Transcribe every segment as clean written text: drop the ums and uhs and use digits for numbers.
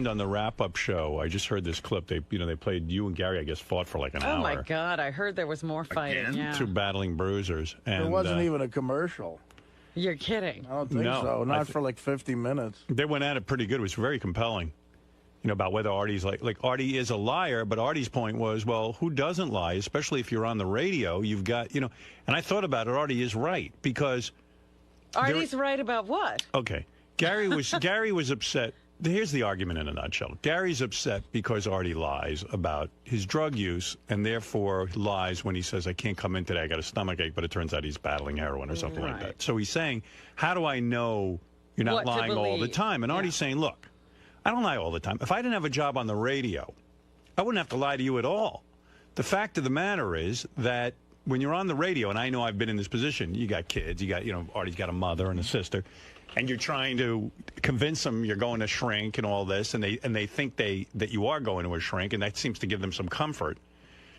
mentioned on the wrap-up show, I just heard this clip. They played you and Gary, I guess, fought for like an hour. Oh, my God. I heard there was more fighting. Yeah. Two battling bruisers. And, it wasn't even a commercial. You're kidding. I don't think so. Not for like 50 minutes. They went at it pretty good. It was very compelling. About whether Artie's like Artie is a liar, but Artie's point was, well, who doesn't lie? Especially if you're on the radio, you've got, and I thought about it. Artie is right because Artie's right about what? Okay, Gary was upset. Here's the argument in a nutshell. Gary's upset because Artie lies about his drug use and therefore lies when he says, I can't come in today, I got a stomachache, but it turns out he's battling heroin or something like that. So he's saying, how do I know you're not lying all the time? And Artie's saying, look, I don't lie all the time. If I didn't have a job on the radio, I wouldn't have to lie to you at all. The fact of the matter is that when you're on the radio, and I know I've been in this position, you got kids, you got, Artie's got a mother and a sister, and you're trying to convince them you're going to shrink and all this, and they think that you are going to a shrink, and that seems to give them some comfort.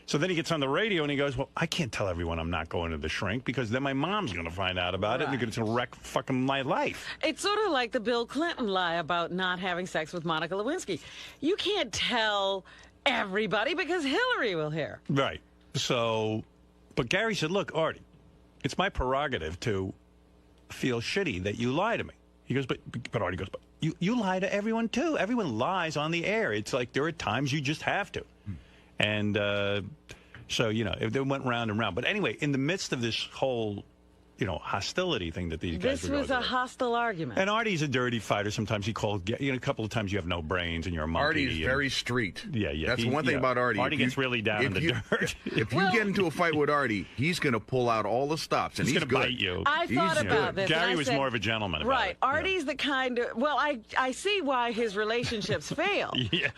So then he gets on the radio and he goes, well, I can't tell everyone I'm not going to the shrink because then my mom's going to find out about it and it's going to wreck fucking my life. It's sort of like the Bill Clinton lie about not having sex with Monica Lewinsky. You can't tell everybody because Hillary will hear. Right. So, but Gary said, look, Artie, it's my prerogative to feel shitty that you lie to me. He goes, but Artie goes, but you lie to everyone too. Everyone lies on the air. It's like there are times you just have to. And so, they went round and round. But anyway, in the midst of this whole, hostility thing that these guys were going This was a hostile argument. And Artie's a dirty fighter. Sometimes he called, a couple of times you have no brains and you're a monkey. Artie's very street. Yeah. That's one thing about Artie. Artie gets really down in the dirt. If you get into a fight with Artie, he's going to pull out all the stops. And he's going to bite you. I thought about this. Gary was more of a gentleman about right. it. Artie's the kind of, well, I see why his relationships fail. Yeah.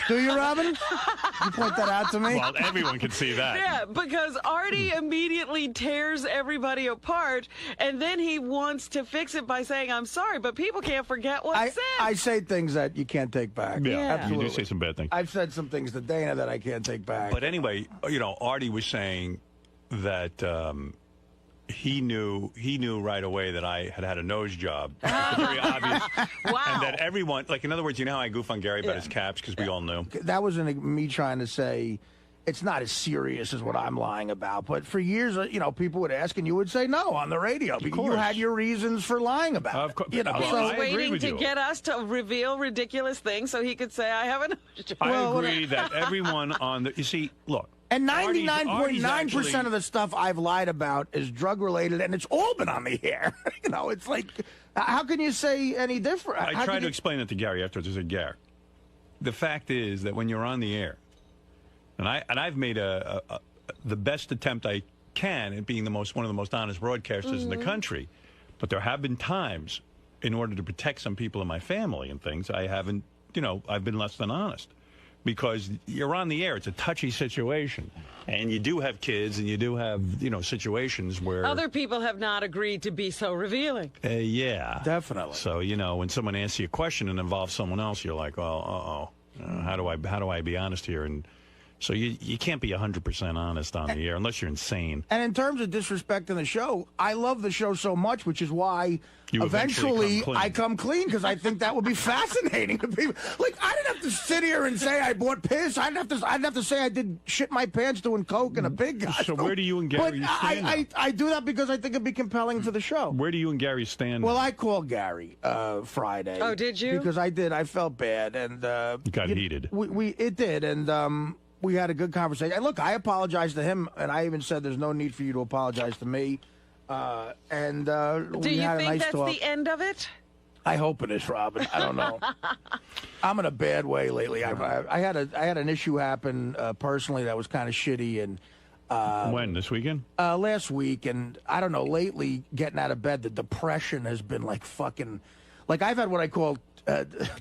Do you, Robin? You point that out to me? Well, everyone can see that. Yeah, because Artie immediately tears everybody apart, and then he wants to fix it by saying, I'm sorry, but people can't forget what's said. I say things that you can't take back. Yeah, absolutely. You do say some bad things. I've said some things to Dana that I can't take back. But anyway, Artie was saying that he knew right away that I had a nose job. Very obvious. Wow. And that everyone, like, in other words, you know how I goof on Gary about his caps because we all knew? That wasn't me trying to say it's not as serious as what I'm lying about. But for years, people would ask and you would say no on the radio because you had your reasons for lying about of course. He was waiting to get us to reveal ridiculous things so he could say, I have a nose job. I agree that everyone on the, you see, look. And 99.9% of the stuff I've lied about is drug-related, and it's all been on the air. It's like, how can you say any different? I tried to explain it to Gary afterwards. I said, Gary, the fact is that when you're on the air, and I've made the best attempt I can at being one of the most honest broadcasters in the country, but there have been times, in order to protect some people in my family and things, I haven't, I've been less than honest. Because you're on the air. It's a touchy situation. And you do have kids and you do have, situations where... Other people have not agreed to be so revealing. Yeah. Definitely. So, when someone asks you a question and involves someone else, you're like, oh, how do I be honest here? And so you can't be 100% honest on the air unless you're insane. And in terms of disrespecting the show, I love the show so much, which is why eventually I come clean because I think that would be fascinating to people. Like, I didn't have to sit here and say I bought piss. I'd have to say I did shit my pants doing coke in a big costume. So where do you and Gary stand? I do that because I think it'd be compelling for the show. Where do you and Gary stand? Well, I called Gary Friday. Oh, did you? Because I did. I felt bad, and you got heated. It did, and we had a good conversation. And look, I apologized to him, and I even said there's no need for you to apologize to me. Do we you had a think nice that's talk. the end of it? I hope it is, Robin. I don't know. I'm in a bad way lately. I had an issue happen personally that was kind of shitty, and when, this weekend? Last week, and I don't know. Lately, getting out of bed, the depression has been like fucking. Like I've had what I call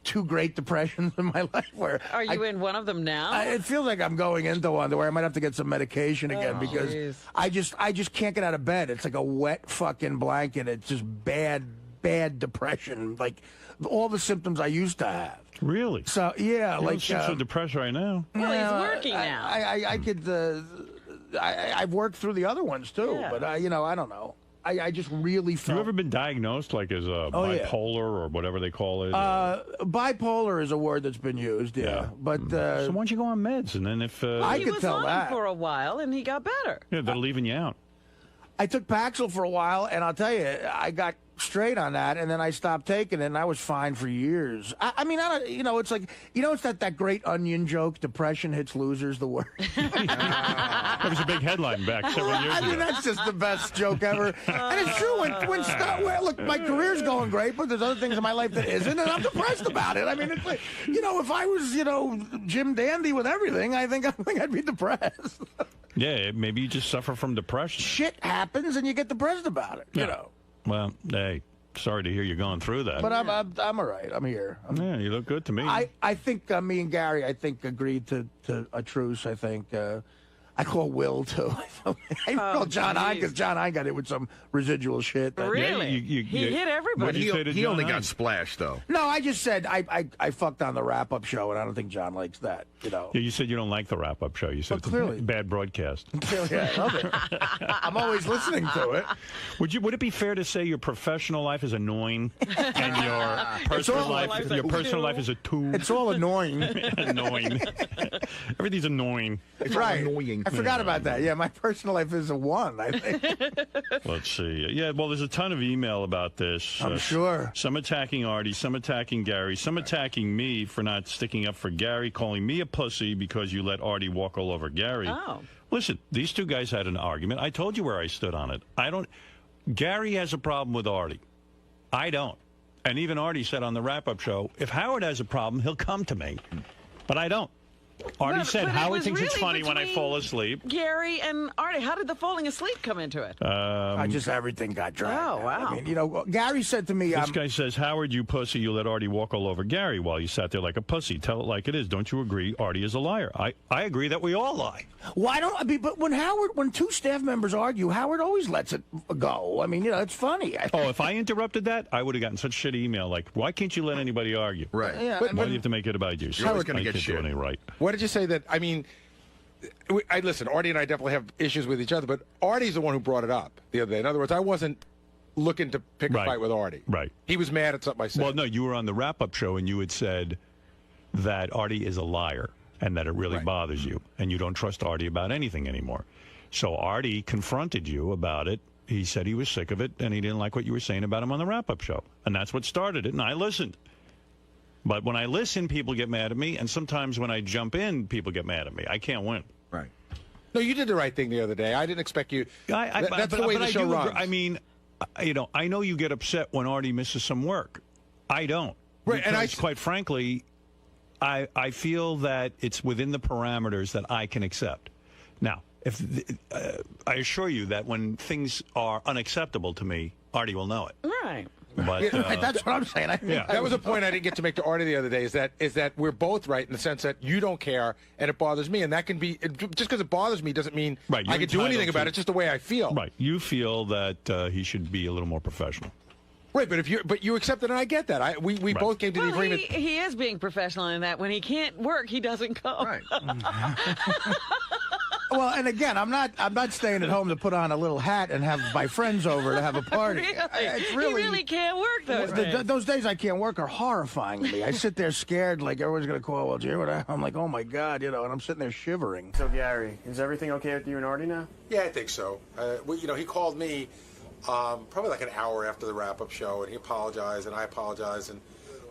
2 great depressions in my life. Where are you in one of them now? It feels like I'm going into one where I might have to get some medication again because I just can't get out of bed. It's like a wet fucking blanket. It's just bad depression. Like all the symptoms I used to have. Really? So yeah, you don't seem so depressed right now. Well, he's working now. I could. I've worked through the other ones too, but I don't know. I just really felt. You ever been diagnosed like as a bipolar or whatever they call it? Bipolar is a word that's been used, yeah. But so why don't you go on meds? And then if I could tell he was on that for a while and he got better. Yeah, they're leaving you out. I took Paxil for a while, and I'll tell you, I got straight on that, and then I stopped taking it, and I was fine for years. I mean, it's like, it's that great Onion joke, depression hits losers the worst. That was a big headline back several years ago. I mean, that's just the best joke ever. And it's true, when stuff, look, my career's going great, but there's other things in my life that isn't, and I'm depressed about it. I mean, it's like, if I was, Jim Dandy with everything, I think I'd be depressed. Yeah, maybe you just suffer from depression. Shit happens, and you get depressed about it, Well, hey, sorry to hear you're going through that. But I'm all right. I'm here. Yeah, you look good to me. I think me and Gary, agreed to a truce. I think I call Will too. I call John Hine because John Hine got hit with some residual shit. Really? He hit everybody. He only got splashed though. No, I just said I fucked on the wrap-up show, and I don't think John likes that. Yeah, you said you don't like the wrap-up show. You said it's clearly a bad broadcast. Clearly, I love it. I'm always listening to it. Would it be fair to say your professional life is annoying and your personal life is a 2? It's all annoying. Annoying. Everything's annoying. It's right. Annoying. I forgot about that. Yeah, my personal life is a 1, I think. Let's see. Yeah, well, there's a ton of email about this. I'm sure. Some attacking Artie, some attacking Gary, some attacking me for not sticking up for Gary, calling me a pussy because you let Artie walk all over Gary. Oh. Listen, these two guys had an argument. I told you where I stood on it. Gary has a problem with Artie. I don't. And even Artie said on the wrap-up show, if Howard has a problem, he'll come to me. But I don't. Artie said, Howard thinks it's funny when I fall asleep. Gary and Artie, how did the falling asleep come into it? Everything got dragged. Oh, wow. I mean, Gary said to me... This guy says, Howard, you pussy, you let Artie walk all over Gary while you sat there like a pussy. Tell it like it is. Don't you agree Artie is a liar? I agree that we all lie. Why don't I? But when two staff members argue, Howard always lets it go. I mean, it's funny. If I interrupted that, I would have gotten such shit email like, why can't you let anybody argue? Right. Yeah, why do you have to make it about you? Howard's going to get shit. Right. What did you say that, I mean, listen, Artie and I definitely have issues with each other, but Artie's the one who brought it up the other day. In other words, I wasn't looking to pick a fight with Artie. Right. He was mad at something I said. Well, no, you were on the wrap-up show and you had said that Artie is a liar and that it really bothers you and you don't trust Artie about anything anymore. So Artie confronted you about it. He said he was sick of it and he didn't like what you were saying about him on the wrap-up show. And that's what started it, and I listened. But when I listen, people get mad at me, and sometimes when I jump in, people get mad at me. I can't win. Right. No, you did the right thing the other day. I didn't expect you. That's the way the show runs. I mean, I know you get upset when Artie misses some work. I don't. Right, because, and quite frankly, I feel that it's within the parameters that I can accept. Now, I assure you that when things are unacceptable to me, Artie will know it. Right. But that's what I'm saying. That was a point I didn't get to make to Artie the other day. Is that we're both right in the sense that you don't care and it bothers me, and that can be just because it bothers me doesn't mean I can do anything about it. It's just the way I feel. Right. You feel that he should be a little more professional. Right, but you accept it, and I get that. We both came to the agreement. He is being professional in that when he can't work, he doesn't come. Right. Well, and again, I'm not staying at home to put on a little hat and have my friends over to have a party. He really can't work those days. Those days I can't work are horrifying to me. I sit there scared, like everyone's going to call, well, Jay, I'm like, oh my God, and I'm sitting there shivering. So, Gary, is everything okay with you and Artie now? Yeah, I think so. He called me probably like an hour after the wrap-up show, and he apologized, and I apologized, and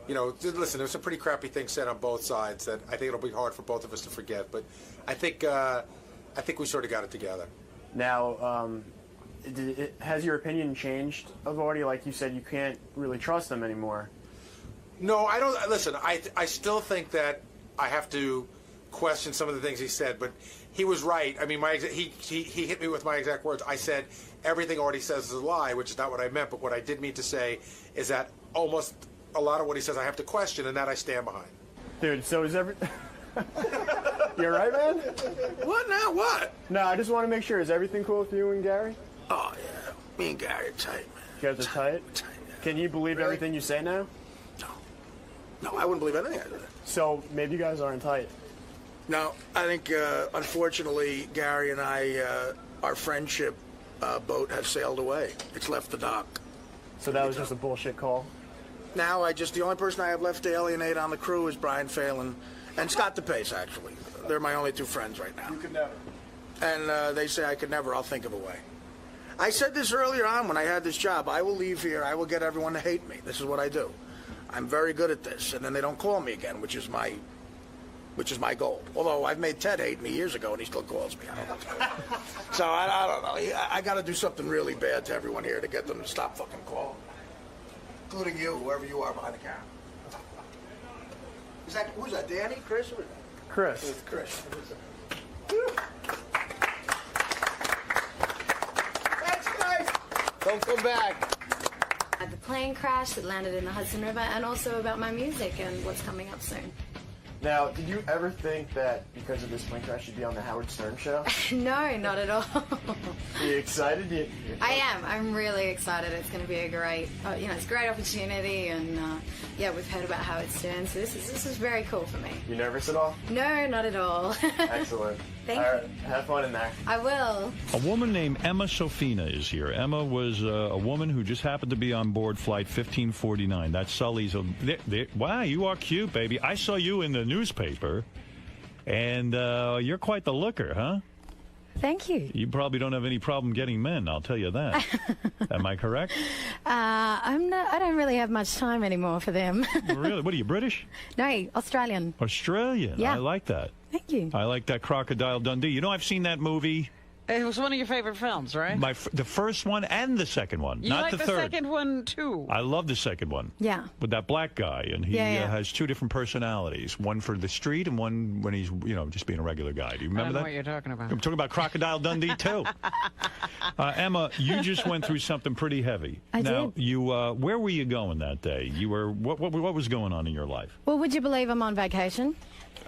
listen, there's some pretty crappy things said on both sides that I think it'll be hard for both of us to forget, but I think we sort of got it together. Now, has your opinion changed of Artie? Like you said, you can't really trust him anymore. No, I don't. Listen, I still think that I have to question some of the things he said, but he was right. I mean, he hit me with my exact words. I said everything Artie says is a lie, which is not what I meant, but what I did mean to say is that almost a lot of what he says I have to question, and that I stand behind. Dude, so is You all right, man? What now? What? No, I just want to make sure. Is everything cool with you and Gary? Oh, yeah. Me and Gary are tight, man. You guys are tight? Tight, yeah. Can you believe everything you say now? No, I wouldn't believe anything I do. So maybe you guys aren't tight. No, I think, unfortunately, Gary and I, our friendship boat has sailed away. It's left the dock. So that was just a bullshit call? Now, the only person I have left to alienate on the crew is Brian Phelan and Scott DePace, actually. They're my only two friends right now. You could never. And they say I could never. I'll think of a way. I said this earlier on when I had this job. I will leave here. I will get everyone to hate me. This is what I do. I'm very good at this. And then they don't call me again, which is my goal. Although I've made Ted hate me years ago, and he still calls me. I don't know. So I don't know. I got to do something really bad to everyone here to get them to stop fucking calling. Including you, whoever you are behind the camera. Who's that, Danny? Chris? Chris. It's Chris. Thanks, guys. Don't come back. The plane crash that landed in the Hudson River, and also about my music and what's coming up soon. Now, did you ever think that because of this plane crash you'd be on the Howard Stern show? No, not at all. Are you excited? I am. I'm really excited. It's going to be a great, it's a great opportunity, and we've heard about Howard Stern, so this is very cool for me. You nervous at all? No, not at all. Excellent. Thank all right, you. have fun in there. I will. A woman named Emma Sophina is here. Emma was a woman who just happened to be on board Flight 1549. That's Sully's. Wow, you are cute, baby. I saw you in the newspaper, and you're quite the looker, huh? Thank you. You probably don't have any problem getting men, I'll tell you that. Am I correct? I don't really have much time anymore for them. Really? What are you, British? No, Australian. Australian? Yeah. I like that. Thank you. I like that Crocodile Dundee. You know, I've seen that movie. It was one of your favorite films, right? The first one and the second one, You not like the the third. second one, too. I love the second one. Yeah. With that black guy, and he Yeah. has two different personalities. One for the street and one when he's, just being a regular guy. Do you I don't remember know that? what you're talking about. I'm talking about Crocodile Dundee, too. Emma, you just went through something pretty heavy. I did. You, where were you going that day? You were, what was going on in your life? Well, would you believe I'm on vacation?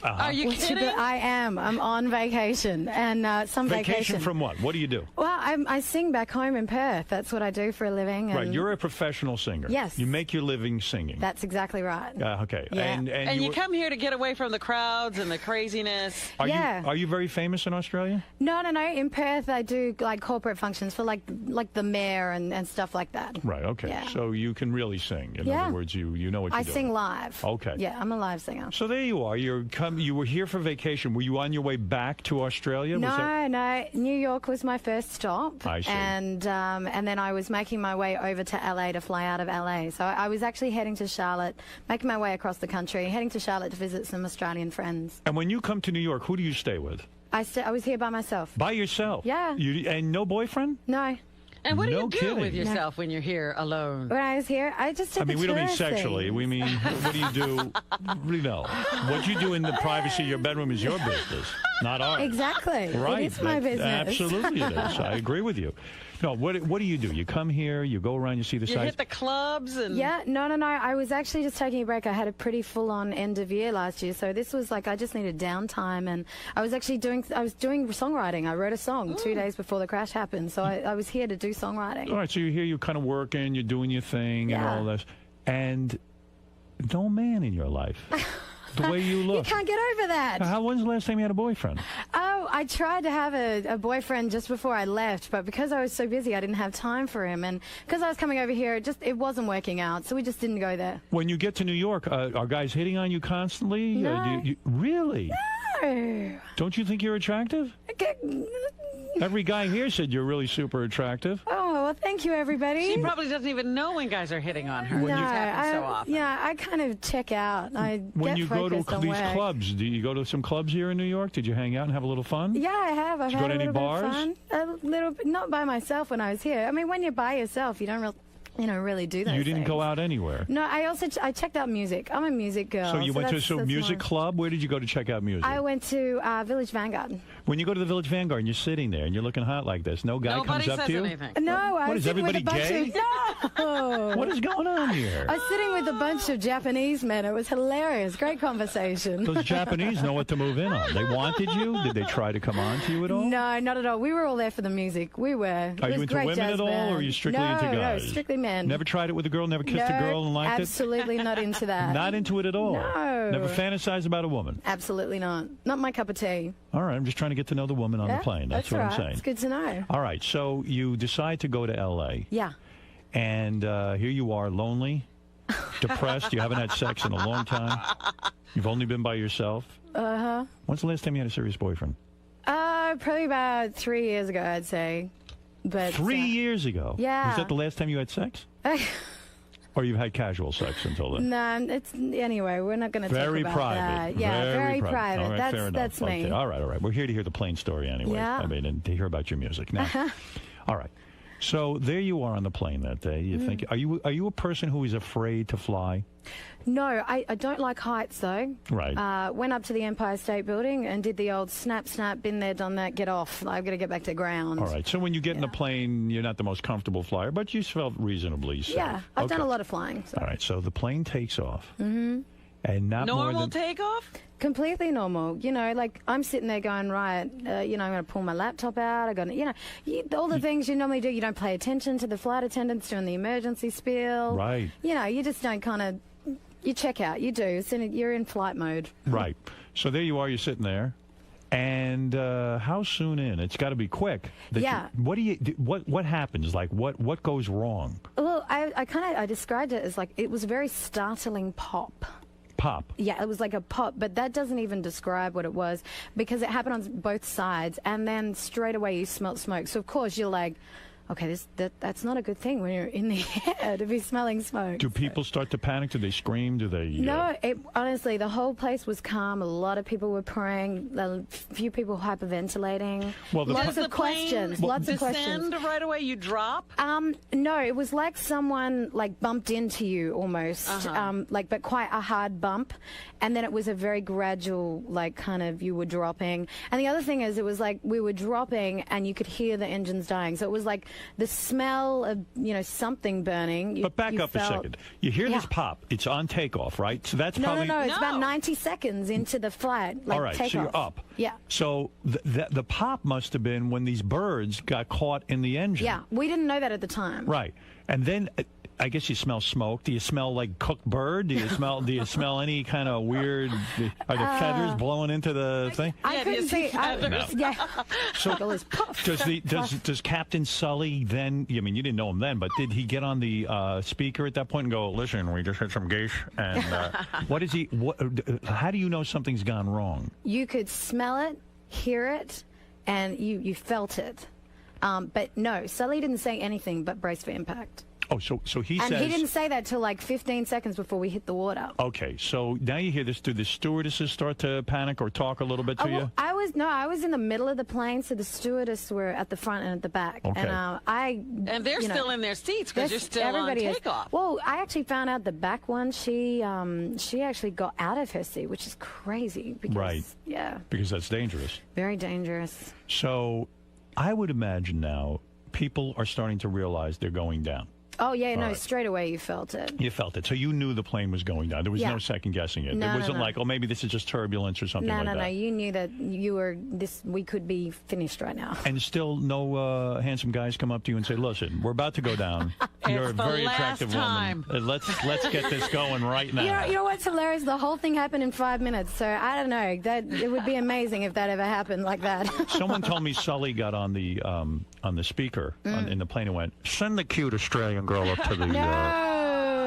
Are you kidding? I am. I'm on vacation, and some Vacation from what? What do you do? Well, I sing back home in Perth. That's what I do for a living. And Right, you're a professional singer. Yes. You make your living singing. That's exactly right. Okay. Yeah. And you come here to get away from the crowds and the craziness. Are you very famous in Australia? No. In Perth, I do like corporate functions for like the mayor and stuff like that. Right. Okay. Yeah. So you can really sing. In other words, you know what you're I doing. sing live. Okay. Yeah, I'm a live singer. So there you are. You were here for vacation. Were you on your way back to Australia? No. New York was my first stop. I see. And then I was making my way over to LA to fly out of LA. So I was actually heading to Charlotte, making my way across the country, heading to Charlotte to visit some Australian friends. And when you come to New York, who do you stay with? I was here by myself. By yourself? Yeah. And no boyfriend? No. And what do you do kidding. with yourself when you're here alone? When I was here, I just did we don't mean tourist sexually. things. We mean, what do you do? No. What you do in the privacy of your bedroom is your business, not ours. Exactly. Right. It is my business. Absolutely it is. I agree with you. No, what do you do? You come here, you go around, you see the You sights? hit the clubs and... Yeah, no. I was actually just taking a break. I had a pretty full-on end of year last year, so this was like I just needed downtime, and I was actually doing songwriting. I wrote a song 2 days before the crash happened, so I was here to do songwriting. All right, so you're here, you're kind of working, you're doing your thing and all this, and no man in your life. The way you look. You can't get over that. When's the last time you had a boyfriend? Oh, I tried to have a boyfriend just before I left, but because I was so busy, I didn't have time for him. And because I was coming over here, it wasn't working out, so we just didn't go there. When you get to New York, are guys hitting on you constantly? No. Really? No. Don't you think you're attractive? Every guy here said you're really super attractive. Oh, well, thank you, everybody. She probably doesn't even know when guys are hitting on her. No, It happens so often. Yeah, I kind of check out. When you go to these clubs, do you go to some clubs here in New York? Did you hang out and have a little fun? Yeah, I have. I've Did you had go to a any little bars? bit of fun. A little bit, not by myself when I was here. I mean, when you're by yourself, you don't really do those You didn't things. go out anywhere? No, I checked out music. I'm a music girl. So you went to a music more... club? Where did you go to check out music? I went to Village Vanguard. When you go to the Village Vanguard and you're sitting there and you're looking hot like this, no guy Nobody comes up says to you? anything. No, I What was is sitting with everybody a bunch gay? No. What is going on here? I was sitting with a bunch of Japanese men. It was hilarious. Great conversation. Those Japanese know what to move in on. They wanted you? Did they try to come on to you at all? No, not at all. We were all there for the music. We were. Are you into women at all, or are you strictly into guys? No, strictly men. Never tried it with a girl? Never kissed a girl and liked absolutely not into that. Not into it at all? No. Never fantasized about a woman? Absolutely not. Not my cup of tea. All right, I'm just trying to get to know the woman on the plane. That's what I'm saying. It's good to know. All right, so you decide to go to L.A. Yeah. And here you are, lonely, depressed. You haven't had sex in a long time. You've only been by yourself. Uh-huh. When's the last time you had a serious boyfriend? Probably about 3 years ago, I'd say. But 3 years ago? Yeah. Was that the last time you had sex? Or you've had casual sex until then? No, it's anyway. We're not going to talk about private. that. Yeah, very private. All right, fair enough. That's me. Okay. All right. We're here to hear the plain story anyway. Yeah. I mean, and to hear about your music. Now, all right. So there you are on the plane that day. You think, are you a person who is afraid to fly? No, I don't like heights though. Right. Went up to the Empire State Building and did the old snap, been there, done that, get off. I've got to get back to ground. All right. So when you get in the plane, you're not the most comfortable flyer, but you felt reasonably safe. Yeah, I've done a lot of flying. So. All right. So the plane takes off. Mm-hmm. And not normal more than takeoff? Completely normal. You know, like I'm sitting there going, right, I'm going to pull my laptop out. I got to, all the things you normally do. You don't pay attention to the flight attendants during the emergency spiel. Right. You just don't kind of, you check out. You do. So you're in flight mode. Right. So there you are. You're sitting there. And how soon in? It's got to be quick. Yeah. What happens? Like what goes wrong? Well, I described it as like it was a very startling pop. Pop. Yeah, it was like a pop, but that doesn't even describe what it was because it happened on both sides, and then straight away you smelt smoke. So of course you're like, okay, that's not a good thing when you're in the air to be smelling smoke. Do people start to panic? Do they scream? Do they? No, honestly, the whole place was calm. A lot of people were praying. A few people hyperventilating. Well, lots of questions. Lots of questions. Descend right away. You drop. No, it was like someone bumped into you almost, but quite a hard bump, and then it was a very gradual, kind of you were dropping. And the other thing is, it was like we were dropping, and you could hear the engines dying. So it was like the smell of something burning. But back up a second. You hear this pop. It's on takeoff, right? So that's probably no. It's about 90 seconds into the flight. All right, takeoff. so you're up. Yeah. So the pop must have been when these birds got caught in the engine. Yeah, we didn't know that at the time. Right, and then I guess you smell smoke. Do you smell like cooked bird? Do you smell any kind of weird? Are there feathers blowing into the thing? I couldn't see. No. Yeah. So does Captain Sully then? I mean, you didn't know him then, but did he get on the speaker at that point and go, "Listen, we just had some geese"? And what is he? How do you know something's gone wrong? You could smell it, hear it, and you felt it. But no, Sully didn't say anything but brace for impact. Oh, so he says... And he didn't say that till 15 seconds before we hit the water. Okay, so now you hear this. Do the stewardesses start to panic or talk a little bit to you? I was in the middle of the plane, so the stewardess were at the front and at the back. Okay. And they're still in their seats because you're still on takeoff. Well, I actually found out the back one, she actually got out of her seat, which is crazy. Because, right. Yeah. Because that's dangerous. Very dangerous. So I would imagine now people are starting to realize they're going down. Oh, yeah, no, straight away you felt it. You felt it. So you knew the plane was going down. There was no second guessing it. No, it wasn't like, oh, maybe this is just turbulence or something like that. No, you knew that we could be finished right now. And still no handsome guys come up to you and say, listen, we're about to go down. You're a very attractive woman. Let's get this going right now. You know what's hilarious? The whole thing happened in 5 minutes. So I don't know. It would be amazing if that ever happened like that. Someone told me Sully got on the speaker in the plane and went, send the cute Australian girl up to the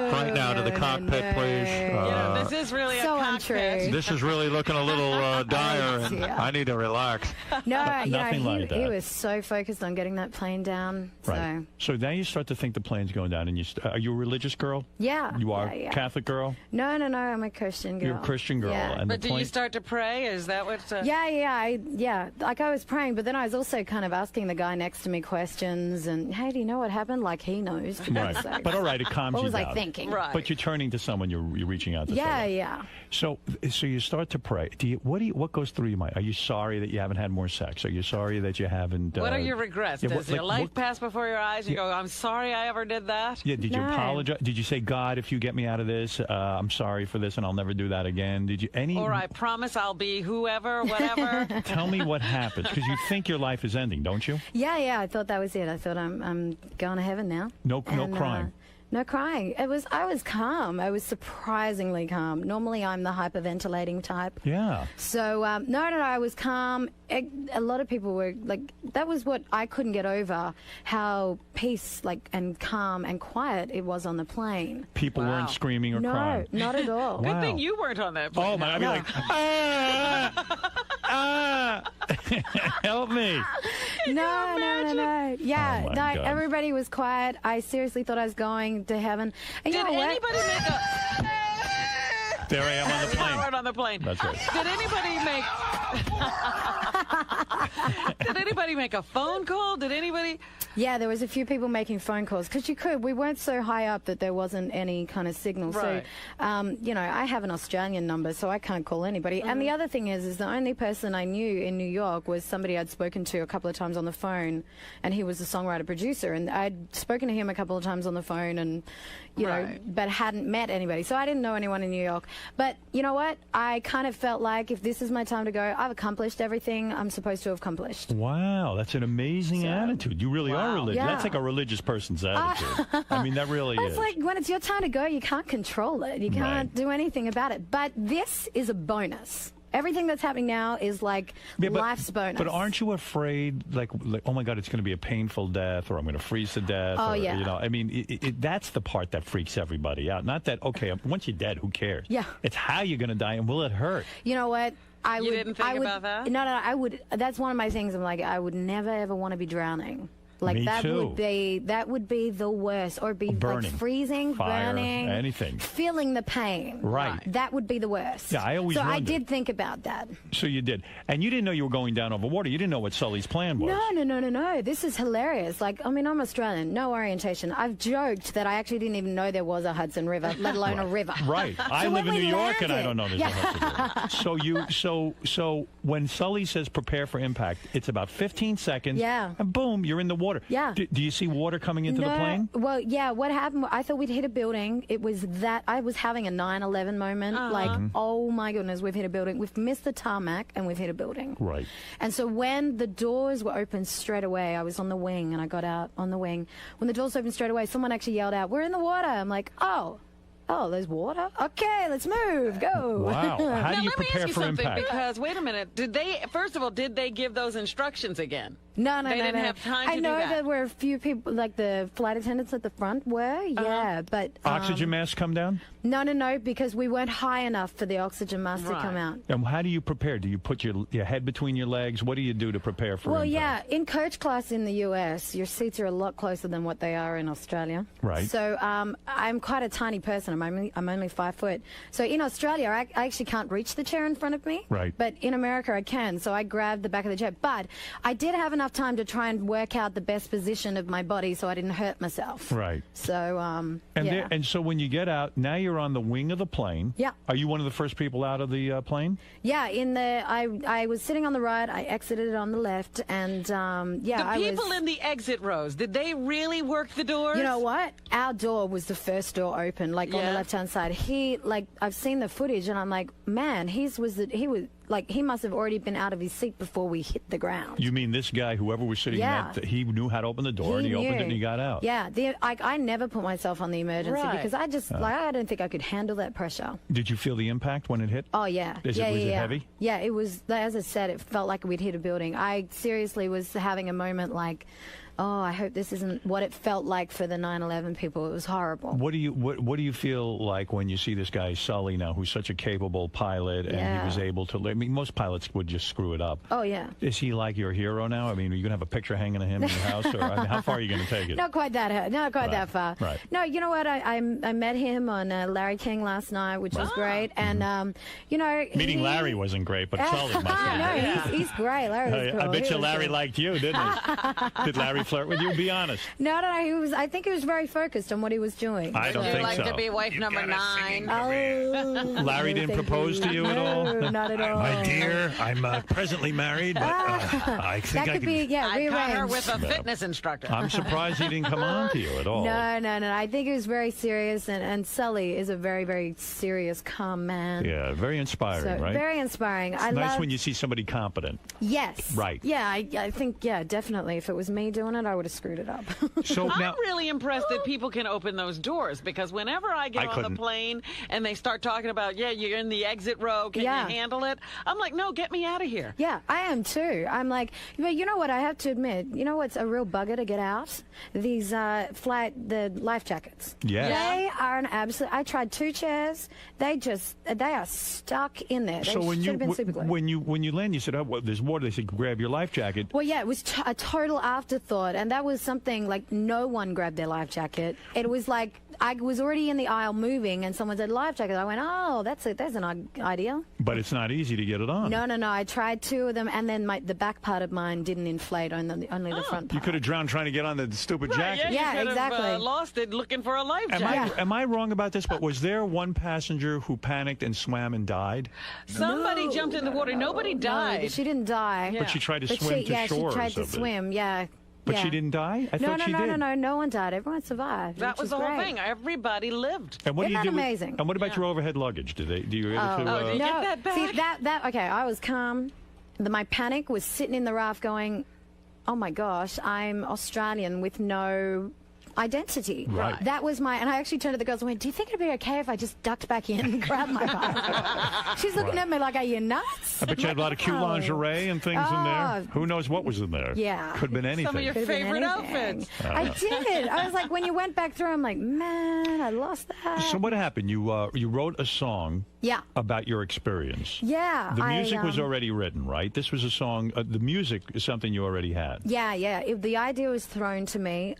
right now to the cockpit, please. This is really so a cockpit. Untrue. This is really looking a little dire, and I need to relax. No, nothing like that. He was so focused on getting that plane down. Right. So now you start to think the plane's going down, and are you a religious girl? Yeah. You are a Catholic girl? No, I'm a Christian girl. You're a Christian girl. Yeah. And but did you start to pray? Is that what? Yeah. Like I was praying, but then I was also kind of asking the guy next to me questions, and hey, do you know what happened? Like he knows. Right. But all right, it calms you down. What was I thinking? Right. But you're turning to someone. You're reaching out to someone. Yeah. So you start to pray. What goes through your mind? Are you sorry that you haven't had more sex? Are you sorry that you haven't? What are your regrets? Does your life pass before your eyes? You go, I'm sorry I ever did that. Yeah. Did you apologize? Did you say, God, if you get me out of this, I'm sorry for this, and I'll never do that again? Did you Or I promise I'll be whoever, whatever. Tell me what happens, because you think your life is ending, don't you? Yeah. I thought that was it. I thought I'm going to heaven now. No crying. No crying. I was calm. I was surprisingly calm. Normally, I'm the hyperventilating type. Yeah. So, no, I was calm. A lot of people were like, that was what I couldn't get over, how peace, and calm and quiet it was on the plane. People weren't screaming or crying? No, not at all. Good thing you weren't on that plane. Oh, my, I'd be like, help me. No. Yeah, Oh, my God. everybody was quiet. I seriously thought I was going to heaven. And Did anybody make a... There I am on the plane. Right on the plane. That's right. Did anybody make... Did anybody make a phone call? Did anybody... Yeah, there was a few people making phone calls because you could. We weren't so high up that there wasn't any kind of signal. Right. So, I have an Australian number, so I can't call anybody. And the other thing is the only person I knew in New York was somebody I'd spoken to a couple of times on the phone, and he was a songwriter-producer. And I'd spoken to him a couple of times on the phone, and but hadn't met anybody. So I didn't know anyone in New York. But you know what? I kind of felt like if this is my time to go, I've accomplished everything I'm supposed to have accomplished. Wow, that's an amazing attitude. You really are religious. Yeah. That's like a religious person's attitude. I mean, that really is. It's like when it's your time to go, you can't control it. You can't do anything about it. But this is a bonus. Everything that's happening now is life's bonus. But aren't you afraid, like oh my God, it's going to be a painful death, or I'm going to freeze to death? Oh, or, yeah. I mean, that's the part that freaks everybody out. Not that, okay, once you're dead, who cares? Yeah. It's how you're going to die, and will it hurt? You know what? You didn't think about that? No, I would. That's one of my things. I'm like, I would never ever want to be drowning. Like Me that too. would be the worst, or be burning, like freezing, fire, burning, anything, feeling the pain. Right. That would be the worst. Yeah, I always So I wondered. did think about that. So you did, and you didn't know you were going down over water. You didn't know what Sully's plan was. No. This is hilarious. I'm Australian, no orientation. I've joked that I actually didn't even know there was a Hudson River, let alone a river. Right. I So live when in New we York, and I landed- don't know there's a Hudson River. So when Sully says prepare for impact, it's about 15 seconds. Yeah. And boom, you're in the water. Yeah. Do you see water coming into the plane? Well, yeah. What happened? I thought we'd hit a building. It was that I was having a 9/11 moment. Oh my goodness, we've hit a building. We've missed the tarmac, and we've hit a building. Right. And so when the doors were opened straight away, I was on the wing, and I got out on the wing. When the doors opened straight away, someone actually yelled out, "We're in the water!" I'm like, oh, there's water? Okay, let's move. Go. Wow. How do you Now, let me prepare ask you for something, impact? because, wait a minute, first of all, did they give those instructions again? No. They didn't have time to I do know that. there were a few people, like the flight attendants at the front were, yeah, but... Oxygen masks come down? No, because we weren't high enough for the oxygen mask to come out. And how do you prepare? Do you put your head between your legs? What do you do to prepare for Well, impact? yeah, in coach class in the US, your seats are a lot closer than what they are in Australia. Right. So I'm quite a tiny person. I'm only 5 foot. So in Australia, I actually can't reach the chair in front of me. Right. But in America, I can. So I grabbed the back of the chair. But I did have enough time to try and work out the best position of my body so I didn't hurt myself. Right. So, And and so when you get out, now you're on the wing of the plane. Yeah. Are you one of the first people out of the plane? Yeah, I was sitting on the right, I exited on the left, and The people in the exit rows, did they really work the doors? You know what? Our door was the first door open, on the left-hand side. I've seen the footage, and I'm like, man, he must have already been out of his seat before we hit the ground. You mean this guy, whoever was sitting in that, he knew how to open the door, and he opened it and he got out. Yeah, I never put myself on the emergency because I just, I don't think I could handle that pressure. Did you feel the impact when it hit? Oh, yeah. Was it heavy? Yeah, it was, as I said, it felt like we'd hit a building. I seriously was having a moment like, oh, I hope this isn't what it felt like for the 9/11 people. It was horrible. What do you feel like when you see this guy Sully now, who's such a capable pilot, and he was able to? I mean, most pilots would just screw it up. Oh yeah. Is he like your hero now? I mean, are you gonna have a picture hanging of him in your house, or how far are you gonna take it? Not quite that far. Right. No, you know what? I met him on Larry King last night, which was great, and meeting Larry wasn't great, but Sully must have. No, he's great. Larry was cool. I bet He you was Larry good. liked you, didn't he? Did Larry flirt with you? Be honest. No. I think he was very focused on what he was doing. I don't Would you think like so. to be wife number 9? Oh, Larry no, didn't thank propose to you at all? No, not at all. My dear, I'm presently married, but I think That I could can. be, yeah, I caught her rearranged. with a fitness instructor. I'm surprised he didn't come on to you at all. No. I think it was very serious, and Sully is a very, very serious, calm man. Yeah, very inspiring, So, right? very inspiring. It's nice when you see somebody competent. Yes. Right. Yeah, I think, definitely. If it was me doing done it, I would have screwed it up. So I'm now, really impressed that people can open those doors, because whenever I get on the plane and they start talking about, yeah, you're in the exit row, can you handle it? I'm like, no, get me out of here. Yeah, I am too. I'm like, but you know what? I have to admit, you know what's a real bugger to get out? These the life jackets. Yeah. They are an absolute. I tried 2 chairs. They are stuck in there. They so when should have been super glue. when you land, you said, "Oh, well, there's water." They said, "Grab your life jacket." Well, yeah, it was a total afterthought, and that was something like no one grabbed their life jacket. It was like I was already in the aisle moving, and someone said life jacket. I went, "Oh, that's an idea." But it's not easy to get it on. No. I tried 2 of them, and then the back part of mine didn't inflate, only the front part. You could have drowned trying to get on the stupid jacket. Yeah, Yeah, you could have, exactly. lost it looking for a life jacket. Am I wrong about this? But was there one passenger who panicked and swam and died? Somebody jumped in the water. Nobody died. No, she didn't die. But she tried to swim to shore. She tried to swim. Yeah. But she didn't die? I thought she did. No. No one died. Everyone survived. That was the whole thing. Everybody lived. And what Isn't do you that do? amazing? And what about your overhead luggage? Do you able to? did you get that back? See, okay, I was calm. My panic was sitting in the raft going, oh my gosh, I'm Australian with no identity. Right. That was and I actually turned to the girls and went, do you think it'd be okay if I just ducked back in and grabbed my bag? She's looking at me like, are you nuts? I bet you had a lot of cute lingerie and things in there. Who knows what was in there? Yeah. Could have been anything. Some of your favorite outfits. I did. I was like, when you went back through, I'm like, man, I lost that. So what happened? You wrote a song about your experience. Yeah. The music was already written, right? This was a song. The music is something you already had. Yeah. The idea was thrown to me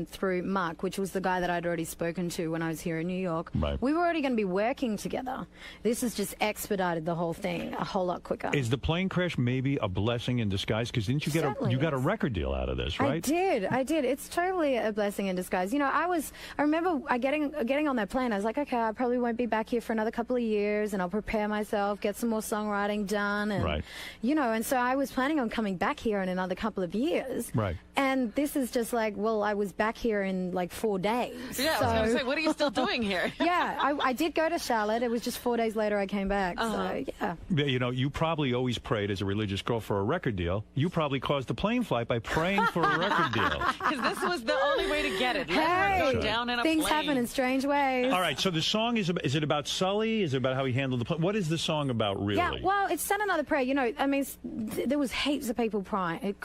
through Mark, which was the guy that I'd already spoken to when I was here in New York. Right. We were already going to be working together. This has just expedited the whole thing a whole lot quicker. Is the plane crash maybe a blessing in disguise? Because didn't you got a record deal out of this, right? I did. It's totally a blessing in disguise. You know, I remember getting on that plane. I was like, okay, I probably won't be back here for another couple of years, and I'll prepare myself, get some more songwriting done, and you know. And so I was planning on coming back here in another couple of years. Right. And this is just like, well, I was back here in like 4 days. Yeah, I was going to say, what are you still doing here? Yeah, I did go to Charlotte. It was just 4 days later I came back. So, yeah. You know, you probably always prayed as a religious girl for a record deal. You probably caused the plane flight by praying for a record deal. Because this was the only way to get it. Let her go down in a things plane. happen in strange ways. All right, so the song is it about Sully? Is it about how he handled the plane? What is the song about, really? Yeah, well, it's Send Another Prayer. You know, I mean, there was heaps of people praying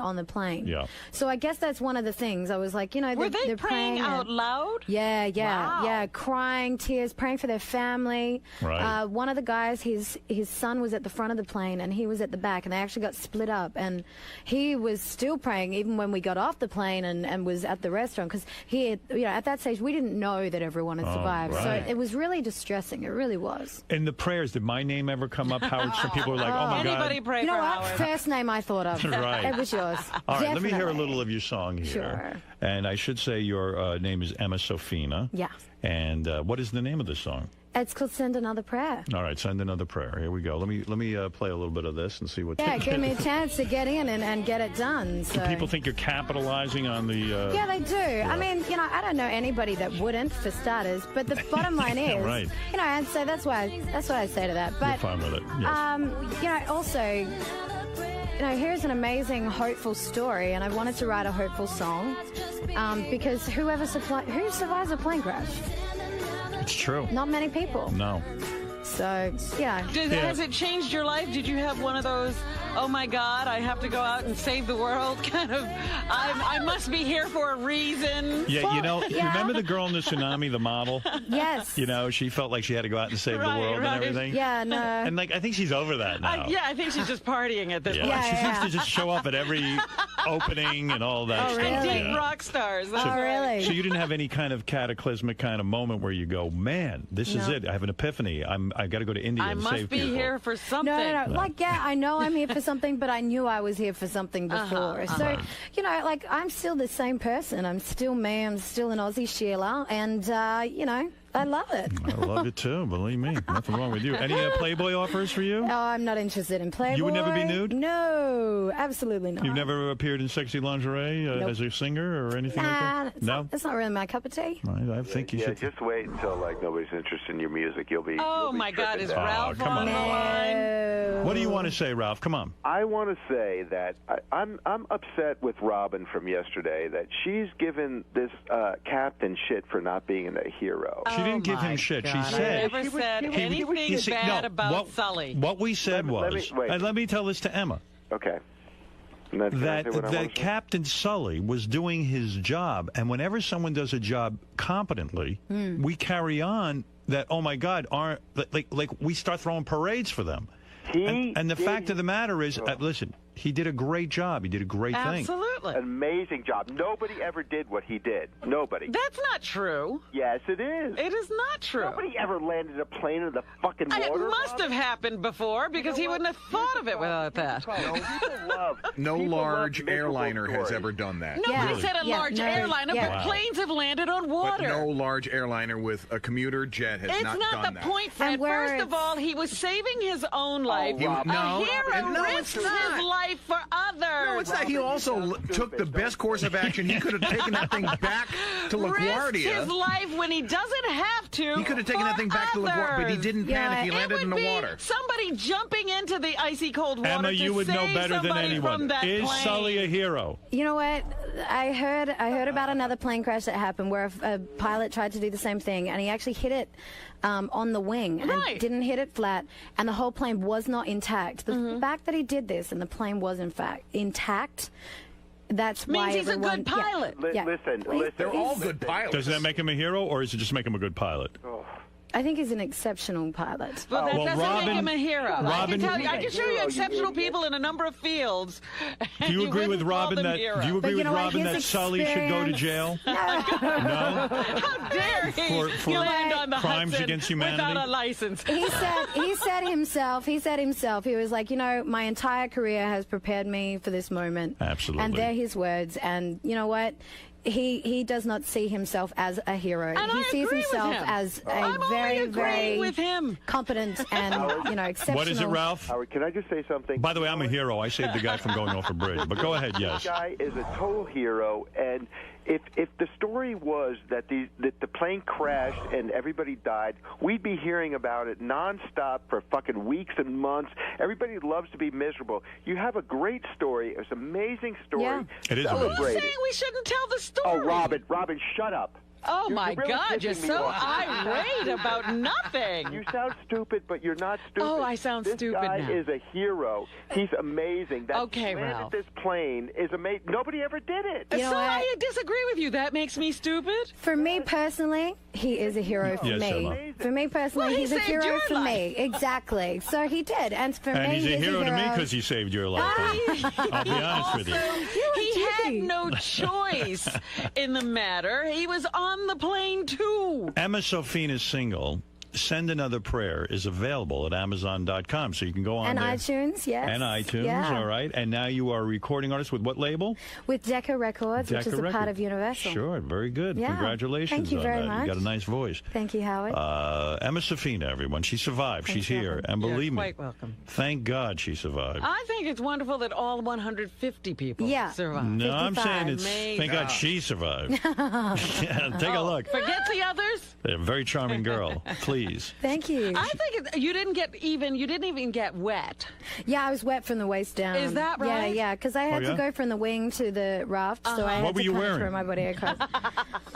on the plane. Yeah. So I guess that's one of the things. I was like, you know, were they they're praying out loud? Yeah, Wow. yeah, crying, tears, praying for their family. Right. One of the guys, his son was at the front of the plane and he was at the back, and they actually got split up. And he was still praying even when we got off the plane and was at the restaurant, because he had, you know, at that stage we didn't know that everyone had survived. Right. So it was really distressing. It really was. In the prayers, did my name ever come up, Howard? Some people were like, oh my God. Anybody pray You know for what? Howard? First name I thought of. Right. It was yours. All right, let me hear a Definitely. little of your song here. Sure. And I should say your name is Emma Sophina. Yeah. And what is the name of the song? It's called Send Another Prayer. All right, Send Another Prayer. Here we go. Let me play a little bit of this and see what. Yeah, give me a chance to get in and get it done. So. Do people think you're capitalizing on the? Yeah, they do. I mean, you know, I don't know anybody that wouldn't, for starters. But the bottom line is, right. You know, and so that's what I say to that. But You're fine with it. Yes. you know, also, you know, here's an amazing, hopeful story, and I wanted to write a hopeful song because who survives a plane crash? It's true. Not many people. No. So, yeah. Has it changed your life? Did you have one of those, oh my God, I have to go out and save the world kind of, I must be here for a reason? Yeah, Well, you know, yeah. remember the girl in the tsunami, the model? Yes. You know, she felt like she had to go out and save the world and everything. Yeah, no. And like, I think she's over that now. I think she's just partying at this point. She seems to just show up at every opening and all that Oh, stuff. really? And date Yeah. rock stars. Oh, really? So you didn't have any kind of cataclysmic kind of moment where you go, man, this is No. it. I have an epiphany. I got to go to India I and must save be people. here for something. No. Like, yeah, I know I'm here for something, but I knew I was here for something before. So, you know, like, I'm still the same person. I'm still me. I'm still an Aussie Sheila. And, you know, I love it. I love it too, believe me. Nothing wrong with you. Any Playboy offers for you? Oh, I'm not interested in Playboy. You would never be nude? No, absolutely not. You've never appeared in sexy lingerie Nope. as a singer or anything like that? No? That's not really my cup of tea. I think you should. just wait until like nobody's interested in your music. You'll be. Oh you'll be my God, tripping is down. Ralph come on the on. line? No. What do you want to say, Ralph? Come on. I want to say that I'm upset with Robin from yesterday that she's given this captain shit for not being a hero. She didn't give him shit. God. She said... I never said anything bad about Sully. What we said was... Let me tell this to Emma. Okay. That Captain Sully was doing his job, and whenever someone does a job competently, we carry on that, oh my God, like we start throwing parades for them. And the fact of the matter is, listen, he did a great job. He did a great thing. Absolutely. Amazing job. Nobody ever did what he did. Nobody. That's not true. Yes, it is. It is not true. Nobody ever landed a plane in the fucking water. It must have happened before because he wouldn't have thought of it without that. No large airliner has ever done that. Nobody said a large airliner, but planes have landed on water. But no large airliner with a commuter jet has not done that. It's not the point, Fred. First of all, he was saving his own life. No, a hero risks his life for others. No, it's not. He also took the best course of action. He could have taken that thing back to LaGuardia. Risked his life when he doesn't have to. He could have taken that thing back to LaGuardia, but he didn't panic. He landed in the water. Somebody jumping into the icy cold water. Emma, you would know better than anyone. Is Sully a hero? You know what? I heard about another plane crash that happened where a pilot tried to do the same thing, and he actually hit it on the wing and didn't hit it flat, and the whole plane was not intact. The fact that he did this and the plane was in fact intact, that's means why he's a good pilot. Listen, they're all good pilots. Does that make him a hero, or does it just make him a good pilot? I think he's an exceptional pilot. Well, that doesn't Robin, make him a hero. Robin, I can show you exceptional people in a a number of fields. Do you agree with Robin that Sully should go to jail? No. How dare he for land on the crimes Hudson against humanity without a license? He said himself, he was like, my entire career has prepared me for this moment. Absolutely. And they're his words. And you know what? He does not see himself as a hero. And he sees himself as a very, very with him. competent and exceptional. What is it, Ralph? Howard, can I just say something? By the way, I'm a hero. I saved the guy from going off a bridge. But go ahead, yes. This guy is a total hero, and if the story was that the plane crashed and everybody died, we'd be hearing about it nonstop for fucking weeks and months. Everybody loves to be miserable. You have a great story. It's an amazing story. Yeah. It is Who's amazing. saying we shouldn't tell the story? Oh, Robin, shut up. Oh, my really God, you're pissing me so off. irate about nothing. You sound stupid, but you're not stupid. Oh, I sound stupid now. This guy now. is a hero. He's amazing. That Okay, landed Ralph. this plane is amazing. Nobody ever did it. You know what? I disagree with you. That makes me stupid. For me personally, he is a hero for Yes, me. Emma. For me personally, Well, he he's a saved hero your for me. Exactly. So he did. And for And me, he's a hero to me hero because he saved your life. I'll be honest with you. He had no choice in the matter. He was on the plane, too. Emma Sophina's single, Send Another Prayer, is available at Amazon.com. So you can go on And there. iTunes, yes. And iTunes, Yeah. all right. And now you are a recording artist with what label? With Decca Records, which is a part of Universal. Sure, very good. Yeah. Congratulations Thank you on very that. much. You got a nice voice. Thank you, Howard. Emma Sophina, everyone. She survived. She's here. And believe me, quite welcome. Thank God she survived. I think it's wonderful that all 150 people survived. No, I'm 55. saying it's Amazing. thank God she survived. Yeah, take a look. Forget the others. A very charming girl. Please. Thank you. I think you didn't even get wet. Yeah, I was wet from the waist down. Is that right? Yeah, because I had to go from the wing to the raft, so I had What were to you kind of wearing? throw my body across.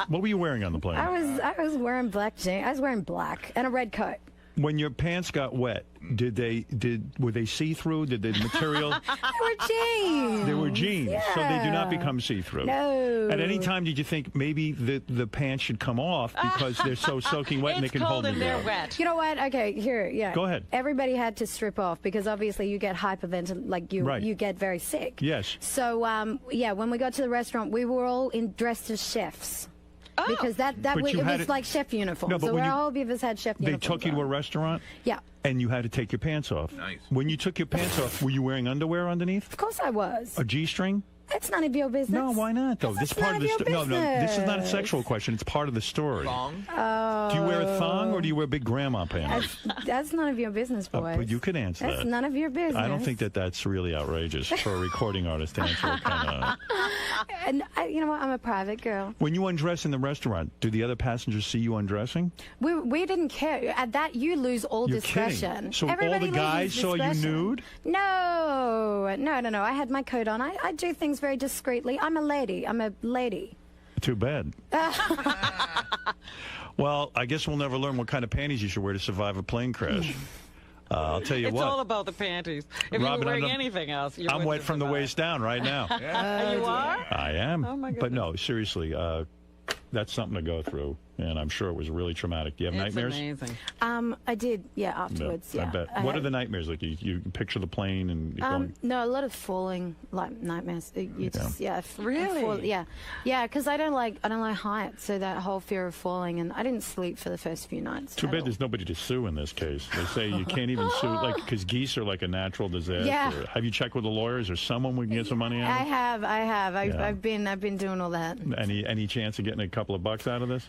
What were you wearing on the plane? I was wearing black jeans. I was wearing black and a red coat. When your pants got wet, were they see-through? Did the material? They were jeans. They were jeans, so they do not Yeah. become see-through. No. At any time, did you think maybe the pants should come off because they're so soaking wet and they It's can cold hold me and they're down? wet. You know what? Okay, here, yeah. Go ahead. Everybody had to strip off because obviously you get hyperventilated, like you get very sick. Yes. So when we got to the restaurant, we were all dressed as chefs. Oh. Because it was like chef uniforms. No, but so when all of us had chef They uniforms. took you to a on. restaurant? Yeah. And you had to take your pants off. Nice. When you took your pants off, were you wearing underwear underneath? Of course I was. A G-string? It's none of your business. No, why not, though? This is part of the story. No, this is not a sexual question. It's part of the story. Thong? Do you wear a thong or do you wear big grandma pants? That's none of your business, boys. But you could answer that. That's none of your business. I don't think that's really outrageous for a recording artist to answer what kind of... And you know what? I'm a private girl. When you undress in the restaurant, do the other passengers see you undressing? We didn't care. At that, you lose all You're discretion. Kidding. So Everybody all the guys saw you nude? No. I had my coat on. I do things very discreetly. I'm a lady. Too bad. Well, I guess we'll never learn what kind of panties you should wear to survive a plane crash. I'll tell you what. It's all about the panties. If Robin, you're wearing anything else, you're I'm wet from the waist down right now. You are? I am. Oh, my goodness. But no, seriously, that's something to go through. And I'm sure it was really traumatic. Do you have nightmares? Amazing. I did, afterwards, yeah. I bet. What are the nightmares like? You picture the plane and you're going... No, a lot of falling, like, nightmares. Really? Because I don't like heights, so that whole fear of falling, and I didn't sleep for the first few nights. Too bad there's nobody to sue in this case. They say you can't even sue, like, because geese are like a natural disaster. Yeah. Have you checked with the lawyers or someone we can get some money out of? I have. I've been doing all that. Any chance of getting a couple of bucks out of this?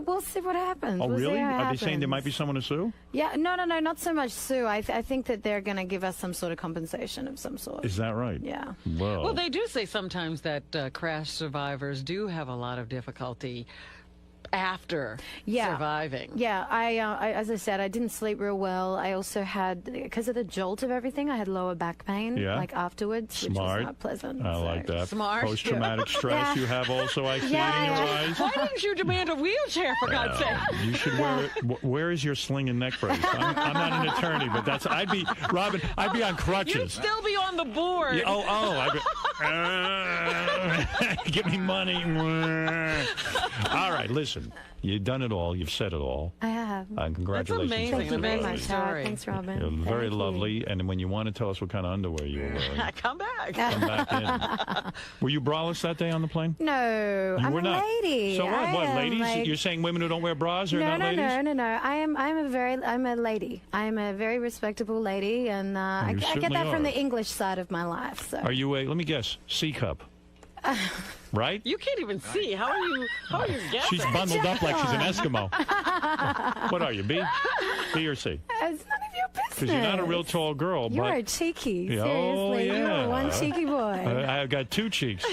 We'll see what happens. Oh, really? Are they saying there might be someone to sue? Yeah, no, not so much sue. I think that they're going to give us some sort of compensation of some sort. Is that right? Yeah. Well, they do say sometimes that crash survivors do have a lot of difficulty after surviving. Yeah, I as I said, I didn't sleep real well. I also had, because of the jolt of everything, I had lower back pain like afterwards, which was not pleasant. I like that. Smart. Post-traumatic stress you have also, I see it in your eyes. Why didn't you demand a wheelchair, for God's sake? You should wear it. Where is your sling and neck brace? I'm not an attorney, but I'd be on crutches. You'd still be on the board. Yeah, give me money. All right, listen. You've done it all. You've said it all. I have. Congratulations. That's amazing. Thank you very much, Howard. Thanks, Robin. You're very lovely. And when you want to tell us what kind of underwear you were wearing, come back. Come back in. Were you braless that day on the plane? No, you I'm were a not. lady. So what? What, ladies? Like... You're saying women who don't wear bras are not ladies? No. I'm a lady. I'm a very respectable lady, and I get that from the English side of my life. So. Are you let me guess, C cup? Right? You can't even see. How are you guessing? She's bundled up like she's an Eskimo. What are you, B? B or C? It's none of your business. Because you're not a real tall girl. You are cheeky. Seriously. Oh, yeah. You are one cheeky boy. I've got two cheeks.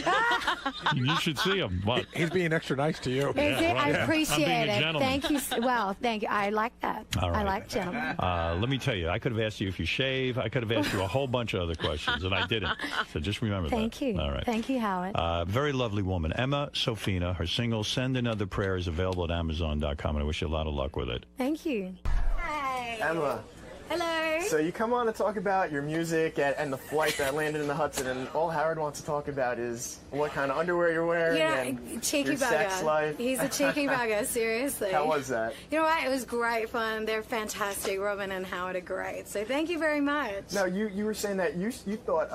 You should see him. What? He's being extra nice to you. I appreciate it. Gentleman. Thank you. Well, thank you. I like that. All right. I like gentlemen. Let me tell you, I could have asked you if you shave. I could have asked you a whole bunch of other questions, and I didn't. So just remember that. Thank you. All right. Thank you, Howard. Very lovely woman. Emma Sophina, her single, Send Another Prayer, is available at Amazon.com, and I wish you a lot of luck with it. Thank you. Hi. Emma. Hello. So you come on to talk about your music and the flight that landed in the Hudson, and all Howard wants to talk about is what kind of underwear you're wearing and cheeky your bugger. Sex life. He's a cheeky bugger, seriously. How was that? You know what? It was great fun. They're fantastic. Robin and Howard are great. So thank you very much. No, you were saying that you thought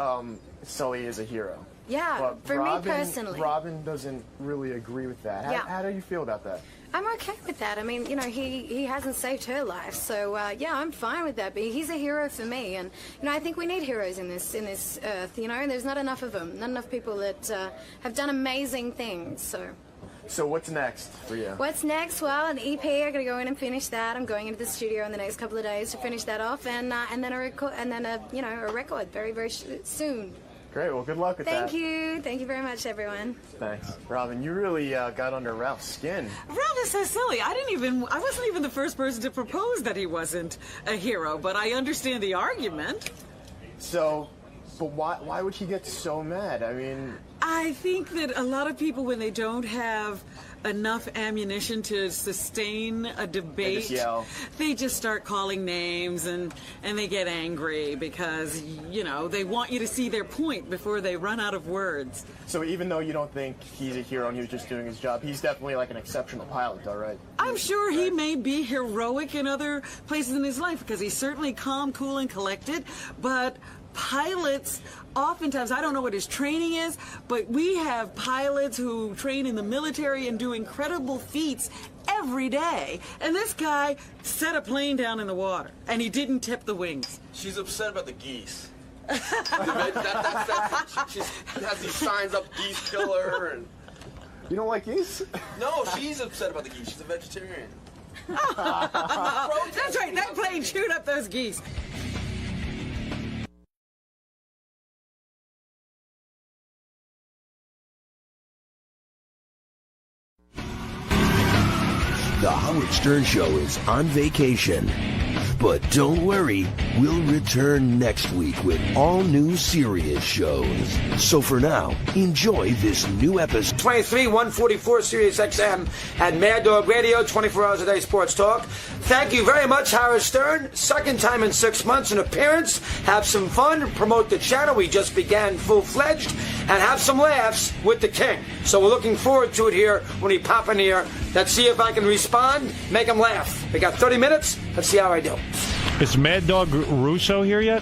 Sully is a hero. Yeah, but for me personally. Robin doesn't really agree with that. How do you feel about that? I'm okay with that. I mean, you know, he hasn't saved her life, so I'm fine with that. But he's a hero for me, and you know, I think we need heroes in this earth. You know, and there's not enough of them, not enough people that have done amazing things. So what's next for you? What's next? Well, an EP. I got to go in and finish that. I'm going into the studio in the next couple of days to finish that off, and then a record, a record very, very soon. Great. Well, good luck with that. Thank you. Thank you very much, everyone. Thanks. Robin, you really got under Ralph's skin. Ralph is so silly. I wasn't even the first person to propose that he wasn't a hero, but I understand the argument. So, but why would he get so mad? I mean... I think that a lot of people, when they don't have enough ammunition to sustain a debate, they just start calling names and they get angry because, you know, they want you to see their point before they run out of words. So even though you don't think he's a hero and he was just doing his job, he's definitely like an exceptional pilot, though, right? I'm sure he may be heroic in other places in his life because he's certainly calm, cool, and collected, but pilots, oftentimes, I don't know what his training is, but we have pilots who train in the military and do incredible feats every day. And this guy set a plane down in the water, and he didn't tip the wings. She's upset about the geese. She has these signs up, geese killer, and... You don't like geese? No, she's upset about the geese. She's a vegetarian. That's right. That plane chewed up those geese. The Howard Stern Show is on vacation. But don't worry, we'll return next week with all new serious shows. So for now, enjoy this new episode. 23, 144 Sirius XM and Mad Dog Radio, 24 hours a day sports talk. Thank you very much, Howard Stern. Second time in 6 months an appearance. Have some fun, promote the channel. We just began full-fledged. And have some laughs with the king. So we're looking forward to it here when he pop in here. Let's see if I can respond, make him laugh. We got 30 minutes. Let's see how I do. Is Mad Dog Russo here yet?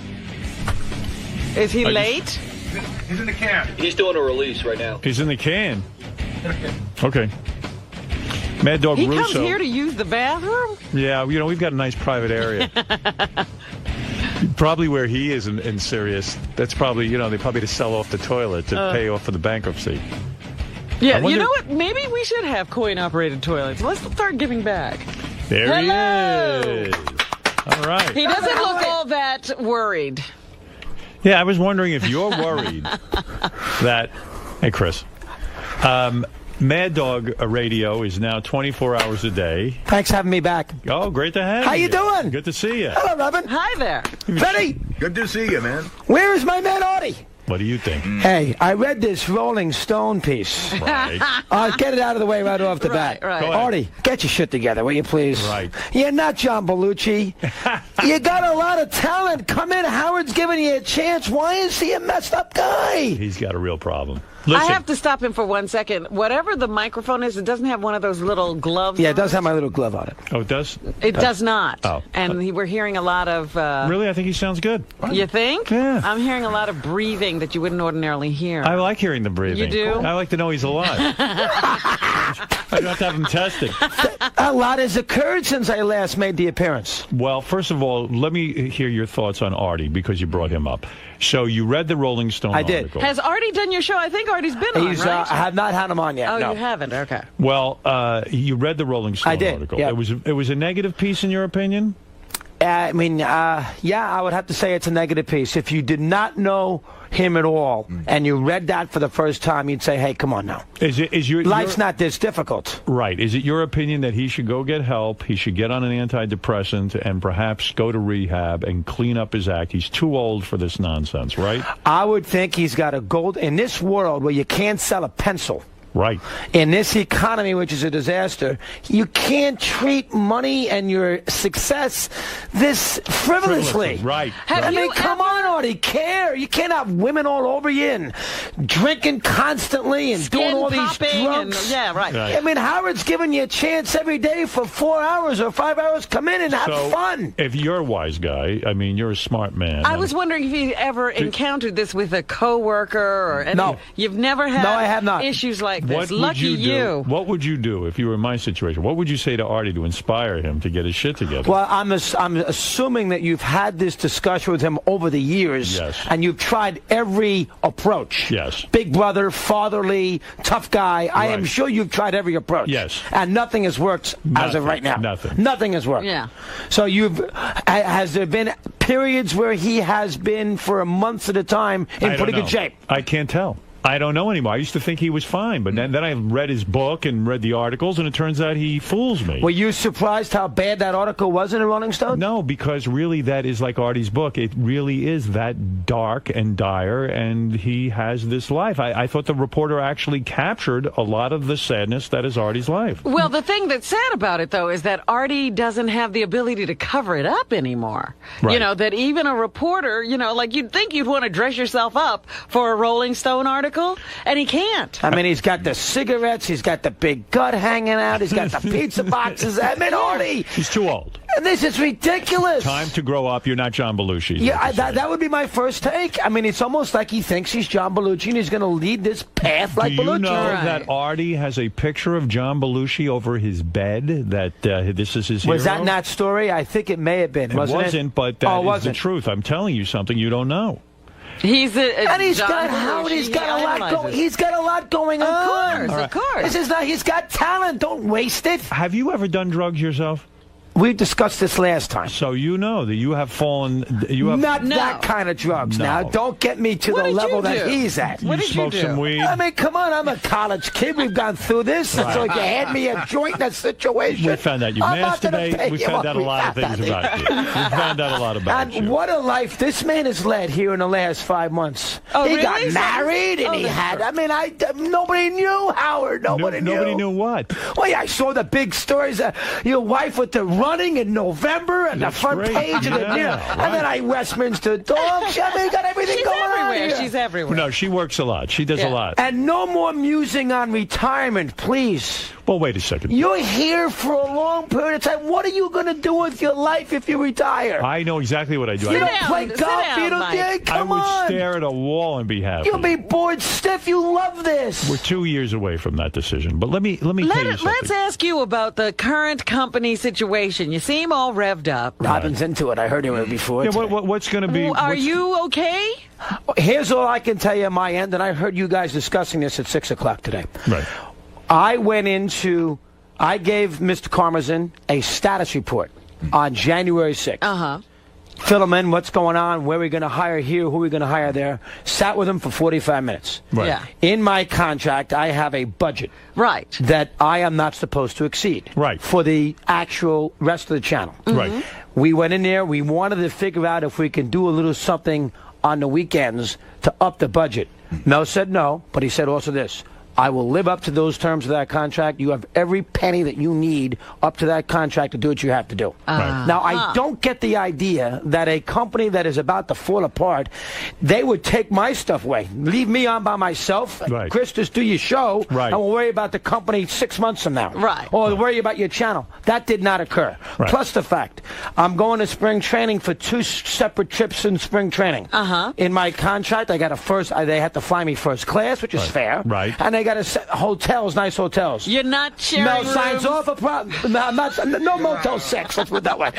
Is he late? He's in the can. He's doing a release right now. He's in the can. Okay. Mad Dog Russo. He comes here to use the bathroom? Yeah, we've got a nice private area. Probably where he is in Sirius. That's probably, they probably to sell off the toilet to pay off for the bankruptcy. Yeah, you know what? Maybe we should have coin-operated toilets. Let's start giving back. There Hello. he is. All right. He doesn't look all that worried. Yeah, I was wondering if you're worried that... Hey, Chris. Mad Dog Radio is now 24 hours a day. Thanks for having me back. Oh, great to have you. How you doing? Good to see you. Hello, Robin. Hi there. Freddie. Good to see you, man. Where is my man Artie? What do you think? Hey, I read this Rolling Stone piece. Right. I'll get it out of the way right off the bat. Right. Artie, get your shit together, will you please? Right. You're not John Belushi. You got a lot of talent. Come in. Howard's giving you a chance. Why is he a messed up guy? He's got a real problem. Listen. I have to stop him for 1 second. Whatever the microphone is, it doesn't have one of those little gloves. Yeah, it does have my little glove on it. Oh, it does? It does not. Oh. And we're hearing a lot of... Really? I think he sounds good. You think? Yeah. I'm hearing a lot of breathing that you wouldn't ordinarily hear. I like hearing the breathing. You do? I like to know he's alive. I don't have to have him tested. A lot has occurred since I last made the appearance. Well, first of all, let me hear your thoughts on Artie, because you brought him up. So you read the Rolling Stone article. Has Artie done your show? I think Artie's been on, right? I have not had him on yet. Oh, no. you haven't? Okay. Well, you read the Rolling Stone article. Yeah. It was a negative piece, in your opinion? I mean, yeah, I would have to say it's a negative piece. If you did not know him at all and you read that for the first time, you'd say, hey, come on now. Life's not this difficult. Right. Is it your opinion that he should go get help, he should get on an antidepressant, and perhaps go to rehab and clean up his act? He's too old for this nonsense, right? I would think he's got a gold... In this world where you can't sell a pencil... Right. In this economy, which is a disaster, you can't treat money and your success this frivolously. Right. I mean, come on, Artie, care. You can't have women all over you and drinking constantly and doing all these drugs. Yeah, right. I mean, Howard's giving you a chance every day for 4 hours or 5 hours. Come in and have fun. If you're a wise guy, I mean, you're a smart man. I was wondering if you ever encountered this with a coworker or anything. No. You've never had I have not. issues like this. What Lucky you. What would you do if you were in my situation? What would you say to Artie to inspire him to get his shit together? Well, I'm assuming that you've had this discussion with him over the years, yes, and you've tried every approach. Yes. Big brother, fatherly, tough guy. I am sure you've tried every approach. Yes. And nothing has worked as of right now. Nothing has worked. Yeah. So has there been periods where he has been for months at a time in pretty good shape? I can't tell. I don't know anymore. I used to think he was fine, but then I read his book and read the articles, and it turns out he fools me. Were you surprised how bad that article was in the Rolling Stone? No, because really that is like Artie's book. It really is that dark and dire, and he has this life. I thought the reporter actually captured a lot of the sadness that is Artie's life. Well, the thing that's sad about it, though, is that Artie doesn't have the ability to cover it up anymore. Right. You know, that even a reporter, like you'd think you'd want to dress yourself up for a Rolling Stone article. And he can't. I mean, he's got the cigarettes, he's got the big gut hanging out, he's got the pizza boxes. I mean, Artie. He's too old. And this is ridiculous. Time to grow up. You're not John Belushi. Yeah, that would be my first take. I mean, it's almost like he thinks he's John Belushi and he's going to lead this path like Belushi. Do you know that Artie has a picture of John Belushi over his bed, that this is his hero? Was that in that story? I think it may have been, wasn't it? But that is the truth. I'm telling you something you don't know. He's and he's got Howard. He's got a lot going. He's got a lot going on. Of course. This is not. He's got talent. Don't waste it. Have you ever done drugs yourself? We discussed this last time. So you know that you have fallen. You have not that kind of drugs. No. Now, don't get me to the level that he's at. You smoke some weed. I mean, come on. I'm a college kid. We've gone through this. Right. It's like you hand me a joint in a situation. We found out you masturbate. We found out a lot of things about you. We found out a lot about you. And what a life this man has led here in the last 5 months. Oh, he really? got married, and he had. I mean, nobody knew Howard. Nobody knew. Nobody knew what? Well, yeah, I saw the big stories. Your wife with the running in November and the front page of the news. Right. And then Westminster Dogs. I mean, got everything going on here. She's everywhere. No, she works a lot. She does a lot. And no more musing on retirement, please. Well, wait a second. You're here for a long period of time. What are you going to do with your life if you retire? I know exactly what I do. You don't play golf. You don't. Come on. I would stare at a wall and be happy. You'll be bored stiff. You love this. We're 2 years away from that decision. But let me tell you something. Let's ask you about the current company situation. You seem all revved up. Robin's into it. I heard him before. Yeah, what's going to be? Are you okay? Here's all I can tell you on my end, and I heard you guys discussing this at 6 o'clock today. Right. I gave Mr. Karmazin a status report on January 6th. Uh-huh. Fill him in, what's going on, where we're going to hire here, who we're going to hire there. Sat with him for 45 minutes. Right. Yeah. In my contract, I have a budget. Right. That I am not supposed to exceed. Right. For the actual rest of the channel. Mm-hmm. Right. We went in there, we wanted to figure out if we can do a little something on the weekends to up the budget. Mel said no, but he said also this. I will live up to those terms of that contract. You have every penny that you need up to that contract to do what you have to do. Right. Now, I don't get the idea that a company that is about to fall apart, they would take my stuff away. Leave me on by myself. Right. Chris, just do your show, right. and we'll worry about the company 6 months from now. Right. Or worry about your channel. That did not occur. Right. Plus the fact, I'm going to spring training for 2 separate trips in spring training. Uh-huh. In my contract, I got they had to fly me first class, which is fair. Right. And they got hotels, nice hotels. You're not sharing Mel rooms? signs off a problem. No Motel 6, let's put it that way.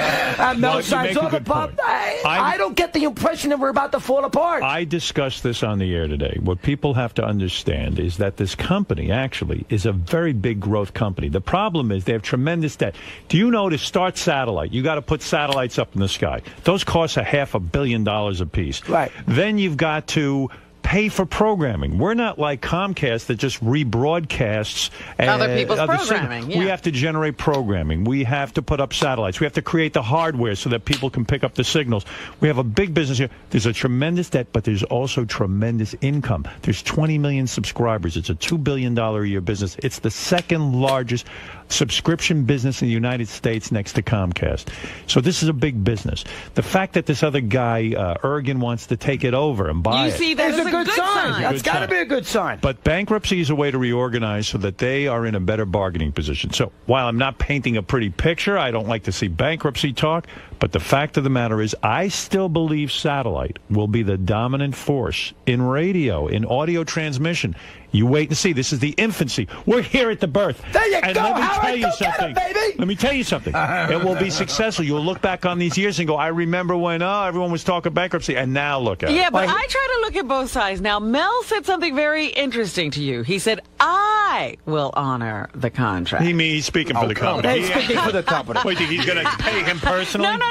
Mel signs off a problem. I don't get the impression that we're about to fall apart. I discussed this on the air today. What people have to understand is that this company actually is a very big growth company. The problem is they have tremendous debt. Do you know to start satellite, you got to put satellites up in the sky. Those cost $500 million a piece. Right. Then you've got to pay for programming. We're not like Comcast that just rebroadcasts other people's programming. Yeah. We have to generate programming. We have to put up satellites. We have to create the hardware so that people can pick up the signals. We have a big business here. There's a tremendous debt, but there's also tremendous income. There's 20 million subscribers. It's a $2 billion a year business. It's the second largest subscription business in the United States next to Comcast. So this is a big business. The fact that this other guy, Ergen, wants to take it over and buy it. You see, that's a good sign. That's got to be a good sign. But bankruptcy is a way to reorganize so that they are in a better bargaining position. So while I'm not painting a pretty picture, I don't like to see bankruptcy talk, but the fact of the matter is I still believe satellite will be the dominant force in radio, in audio transmission. You wait and see. This is the infancy. We're here at the birth. There you and go, let me Howard. tell you something. Baby. Let me tell you something. It will be successful. You'll look back on these years and go, I remember when everyone was talking bankruptcy, and now look at it. Yeah, but I try to look at both sides. Now, Mel said something very interesting to you. He said, I will honor the contract. He's speaking for the company. He's speaking for the company. Wait, he's going to pay him personally? No.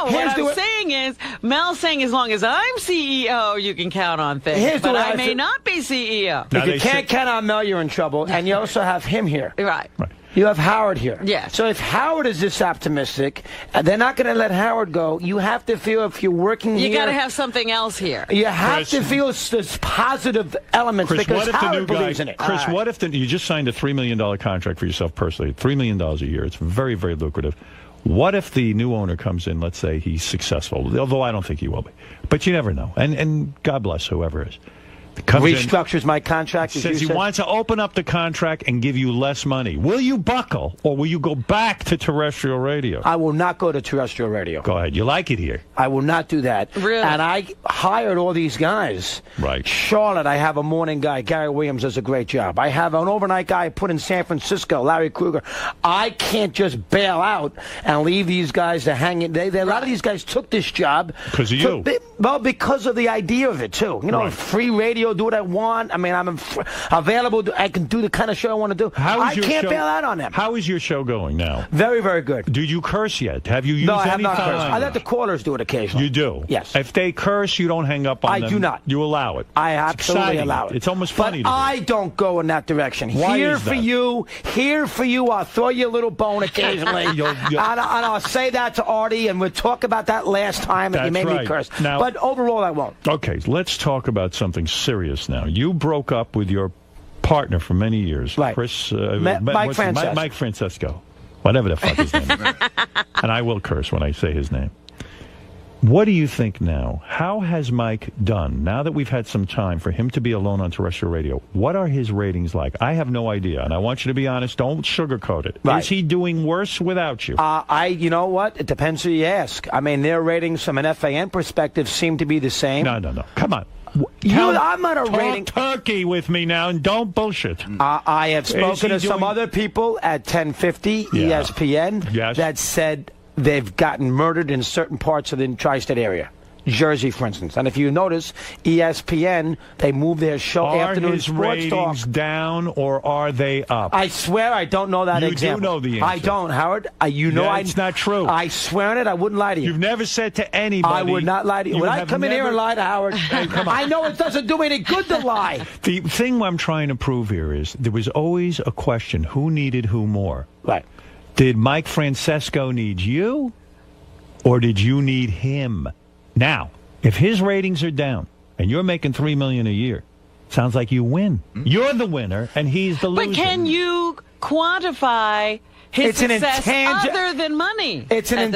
What I'm saying is, Mel's saying as long as I'm CEO, you can count on things. But I may not be CEO. If you can't count on Mel, you're in trouble. And you also have him here. Right. You have Howard here. Yes. So if Howard is this optimistic, they're not going to let Howard go. You have to feel if you're working here. You got to have something else here. You have to feel this positive elements because Howard believes in it. Chris, what if you just signed a $3 million contract for yourself personally, $3 million a year. It's very, very lucrative. What if the new owner comes in, let's say he's successful, although I don't think he will be. But you never know. And God bless whoever is. restructures my contract. Says he wants to open up the contract and give you less money. Will you buckle, or will you go back to terrestrial radio? I will not go to terrestrial radio. Go ahead. You like it here. I will not do that. Really? And I hired all these guys. Right. Charlotte, I have a morning guy. Gary Williams does a great job. I have an overnight guy I put in San Francisco, Larry Kruger. I can't just bail out and leave these guys to hang in. A lot of these guys took this job. Because of you. Well, because of the idea of it, too. You know, free radio, do what I want. I mean, I'm available. I can do the kind of show I want to do. I can't bail out on them. How is your show going now? Very, very good. Did you curse yet? Have you used No, I have any not foul cursed. I language? let the callers do it occasionally. You do? Yes. If they curse, you don't hang up on them? I do not. You allow it? I It's absolutely exciting. allow it. It's almost funny But to me. I don't go in that direction. Why Here is for that? you. Here for you. I'll throw you a little bone occasionally. and I'll say that to Artie, and we'll talk about that last time that you That's made me right. curse. Now- But overall, I won't. Okay, let's talk about something serious now. You broke up with your partner for many years. Right. Chris, Mike Francesco. Mike Francesco. Whatever the fuck his name is. And I will curse when I say his name. What do you think now? How has Mike done, now that we've had some time for him to be alone on terrestrial radio? What are his ratings like? I have no idea, and I want you to be honest. Don't sugarcoat it. Right. Is he doing worse without you? You know what? It depends who you ask. I mean, their ratings from an FAN perspective seem to be the same. No. Come on. I'm not a Talk rating. turkey with me now, and don't bullshit. I have Is he spoken to some doing- other people at 1050 Yeah. ESPN Yes. that said they've gotten murdered in certain parts of the tri-state area. Jersey, for instance. And if you notice, ESPN, they moved their show Are afternoon his sports ratings talk. down, or are they up? I swear I don't know that You example. do know the answer. I don't, Howard. It's not true. I swear on it, I wouldn't lie to you. You've never said to anybody. I would not lie to you. Would I have come in here never- and lie to Howard? Hey, come on. I know it doesn't do any good to lie. The thing I'm trying to prove here is there was always a question: who needed who more? Right. Did Mike Francesco need you, or did you need him? Now, if his ratings are down and you're making $3 million a year, sounds like you win. You're the winner, and he's the loser. But can you quantify his success other than money? It's an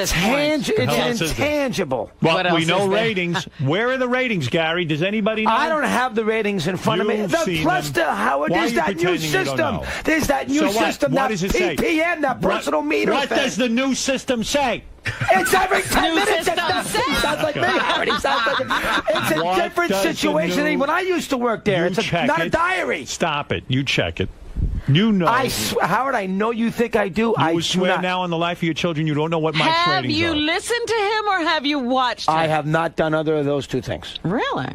intangible. Well, we know ratings. Where are the ratings, Gary? Does anybody know? I don't have the ratings in front of me. You've seen Plus, them. Howard, Why there's are you that new pretending you don't system. know? There's that new So what? system, What that does it say? PPM, that personal meter What thing. does the new system say? It's every 10 New minutes. system It sounds like me, Howard. He sounds like it's a What different does the situation new- than when I used to work there. You It's check not a it. diary. Stop it. You check it. You know. Howard, I know you think I do. You I would do swear not. now on the life of your children you don't know what Mike's Have ratings you are. listened to him or have you watched him? I have not done either of those two things. Really?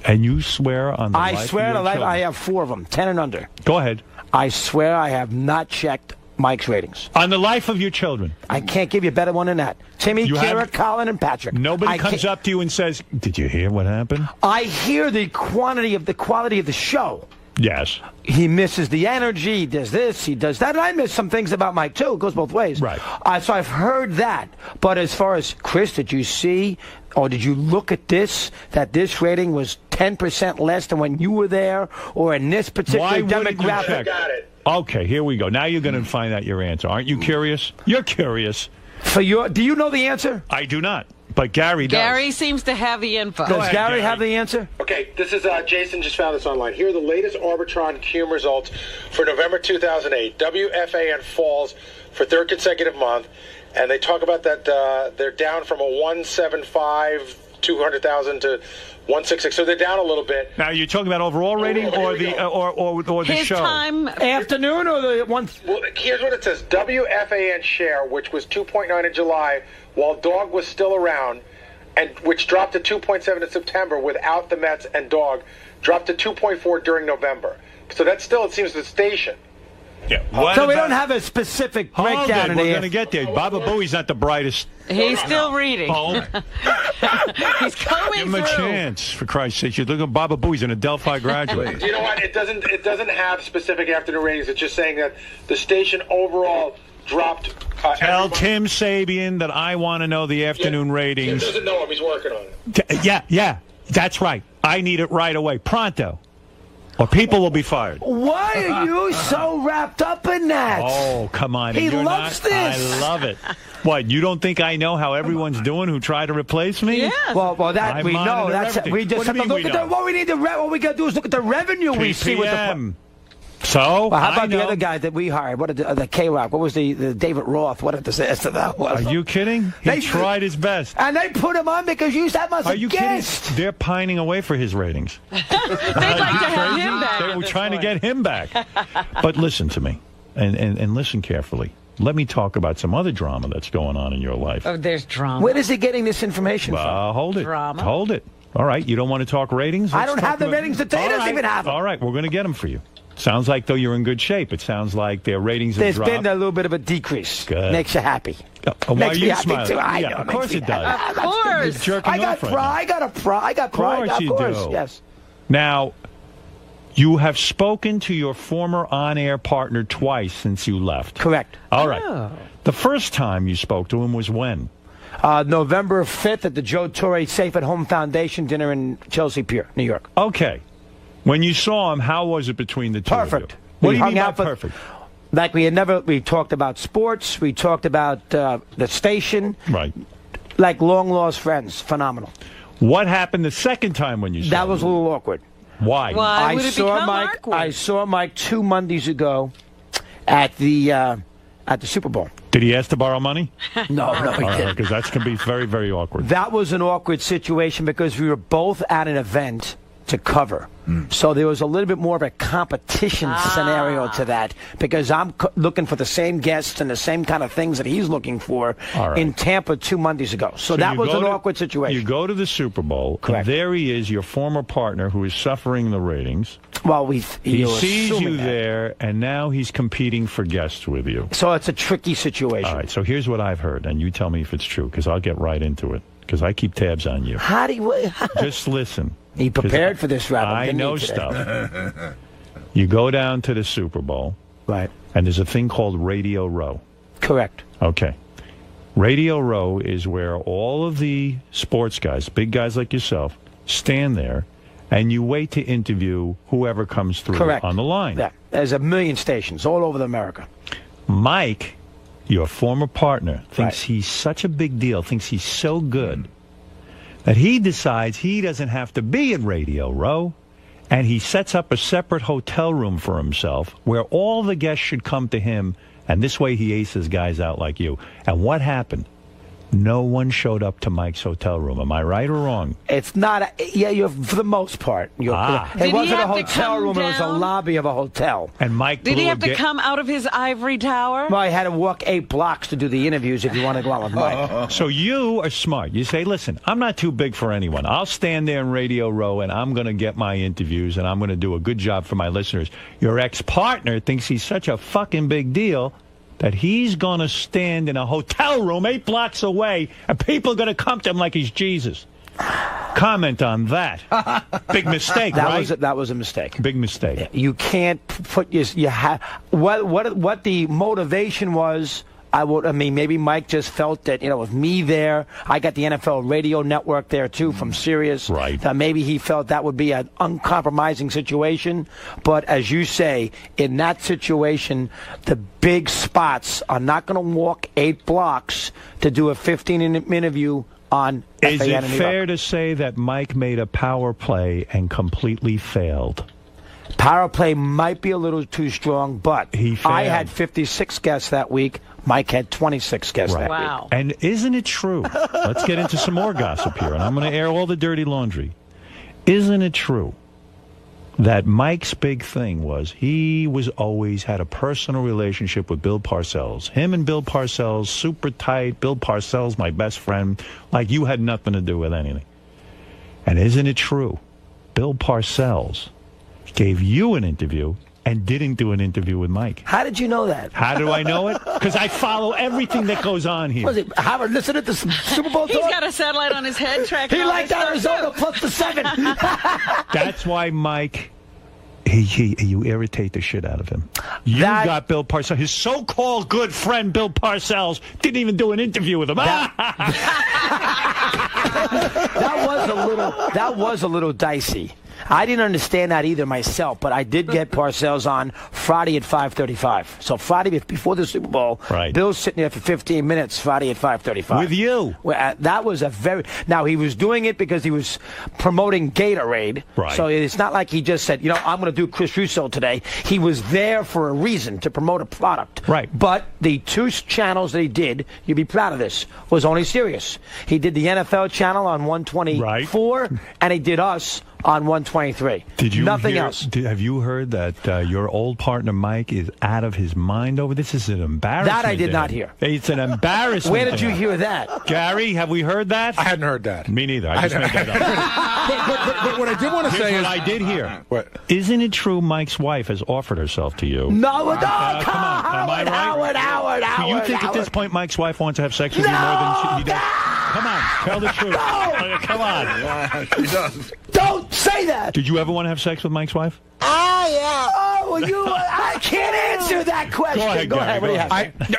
And you swear on the I life swear of to your life, children. I have 4 of them, 10 and under. Go ahead. I swear I have not checked Mike's ratings. On the life of your children. I can't give you a better one than that. Timmy, You Kira, have- Colin, and Patrick. Nobody I comes can't- up to you and says, "Did you hear what happened?" I hear the quality of the show. Yes. He misses the energy. He does this. He does that. And I miss some things about Mike, too. It goes both ways. Right. So I've heard that. But as far as, Chris, did you see or did you look at this, that this rating was 10% less than when you were there or in this particular Why wouldn't you demographic? check? Okay, here we go. Now you're going to find out your answer. Aren't you curious? You're curious. Do you know the answer? I do not. But Gary does. Gary seems to have the info. Does Gary have the answer? Okay, this is Jason. Just found this online. Here are the latest Arbitron QM results for November 2008. WFAN falls for third consecutive month, and they talk about that they're down from a 175 200,000 to 166. So they're down a little bit. Now you're talking about overall rating or the or the His show? time afternoon or the one. Well, here's what it says: WFAN share, which was 2.9 in July, while Dog was still around, and which dropped to 2.7 in September without the Mets and Dog, dropped to 2.4 during November. So that's still, it seems, the station. Yeah. So we don't have a specific breakdown in We're here. going to get there. Baba Booey's not the brightest. He's still reading. Oh. He's coming Give him a through. chance, for Christ's sake. You look at Baba Booey's an Adelphi graduate. You know what? It doesn't have specific afternoon ratings. It's just saying that the station overall dropped. Tell Tim Sabian that I want to know the afternoon Tim ratings. doesn't know him. He's working on it. Yeah, that's right. I need it right away, pronto, or people will be fired. Why are you so wrapped up in that? Oh, come on. He You're loves not, this. I love it. What, you don't think I know how everyone's doing who tried to replace me? Yes. Well, that we know. That's we just have to look at what we need to. What we got to do is look at the revenue we see with the. So, well, how about the other guy that we hired? What did the K-Rock? What was the David Roth? What a disaster that was. Are you kidding? He tried his best. And they put him on because you that must Are you kidding? They're pining away for his ratings. They'd like to have him back. They were trying to get him back. But listen to me, and listen carefully. Let me talk about some other drama that's going on in your life. Oh, there's drama. Where is he getting this information from? Hold it. Drama. Hold it. All right, you don't want to talk ratings? I don't have the ratings that they doesn't even have them. All right, we're going to get them for you. Sounds like, though, you're in good shape. It sounds like their ratings have dropped. There's been a little bit of a decrease. Good. Makes you happy. Why are you smiling? Too. Yeah, of course it does. Of course. I got pride. I got pride. Of course. Yes. Now, you have spoken to your former on-air partner twice since you left. Correct. All right. The first time you spoke to him was when? November 5th at the Joe Torre Safe at Home Foundation dinner in Chelsea Pier, New York. Okay. When you saw him, how was it between the two Perfect. of you? What do you mean by for, perfect? Like we talked about sports. We talked about the station. Right. Like long-lost friends. Phenomenal. What happened the second time when you saw him? That was a little awkward. Why? Why would it become awkward? I saw Mike 2 Mondays ago at the Super Bowl. Did he ask to borrow money? No, he didn't. Because that's going to be very, very awkward. That was an awkward situation because we were both at an event to cover. So there was a little bit more of a competition scenario to that because I'm looking for the same guests and the same kind of things that he's looking for in Tampa 2 Mondays ago. So that was an awkward situation. You go to the Super Bowl, Correct. And there he is, your former partner who is suffering the ratings. Well, he sees you there, and now he's competing for guests with you. So it's a tricky situation. All right, so here's what I've heard, and you tell me if it's true because I'll get right into it because I keep tabs on you. How do you... Just listen. He prepared for this, Rob. I know stuff. You go down to the Super Bowl. Right. And there's a thing called Radio Row. Correct. Okay. Radio Row is where all of the sports guys, big guys like yourself, stand there, and you wait to interview whoever comes through on the line. Yeah. There's a million stations all over America. Mike, your former partner, thinks he's such a big deal, thinks he's so good, that he decides he doesn't have to be in Radio Row, and he sets up a separate hotel room for himself where all the guests should come to him, and this way he aces guys out like you. And what happened? No one showed up to Mike's hotel room. Am I right or wrong? It's not. You're for the most part. It wasn't a hotel room. It was a lobby of a hotel. And Mike did he have to come out of his ivory tower? Well, I had to walk 8 blocks to do the interviews if you want to go out with Mike. So you are smart. You say, listen, I'm not too big for anyone. I'll stand there in Radio Row, and I'm going to get my interviews, and I'm going to do a good job for my listeners. Your ex-partner thinks he's such a fucking big deal that he's going to stand in a hotel room 8 blocks away, and people are going to come to him like he's Jesus. Comment on that. Big mistake, right? That was a mistake. Big mistake. Yeah, you can't put what the motivation was. I mean, maybe Mike just felt that, with me there, I got the NFL radio network there, too, from Sirius. Right. Maybe he felt that would be an uncompromising situation. But as you say, in that situation, the big spots are not going to walk 8 blocks to do a 15-minute interview on Is FAN it fair to say that Mike made a power play and completely failed? Power play might be a little too strong, but I had 56 guests that week. Mike had 26 guests that week. And isn't it true? Let's get into some more gossip here, and I'm going to air all the dirty laundry. Isn't it true that Mike's big thing was he was always had a personal relationship with Bill Parcells? Him and Bill Parcells, super tight. Bill Parcells, my best friend, like you had nothing to do with anything. And isn't it true? Bill Parcells gave you an interview and didn't do an interview with Mike. How did you know that? How do I know it? Because I follow everything that goes on here. Was it Howard listening to some Super Bowl talk? He's got a satellite on his head tracking. He liked Arizona plus the 7. That's why Mike, you irritate the shit out of him. You got Bill Parcells. His so-called good friend Bill Parcells didn't even do an interview with him. That was a little dicey. I didn't understand that either myself, but I did get Parcells on Friday at 5:35. So Friday before the Super Bowl, Bill's sitting there for 15 minutes Friday at 5:35. With you. Well, that was a very... Now, he was doing it because he was promoting Gatorade. Right. So it's not like he just said, I'm going to do Chris Russo today. He was there for a reason, to promote a product. Right. But the 2 channels that he did, you'd be proud of this, was only Sirius. He did the NFL channel on 124, and he did us on 123. Did you Nothing else. Have you heard that your old partner Mike is out of his mind over this? This is an embarrassment. That I did not hear. It's an embarrassment. Where did you hear that? Gary, have we heard that? I hadn't heard that. Me neither. I just made that up. But what I did want to say is... what I did hear. What? Isn't it true Mike's wife has offered herself to you? No, come on. Am I right? Howard. Do you think at this point Mike's wife wants to have sex with you more than he does? Come on, tell the truth. Come on. She does. Don't say that. Did you ever want to have sex with Mike's wife? I can't answer that question. Go ahead. What do you have?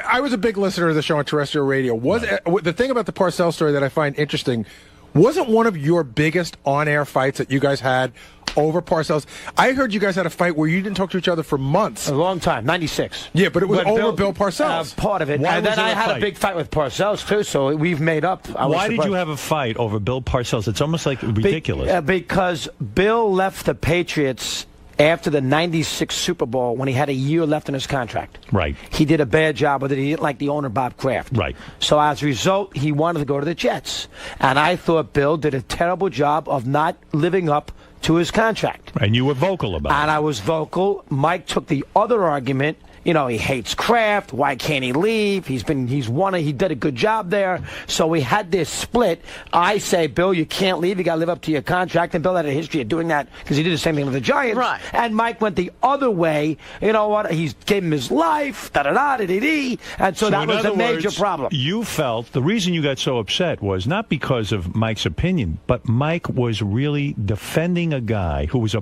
I was a big listener of the show on terrestrial radio. The thing about the Parcells story that I find interesting, wasn't one of your biggest on-air fights that you guys had over Parcells? I heard you guys had a fight where you didn't talk to each other for months. A long time, 96. Yeah, but it was over Bill Parcells. Part of it. Why and was then it I a had fight? a big fight with Parcells, too, so we've made up. Why did you have a fight over Bill Parcells? It's almost like ridiculous. Because Bill left the Patriots after the 96 Super Bowl when he had a year left in his contract. Right. He did a bad job with it. He didn't like the owner, Bob Kraft. Right. So as a result, he wanted to go to the Jets. And I thought Bill did a terrible job of not living up to his contract. And you were vocal about it. And I was vocal. Mike took the other argument. He hates Kraft. Why can't he leave? He did a good job there. So we had this split. I say, Bill, you can't leave. You got to live up to your contract. And Bill had a history of doing that because he did the same thing with the Giants. Right. And Mike went the other way. You know what? He gave him his life. Da-da-da-da-da-da. And so that was a major problem. You felt the reason you got so upset was not because of Mike's opinion, but Mike was really defending a guy who was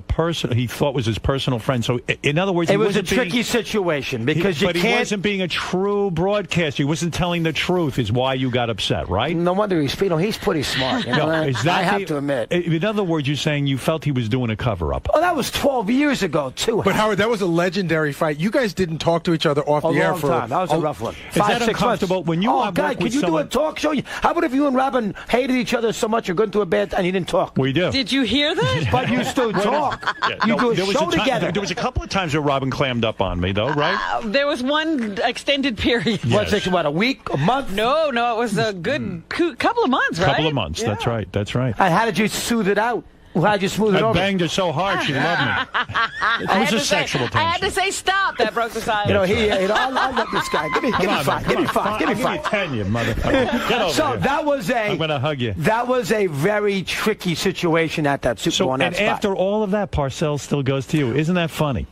he thought was his personal friend. So in other words, it was a tricky situation. Because he wasn't being a true broadcaster. He wasn't telling the truth is why you got upset, right? No wonder he's pretty smart. I have to admit. In other words, you're saying you felt he was doing a cover-up. Oh, that was 12 years ago, too. But, Howard, that was a legendary fight. You guys didn't talk to each other off the air for... A long time. That was a rough one. Is that uncomfortable? When you God, can you do a talk show? How about if you and Robin hated each other so much you're going to a bed and you didn't talk? We do. Did you hear that? But you still talk. You do a show together. There was a couple of times where Robin clammed up on me, though, right? There was one extended period. Yes. What, a week, a month? No, it was a good couple of months, right? Couple of months, yeah. That's right. And how did you soothe it out? How'd you smooth it over? I banged her so hard she loved me. It was a sexual tension. I had to say stop. That broke the silence. I love this guy. Give me 5. Give me 5. Give me 5. I'll give you 10, you motherfucker. Get over here. That was I'm going to hug you. That was a very tricky situation at that Super Bowl. And after all of that, Parcells still goes to you. Isn't that funny?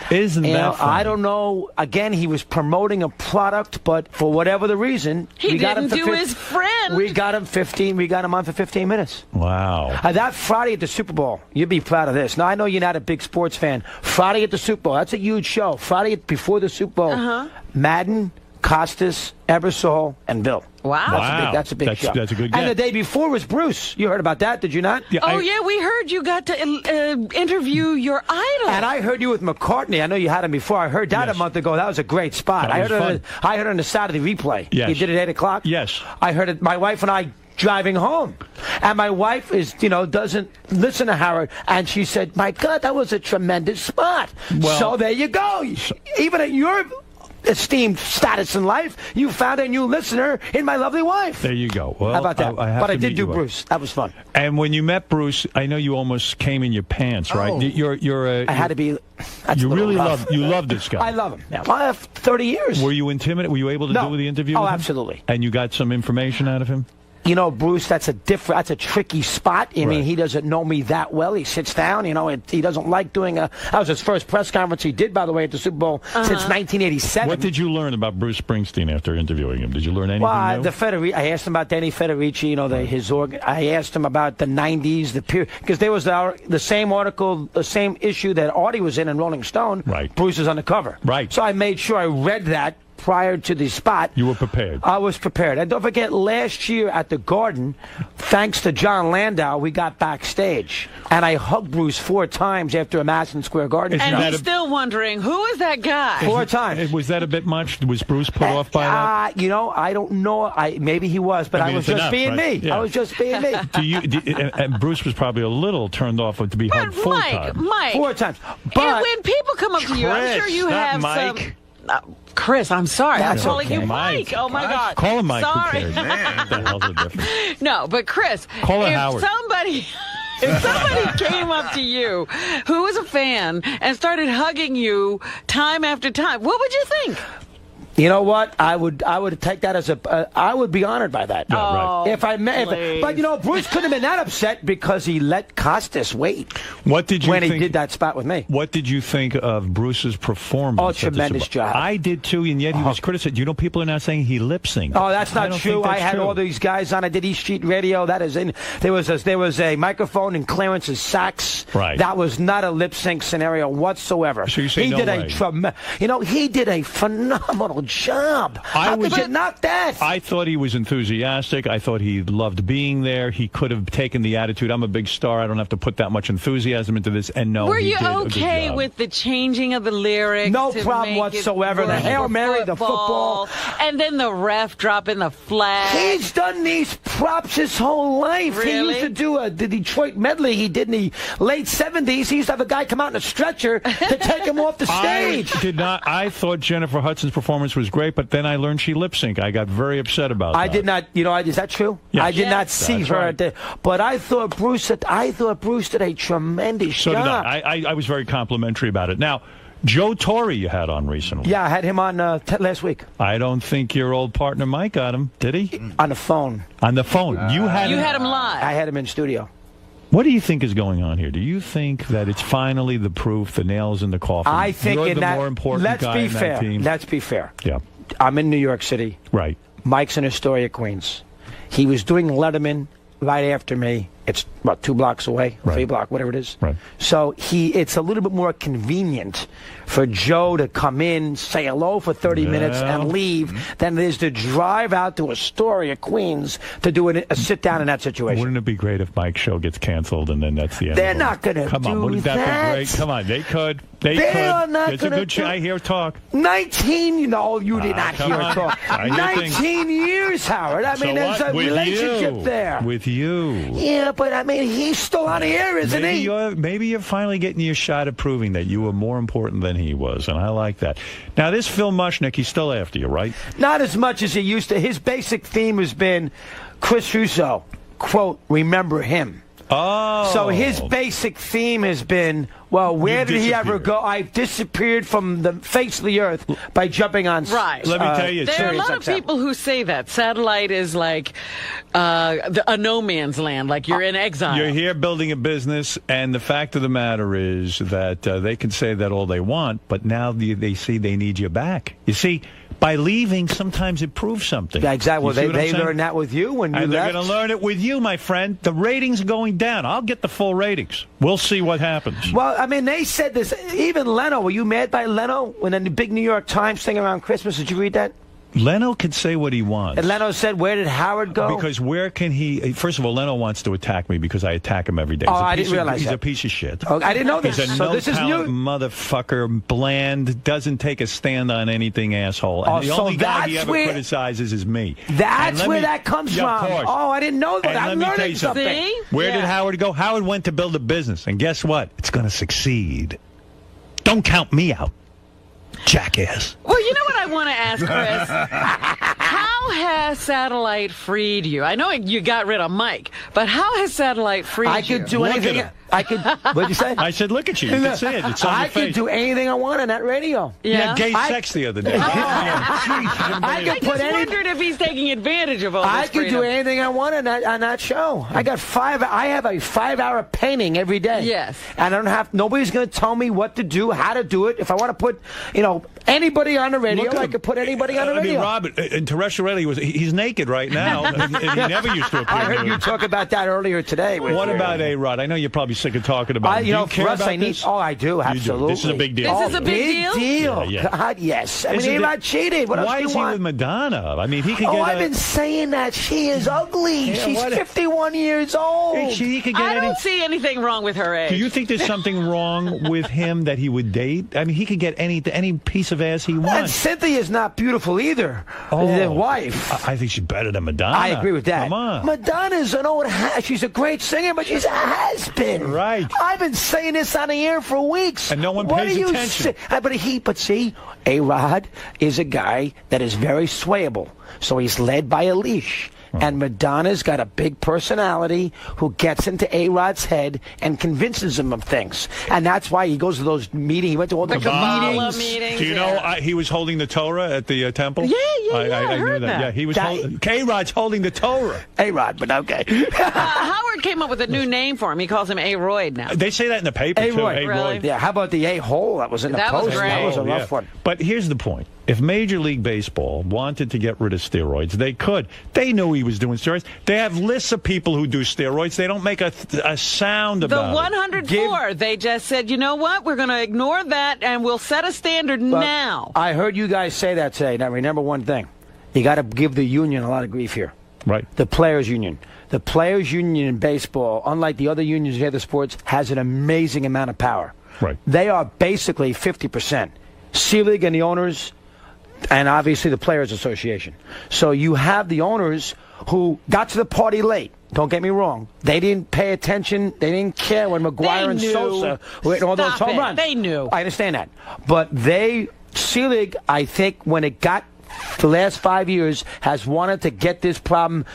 Isn't that funny? I don't know. Again, he was promoting a product, but for whatever the reason, he didn't do his friend. We got him 15. We got him on for 15 minutes. Wow. That Friday at the Super Bowl, you'd be proud of this. Now, I know you're not a big sports fan. Friday at the Super Bowl, that's a huge show. Friday before the Super Bowl, Madden, Costas, Ebersol, and Bill. Wow. That's a big show. That's a good get. And the day before was Bruce. You heard about that, did you not? Yeah, we heard you got to interview your idol. And I heard you with McCartney. I know you had him before. I heard that a month ago. That was a great spot. I heard it on the Saturday replay. Yes. You did it at 8 o'clock? Yes. I heard it. My wife and I driving home. And my wife doesn't listen to Howard. And she said, my God, that was a tremendous spot. Well, so there you go. Even at your esteemed status in life, you found a new listener in my lovely wife. There you go. Well, how about that? But I did do Bruce. That was fun. And when you met Bruce, I know you almost came in your pants, right? I had to be. You really love this guy. I love him. Yeah. Well, I have 30 years. Were you intimidated? Were you able to do the interview? Oh, with him? Absolutely. And you got some information out of him? Bruce, that's a tricky spot. I mean, he doesn't know me that well. He sits down, he doesn't like doing that was his first press conference he did, by the way, at the Super Bowl since 1987. What did you learn about Bruce Springsteen after interviewing him? Did you learn anything new? I asked him about Danny Federici, his organ. I asked him about the 90s, the period, because there was the same article, the same issue that Artie was in Rolling Stone. Right. Bruce was on the cover. Right. So I made sure I read that prior to the spot. You were prepared. I was prepared. And don't forget, last year at the Garden, thanks to John Landau, we got backstage. And I hugged Bruce 4 times after a Madison Square Garden. And he's still wondering, who is that guy? 4 times. Was that a bit much? Was Bruce put off by that? You know, I don't know. Maybe he was, but I was just being me. Yeah. I was just being me. And Bruce was probably a little turned off to be hugged 4 times. Mike. 4 times. But when people come up to you, I'm sure you have Mike. some... Chris, I'm sorry. I'm calling you Mike. Oh, my God. Call him Mike. Sorry. Who cares? What the hell's the difference? No, but Chris, call her if Howard. If somebody came up to you who was a fan and started hugging you time after time, what would you think? You know what? I would take that as I would be honored by that. Yeah, right. If I met, but you know, Bruce couldn't have been that upset because he let Costas wait. What did you when think, he did that spot with me? What did you think of Bruce's performance? Oh, tremendous job. I did too, and yet he was criticized. You know, people are now saying he lip synced. Oh, that's not true. I had all these guys on. I did East Street Radio. That is in. There was a microphone in Clarence's sax. Right. That was not a lip sync scenario whatsoever. So you say he no did way. He did a phenomenal job. How could you knock that? I thought he was enthusiastic. I thought he loved being there. He could have taken the attitude, I'm a big star, I don't have to put that much enthusiasm into this. And no, were he you did okay with the changing of the lyrics? No problem whatsoever. The Hail Mary, the football. And then the ref dropping the flag. He's done these props his whole life. Really? He used to do the Detroit medley he did in the late 70s. He used to have a guy come out in a stretcher to take him off the stage. I thought Jennifer Hudson's performance was great, but then I learned she lip synced. I got very upset about that. I did not, is that true? Yes. I did not see That's her right. there. But I thought Bruce did a tremendous So job. did I. I was very complimentary about it. Now, Joe Torre you had on recently. Yeah, I had him on last week. I don't think your old partner Mike got him, did he? On the phone. On the phone. You had him live. I had him in studio. What do you think is going on here? Do you think that it's finally the proof, the nails in the coffin? I think you're in the that, more important let's guy be in that fair. team? Let's be fair. Yeah. I'm in New York City. Right. Mike's in Astoria, Queens. He was doing Letterman right after me. It's about 2 blocks away, 3 blocks, whatever it is. Right. So it's a little bit more convenient for Joe to come in, say hello for 30 minutes, and leave than it is to drive out to Astoria, Queens, to do a sit-down in that situation. Wouldn't it be great if Mike's show gets canceled and then that's the end? They're not going to do that. Come on, wouldn't that be great? Come on, they could. They are could. not It's a gonna good do- I hear talk. 19, you did not come hear on. it talk. I hear 19 years, Howard. I mean, So there's what? a With relationship you. there. With you. Yeah, but I mean, he's still on the air, isn't Maybe he? maybe you're finally getting your shot at proving that you were more important than he was, and I like that. Now, this Phil Mushnick, he's still after you, right? Not as much as he used to. His basic theme has been Chris Russo, quote, remember him. Oh. So his basic theme has been, well, where did he ever go? I've disappeared from the face of the earth by jumping on. Right. Let me tell you, there are a lot of people who say that satellite is like a no man's land, like you're in exile. You're here building a business, and the fact of the matter is that they can say that all they want, but now they see they need you back. You see, by leaving, sometimes it proves something. Yeah, exactly. Well, You see what I'm they saying? learned that with you when you And they're left. going to learn it with you, my friend. The ratings are going down. I'll get the full ratings. We'll see what happens. Well, I mean, they said this. Even Leno, were you mad by Leno when the big New York Times thing around Christmas? Did you read that? Leno can say what he wants. And Leno said, where did Howard go? Because where can he... First of all, Leno wants to attack me because I attack him every day. Oh, He's a I piece didn't realize He's that. a piece of shit. Oh, I didn't know this. He's a So this is no-talent new. motherfucker, bland, doesn't take a stand on anything, asshole. And Oh, the so only guy he that's ever where- criticizes is me. That's And let where me- that comes Yeah, of from. course. Oh, I didn't know that. And I'm let me tell learning you something. something. Where did Howard go? Howard went to build a business, and guess what? It's going to succeed. Don't count me out, jackass. Well, you know what I want to ask, Chris? How has satellite freed you? I know you got rid of Mike, but how has satellite freed you? I could do Look at anything. him. I could. What'd you say? I said, look at you. You can see it. It's on I your face. could do anything I want on that radio. You Yeah. had gay sex the other day. I I just wondered if he's taking advantage of all this I could do freedom. anything I want on that show. I have a 5-hour painting every day. Yes. And I don't have. Nobody's going to tell me what to do, how to do it. If I want to put, anybody on the radio, Look at I him. could put anybody on the I mean, radio. Robert, in terrestrial radio, he's naked right now, and he never used to appear. I heard you talk about that earlier today. What about A-Rod? I know you're probably sick of talking about. You know, care for us, about I need. this? Oh, I do. You Absolutely. do. This is a big deal. This is a big deal? Yeah. God, yes. I mean, Isn't A-Rod cheated. What else Why do is you he want? with Madonna? I mean, he could get. I've been saying that she is ugly. She's 51 years old. He could get I don't see anything wrong with her age. Do you think there's something wrong with him that he would date? I mean, he could get any piece of ass he And wants. Cynthia's not beautiful either. The wife. I think she's better than Madonna. I agree with that. Come on. Madonna's an old she's a great singer, but she's a has-been. Right. I've been saying this on the air for weeks. And no one What pays do you attention. say? But see, A-Rod is a guy that is very swayable. So he's led by a leash. And Madonna's got a big personality who gets into A-Rod's head and convinces him of things. And that's why he goes to those meetings. He went to all the meetings. Do you know he was holding the Torah at the temple? Yeah, I I heard knew that. Yeah, he was. K-Rod's holding the Torah. A-Rod, but okay. Howard came up with a new name for him. He calls him A-Royd now. They say that in the paper, too. A-Royd. Really? Yeah, how about the A-hole that was in the That was post? great. That was a Yeah. rough one. But here's the point. If Major League Baseball wanted to get rid of steroids, they could. They knew he was doing steroids. They have lists of people who do steroids. They don't make a sound The about it. 104, they just said, you know what? We're going to ignore that, and we'll set a standard now. I heard you guys say that today. Now, remember one thing. You got to give the union a lot of grief here. Right. The players' union. The players' union in baseball, unlike the other unions in other sports, has an amazing amount of power. Right. They are basically 50%. C-League and the owners, and obviously the Players Association. So you have the owners who got to the party late. Don't get me wrong. They didn't pay attention. They didn't care when McGuire and Sosa were hitting all those Stop home it. runs. They knew. I understand that. But C-League, I think, when it got the last 5 years, has wanted to get this problem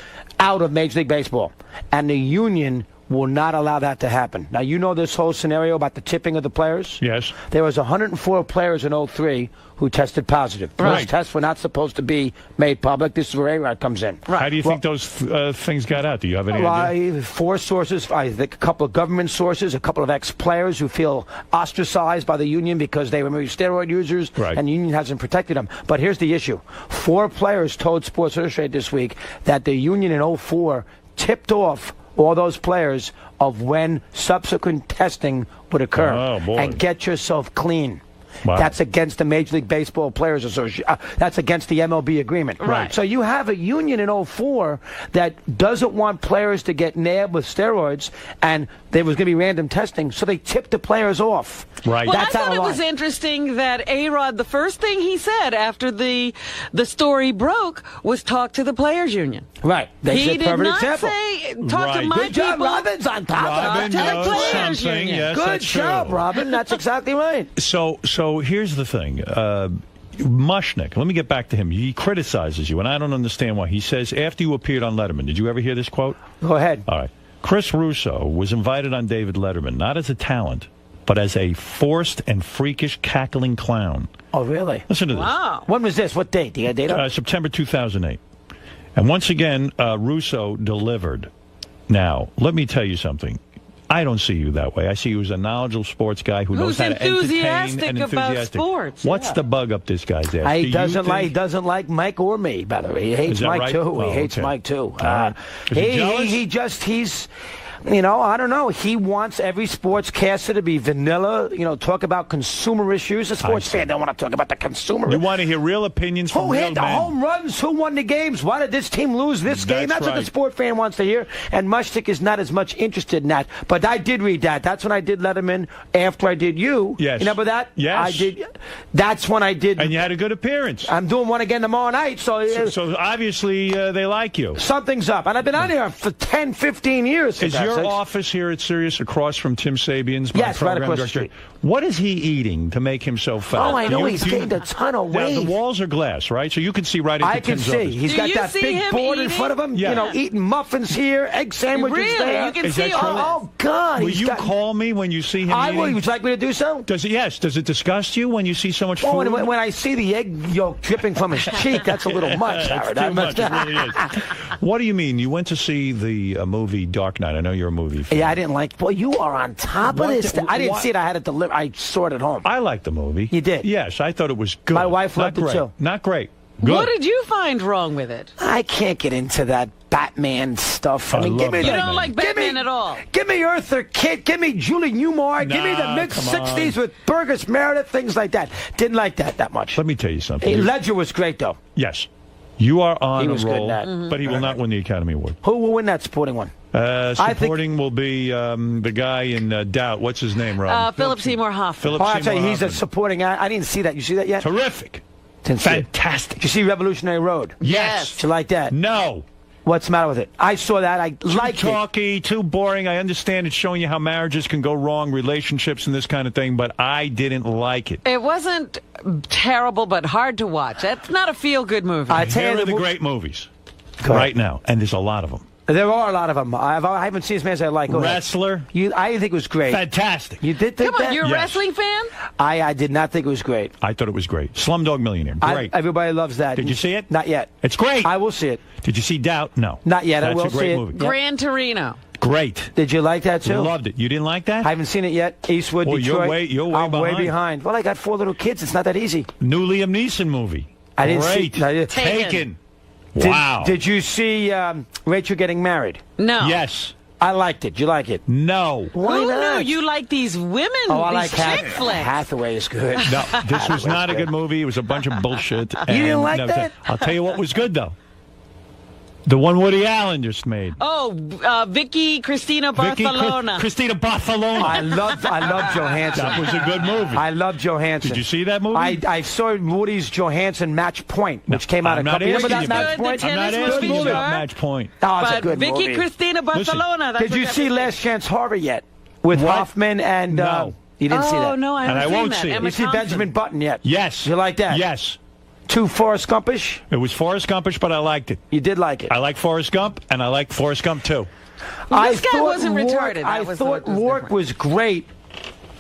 out of Major League Baseball. And the union will not allow that to happen. Now, you know this whole scenario about the tipping of the players? Yes. There was 104 players in 03 who tested positive. Right. Those tests were not supposed to be made public. This is where A-Rod comes in. How do you think those things got out? Do you have any idea? 4 sources, I think a couple of government sources, a couple of ex-players who feel ostracized by the union because they were maybe steroid users, Right. and the union hasn't protected them. But here's the issue. 4 players told Sports Illustrated this week that the union in 04 tipped off all those players of when subsequent testing would occur. Oh, boy. And get yourself clean. Wow. That's against the Major League Baseball Players Association. That's against the MLB agreement. Right. So you have a union in 04 that doesn't want players to get nabbed with steroids, and there was going to be random testing, so they tipped the players off. Right. Well, That's I out thought of it was line. interesting that A-Rod, the first thing he said after the story broke was talk to the players' union. Right. They He said did perfect not example. say talk to Right. my Good job, people. Robin's on top Robin of it. the knows players' something. union. Yes, Good that's job, true. Robin. That's exactly right. So here's the thing. Mushnick, let me get back to him. He criticizes you, and I don't understand why. He says, after you appeared on Letterman, did you ever hear this quote? Go ahead. All right. Chris Russo was invited on David Letterman, not as a talent, but as a forced and freakish cackling clown. Oh, really? Listen to this. Wow. When was this? What date? Do you got a date on? September 2008. And once again, Russo delivered. Now, let me tell you something. I don't see you that way. I see you as a knowledgeable sports guy who knows Who's how to entertain enthusiastic and about enthusiastic. sports, What's yeah. the bug up this guy's ass? He Do you doesn't think- like Mike or me, by the way. He hates that Mike right? too. Oh, He hates okay. Mike too. right. Is he jealous? He's you know, I don't know. He wants every sportscaster to be vanilla, you know, talk about consumer issues. A sports fan don't want to talk about the consumer. You want to hear real opinions from Who real hit the men. home runs? Who won the games? Why did this team lose this game? That's what right. the sport fan wants to hear. And Mushnick is not as much interested in that. But I did read that. That's when I did Letterman after I did you. Yes. You remember that? Yes. I did. That's when I did. And you had a good appearance. I'm doing one again tomorrow night. So obviously they like you. Something's up. And I've been on here for 10, 15 years. for Is God's your sakes. office here at Sirius across from Tim Sabian's? my Yes, right program across the director? street. What is he eating to make him so fat? Oh, I know. Do He's gained a ton of Now, weight. the walls are glass, right? So you can see right into I can Tim's see. office. He's Do got you that see big him board in eating? front of him, Yeah. you know, eating muffins here, egg sandwiches Really? there. You can Is see that true? all Oh, God. Will he's you got- call me when you see him I eating? will. Would you like me to do so? Does it? Yes. Does it disgust you when you see so much food? Oh, and when I see the egg yolk dripping from his cheek, that's a little much, Howard. Too much. It really is. What do you mean? You went to see the movie Dark Knight. I know you're a movie fan. Yeah, I didn't like. Boy, you are on top of What this. the- I didn't what- see it. I had it delivered. I saw it at home. I liked the movie. You did? Yes, I thought it was good. My wife Not loved it, great. too. Not great. Good. What did you find wrong with it? I can't get into that Batman stuff. I mean, give me You don't like Batman at all. Give me Arthur Kitt. Give me Julie Newmar. Give me the mid-'60s with Burgess Meredith, things like that. Didn't like that much. Let me tell you something. Hey, Ledger was great, though. Yes. You are on He a was good roll, in that. but he will not win the Academy Award. Who will win that supporting one? Supporting will be the guy in Doubt. What's his name, Rob? Philip Seymour Hoffman. I'll tell you, he's a supporting actor. I didn't see that. You see that yet? Terrific. Fantastic. Did you see Revolutionary Road? Yes. Did you like that? No. What's the matter with it? I saw that. I liked too talky, too boring. I understand it's showing you how marriages can go wrong, relationships and this kind of thing, but I didn't like it. It wasn't terrible, but hard to watch. That's not a feel-good movie. Here are the great movies right now, and there's a lot of them. There are a lot of them. I haven't seen as many as I like. Wrestler. I think it was great. Fantastic. You did think Come on, that? you're a wrestling fan? I did not think it was great. I thought it was great. Slumdog Millionaire. Great. Everybody loves that. Did you see it? Not yet. It's great. I will see it. Did you see Doubt? No. Not yet. That's I will a great see movie. it. Gran Torino. Great. Did you like that too? Loved it. You didn't like that? I haven't seen it yet. Eastwood, Well, Detroit. you're way I'm behind. way behind. Well, I got 4 little kids. It's not that easy. New Liam Neeson movie. I didn't Great. see. Taken. Did, Wow. Did you see Rachel getting married? No. Yes. I liked it. Did you like it? No. Why Who not? knew you like these women? Oh, I these like chick flicks. Hathaway is good. No, this was not a good movie. It was a bunch of bullshit. You didn't like that? I'll tell you what was good, though. The one Woody Allen just made. Oh, Vicky Cristina Barcelona. Cristina Barcelona. I love Johansson. That was a good movie. I love Johansson. Did you see that movie? I saw Woody's Johansson Match Point, which came out a couple years ago. I'm not asking you about Match Point. Oh, it's a But good Vicky movie. Cristina Barcelona. Did you see Last Chance Harvey yet? With Hoffman and... No. You didn't see that? Oh, no, I haven't seen that. see it. Emma You see Thompson. Benjamin Button yet? Yes. You like that? Yes. Too Forrest Gumpish? It was Forrest Gumpish, but I liked it. You did like it? I like Forrest Gump, and I like Forrest Gump, too. Well, this guy wasn't Rourke, retarded. I That was thought what was Rourke different. was great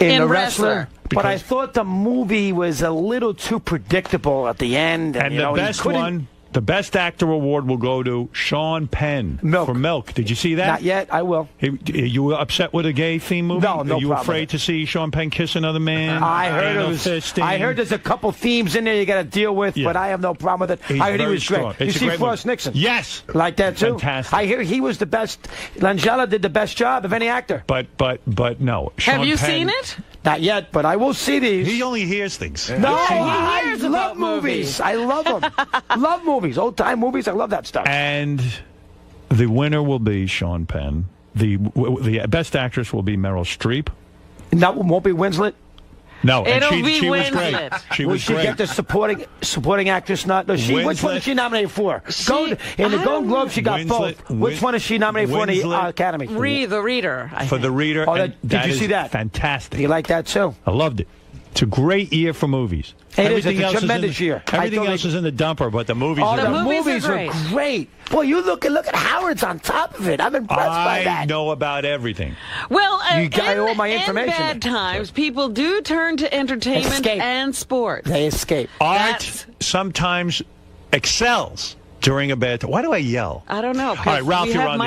in The Wrestler. But I Because- thought the movie was a little too predictable at the end. And the best one, the Best Actor award will go to Sean Penn for Milk. Did you see that? Not yet. I will. You were upset with a gay theme movie? No, no Are you problem afraid with to see Sean Penn kiss another man? I heard Anal it was. fisting? I heard there's a couple themes in there you got to deal with, Yeah. but I have no problem with it. He's I heard he very was great. strong. You It's a see great Forrest movie. Nixon? Yes. Like that too. Fantastic. I hear he was the best. Langella did the best job of any actor. But no. Have Sean you Penn, seen it? Not yet, but I will see these. He only hears things. No, Yeah, he I hears love about movies. I love them. Love movies. Old time movies. I love that stuff. And the winner will be Sean Penn. The Best Actress will be Meryl Streep. That won't be Winslet. No, and It'll be she was great. Winslet. She Will was she great. get the supporting actress? Not no, she. Which one Winslet. is she nominated for? In the I Golden don't Globe, she got Winslet, both. Which one is she nominated for in the Winslet. Academy? The Reader. I For think. the reader. Oh, and did you is see that? Fantastic. You like that too? I loved it. It's a great year for movies. It is. Everything It's a else tremendous is in, year. Everything I else thought is in the dumper, but the movies Oh, are the movies are are great. Boy, you look at Howard's on top of it. I'm impressed by I that. know about everything. Well, You got all my information. In bad times, people do turn to entertainment Escape. and sports. They escape. Art That's- sometimes excels during a bad time. Why do I yell? I don't know. All right, Ralph, we you're have on the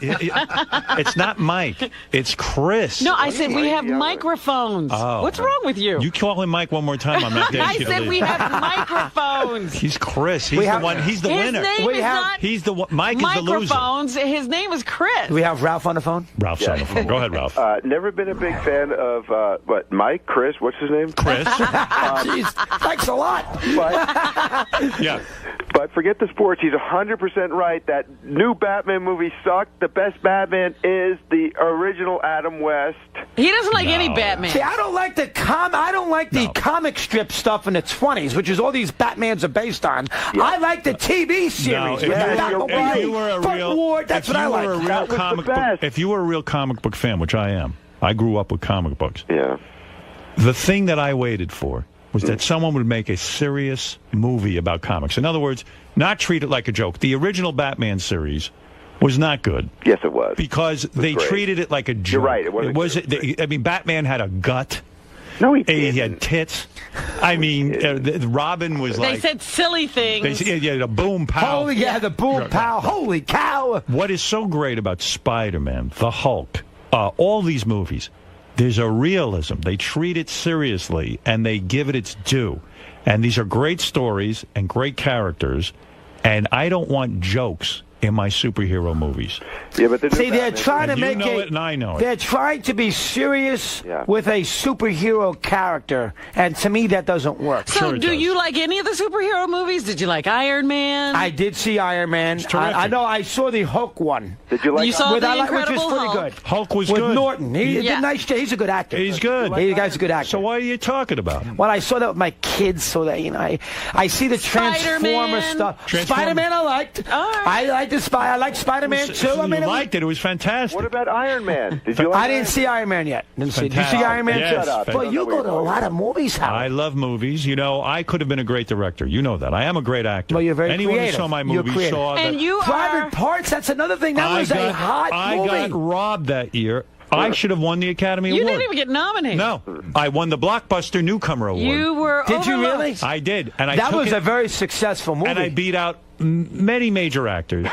microphones. It's not Mike. It's Chris. No, I said we have microphones. Oh. What's wrong with you? You call him Mike one more time. I'm not I asking you to said leave. we have microphones. He's Chris. He's the one. He's the His winner. name is not He's the one. Mike is the loser. microphones. His name is Chris. Do we have Ralph on the phone? Ralph's on the phone. Go ahead, Ralph. Never been a big fan of Mike, Chris. What's his name? Chris. Jeez, thanks a lot. Yeah. But forget the sports. He's 100% right. That new Batman movie sucked. The best Batman is the original Adam West. He doesn't like any Batman. See, I don't like the comic strip stuff in its 20s, which is all these Batmans are based on. I like the TV series. No, with Batman, if you were a Burt real, Ward, that's if what I you like. were a real comic book, if you were a real comic book fan, which I am, I grew up with comic books. Yeah. The thing that I waited for was that someone would make a serious movie about comics. In other words, not treat it like a joke. The original Batman series was not good. Yes, it was. Because they great. treated it like a joke. You're right. It wasn't I mean, Batman had a gut. No, he He didn't. had tits. I mean, Robin was They like... said silly things. the boom pow. Holy, yeah, the boom pow. Holy cow. What is so great about Spider-Man, the Hulk, all these movies, There's a realism. They treat it seriously, and they give it its due. And these are great stories and great characters, and I don't want jokes in my superhero movies. Yeah, but they're trying to make it, and I know it. They're trying to be serious with a superhero character, and to me that doesn't work. So, do you like any of the superhero movies? Did you like Iron Man? I did see Iron Man. I know I saw the Hulk one. Did you like? You saw the which was pretty good. Hulk was with good. Norton. He's a good actor. He's good. The guy's a good actor. So what are you talking about? Well, I saw that with my kids, so that I see the Transformer stuff. Spider-Man, I liked. I liked the Spy. I like Spider-Man too. I mean, you liked it. It was fantastic. What about Iron Man? Did you like I didn't see Iron Man yet. Did you see Iron Man? Yes. Shut up. Well, you go to a lot of movies, Howard. I love movies. You know, I could have been a great director. You know that. I am a great actor. Well, you're very Anyone creative. who saw my movie saw that. And you Private Parts, that's another thing. That was a hot movie. I got robbed that year. I should have won the Academy Award. You didn't even get nominated. No. I won the Blockbuster Newcomer Award. You were Did you really? I did. And that was a very successful movie. And I beat out many major actors.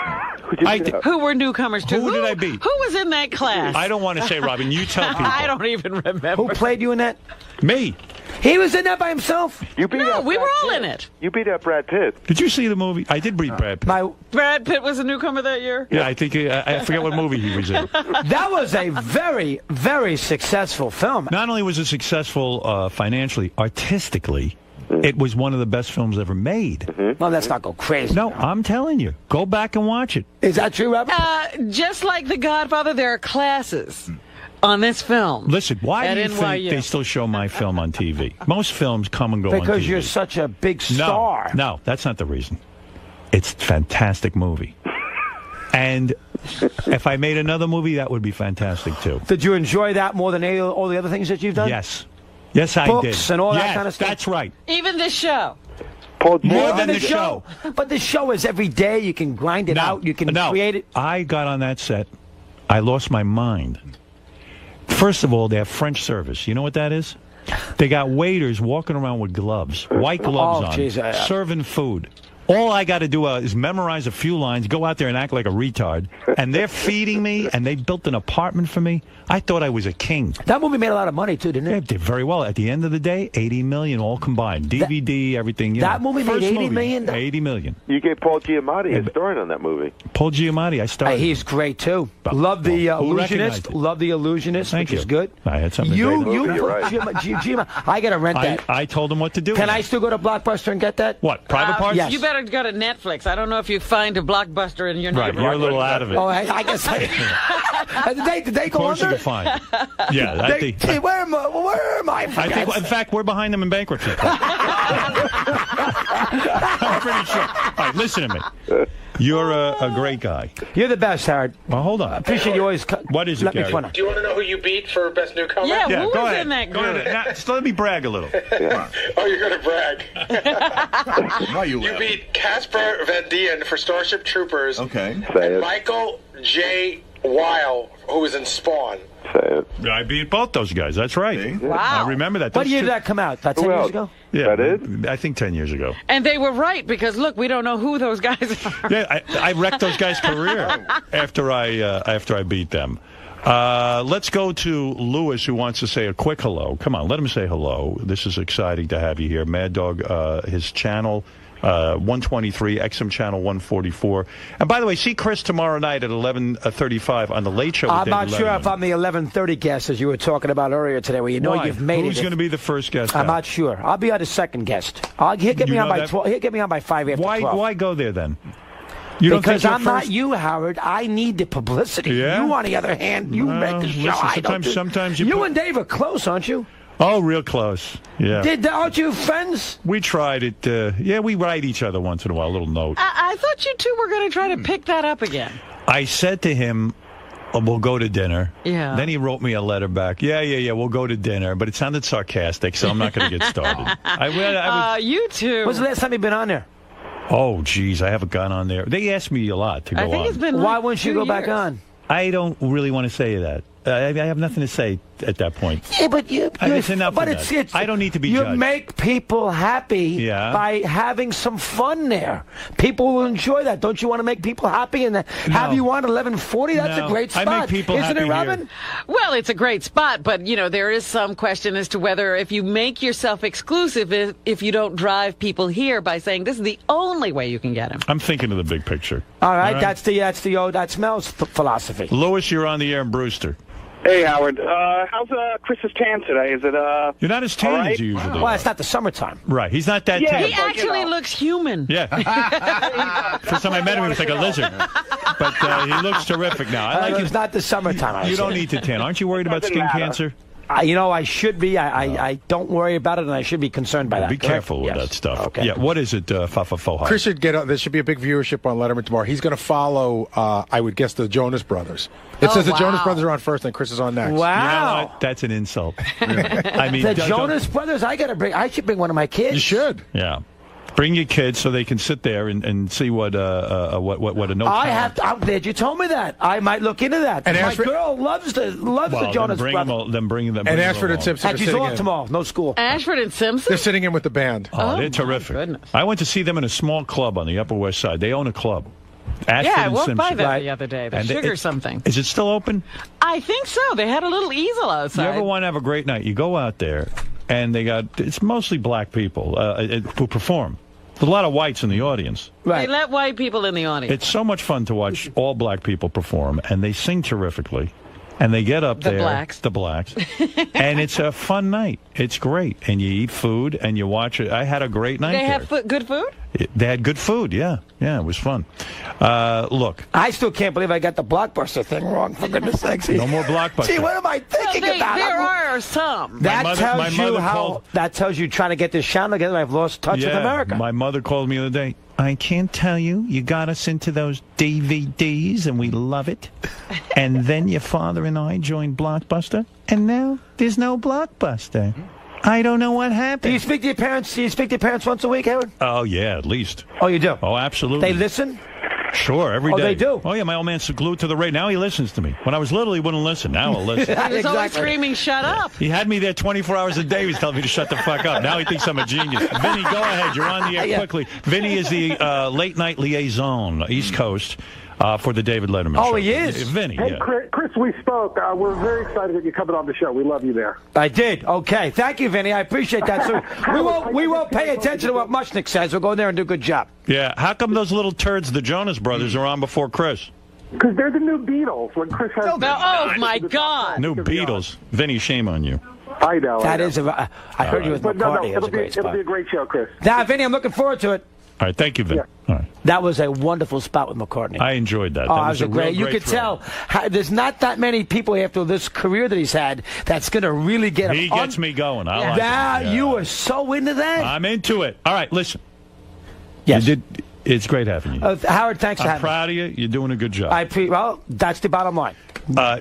Who were newcomers to? Who did I beat? Who was in that class? I don't want to say, Robin. You tell people. I don't even remember. Who played you in that? Me. He was in that by himself? You beat No, up we Brad were all Pitt. in it. You beat up Brad Pitt. Did you see the movie? I did beat Brad Pitt. Brad Pitt was a newcomer that year? Yeah, I think I forget what movie he was in. That was a very, very successful film. Not only was it successful financially, artistically, it was one of the best films ever made. Well, let's not go crazy. No, I'm telling you. Go back and watch it. Is that true, Robert? Just like The Godfather, there are classes on this film. Listen, why at do you NYU. think they still show my film on TV? Most films come and go on TV. Because you're such a big star. No, that's not the reason. It's a fantastic movie. And if I made another movie, that would be fantastic, too. Did you enjoy that more than all the other things that you've done? Yes. Yes, I did. Books and all that kind of stuff? That's right. Even this show. More than the show. But the show is every day. You can grind it out. You can create it. I got on that set. I lost my mind. First of all, they have French service. You know what that is? They got waiters walking around with gloves, white gloves on, serving food. All I got to do is memorize a few lines, go out there and act like a retard, and they're feeding me, and they built an apartment for me. I thought I was a king. That movie made a lot of money, too, didn't it? It did very well. At the end of the day, $80 million all combined. DVD, everything. That movie made $80 million? $80 million. You gave Paul Giamatti a starring on that movie. Paul Giamatti, I started. He's great, too. Love The Illusionist. Love The Illusionist, Thank which you. is good. I had something to say. I got to rent that. I told him what to do. Can I still go to Blockbuster and get that? What, Private Parts? Yes. You better go to Netflix. I don't know if you find a Blockbuster in your neighborhood. Right, you're a little out of it. Oh, I guess did they go Of course you can find it. Yeah, where am I? I think, in fact, we're behind them in bankruptcy. I'm pretty sure. All right, listen to me. You're a great guy. You're the best, Howard. Well, hold on. I appreciate you always what is it, let me Gary? fun. Do you want to know who you beat for Best Newcomer? Yeah, who go was ahead. in that Go group? ahead. Now, just let me brag a little. Oh, you're going to brag. You beat Casper Van Dien for Starship Troopers. Okay. And Michael J. Weil, who was in Spawn. I beat both those guys. That's right. Wow. I remember that. What That's year true. did that come out? About 10 years ago? Yeah, that is? I think 10 years ago. And they were right, because, look, we don't know who those guys are. Yeah, I wrecked those guys' career after I beat them. Let's go to Lewis, who wants to say a quick hello. Come on, let him say hello. This is exciting to have you here. Mad Dog, his channel, 123, XM channel 144. And by the way, see Chris tomorrow night at 11:35 on the Late Show with I'm not David sure Letterman. if I'm the 11:30 guest, as you were talking about earlier today, where you know Why? you've made Who's it. going to be the first guest? I'm out? not sure. I'll be on the second guest. He'll get me on by 12. He'll get me on by 5 after 12. Why go there then? You don't because think I'm not you, Howard. I need the publicity. Yeah? You, on the other hand, you make the show. Listen, sometimes you and Dave are close, aren't you? Oh, real close. Yeah. Aren't you friends? We tried it. Yeah, we write each other once in a while, a little note. I thought you two were going to try to pick that up again. I said to him, we'll go to dinner. Yeah. Then he wrote me a letter back. Yeah, we'll go to dinner. But it sounded sarcastic, so I'm not going to get started. You two. When's the last time you've been on there? Oh, geez, I haven't gone on there. They asked me a lot to go on. I think it's been Why wouldn't you go back on? I don't really want to say that. I have nothing to say at that point. Yeah, but it's enough. But of it's, that. it's I don't need to be You judged. make people happy by having some fun there. People will enjoy that. Don't you want to make people happy and have you on 1140? That's a great spot. I make people Isn't happy it, Robin? here. Well, it's a great spot, but, there is some question as to whether if you make yourself exclusive, if you don't drive people here by saying this is the only way you can get them. I'm thinking of the big picture. All right, that's Mel's philosophy. Lewis, you're on the air in Brewster. Hey, Howard. How's Chris's tan today? Is it You're not as tan as you usually Well, are. it's not the summertime. Right. He's not that tan. He actually looks human. Yeah. First time I met him, he was like a lizard. But he looks terrific now. I like It's not the summertime. You don't need to tan. Aren't you worried about skin cancer? I should be. I don't worry about it, and I should be concerned by that. Be correct? careful with Yes. that stuff. Okay. Yeah. What is it, Fafa? Chris should get on. There should be a big viewership on Letterman tomorrow. He's going to follow, I would guess, the Jonas Brothers. It says the Jonas Brothers are on first, and Chris is on next. Wow. You know what? That's an insult. I mean, The Jonas Brothers. I should bring one of my kids. You should. Yeah. Bring your kids so they can sit there and see what a no. I have to. I'm glad you told me that. I might look into that. And my Ashford- girl loves the Jonas Brothers. Then bring them. And Ashford and Simpson And are she's sitting off in. tomorrow. No school. Ashford and Simpson? They're sitting in with the band. Oh, they're terrific. Goodness. I went to see them in a small club on the Upper West Side. They own a club. Ashford I and walked Simpson. by that the other day. The And sugar something. Is it still open? I think so. They had a little easel outside. You ever want to have a great night? You go out there, and it's mostly black people who perform. There's a lot of whites in the audience. They let white people in the audience. It's so much fun to watch all black people perform, and they sing terrifically. And they get up there. The blacks. And it's a fun night. It's great. And you eat food, and you watch it. I had a great night They there. have good food? They had good food, yeah. Yeah, it was fun. Look. I still can't believe I got the Blockbuster thing wrong, for goodness sakes. No more Blockbuster. See, what am I thinking about? There are some. That tells you trying to get this channel together. I've lost touch with America. My mother called me the other day. I can't tell you. You got us into those DVDs, and we love it. And then your father and I joined Blockbuster, and now there's no Blockbuster. I don't know what happened. Do you speak to your parents? Do you speak to your parents once a week, Howard? Oh, yeah, at least. Oh, you do? Oh, absolutely. They listen? Sure, every day. Oh, they do? Oh, yeah, my old man's glued to the radio. Now he listens to me. When I was little, he wouldn't listen. Now he'll listen. He was always screaming, shut up. He had me there 24 hours a day. He was telling me to shut the fuck up. Now he thinks I'm a genius. Vinny, go ahead. You're on the air quickly. Vinny is the late-night liaison, East Coast, for the David Letterman show. Oh, he is? Vinny, Hey, yeah. Chris, we spoke. We're very excited that you're coming on the show. We love you there. I did. Okay. Thank you, Vinny. I appreciate that. So we won't pay attention to what Mushnick says. We'll go in there and do a good job. Yeah. How come those little turds, the Jonas Brothers, are on before Chris? Because they're the new Beatles. When Chris has Oh, my God. New Beatles. Vinny, shame on you. I know. That is I heard you with But McCartney. no, It was it'll be a great show, Chris. Now, Vinny, I'm looking forward to it. All right. Thank you, Vin. All right. That was a wonderful spot with McCartney. I enjoyed that. Oh, That was a a great. real You great could thrill. tell there's not that many people after this career that he's had that's going to really get him. He gets me going. I like Now it. Yeah. you are so into that. I'm into it. All right, listen. Yes. It's great having you. Howard, thanks for I'm having me. proud of you. You're doing a good job. Well, that's the bottom line.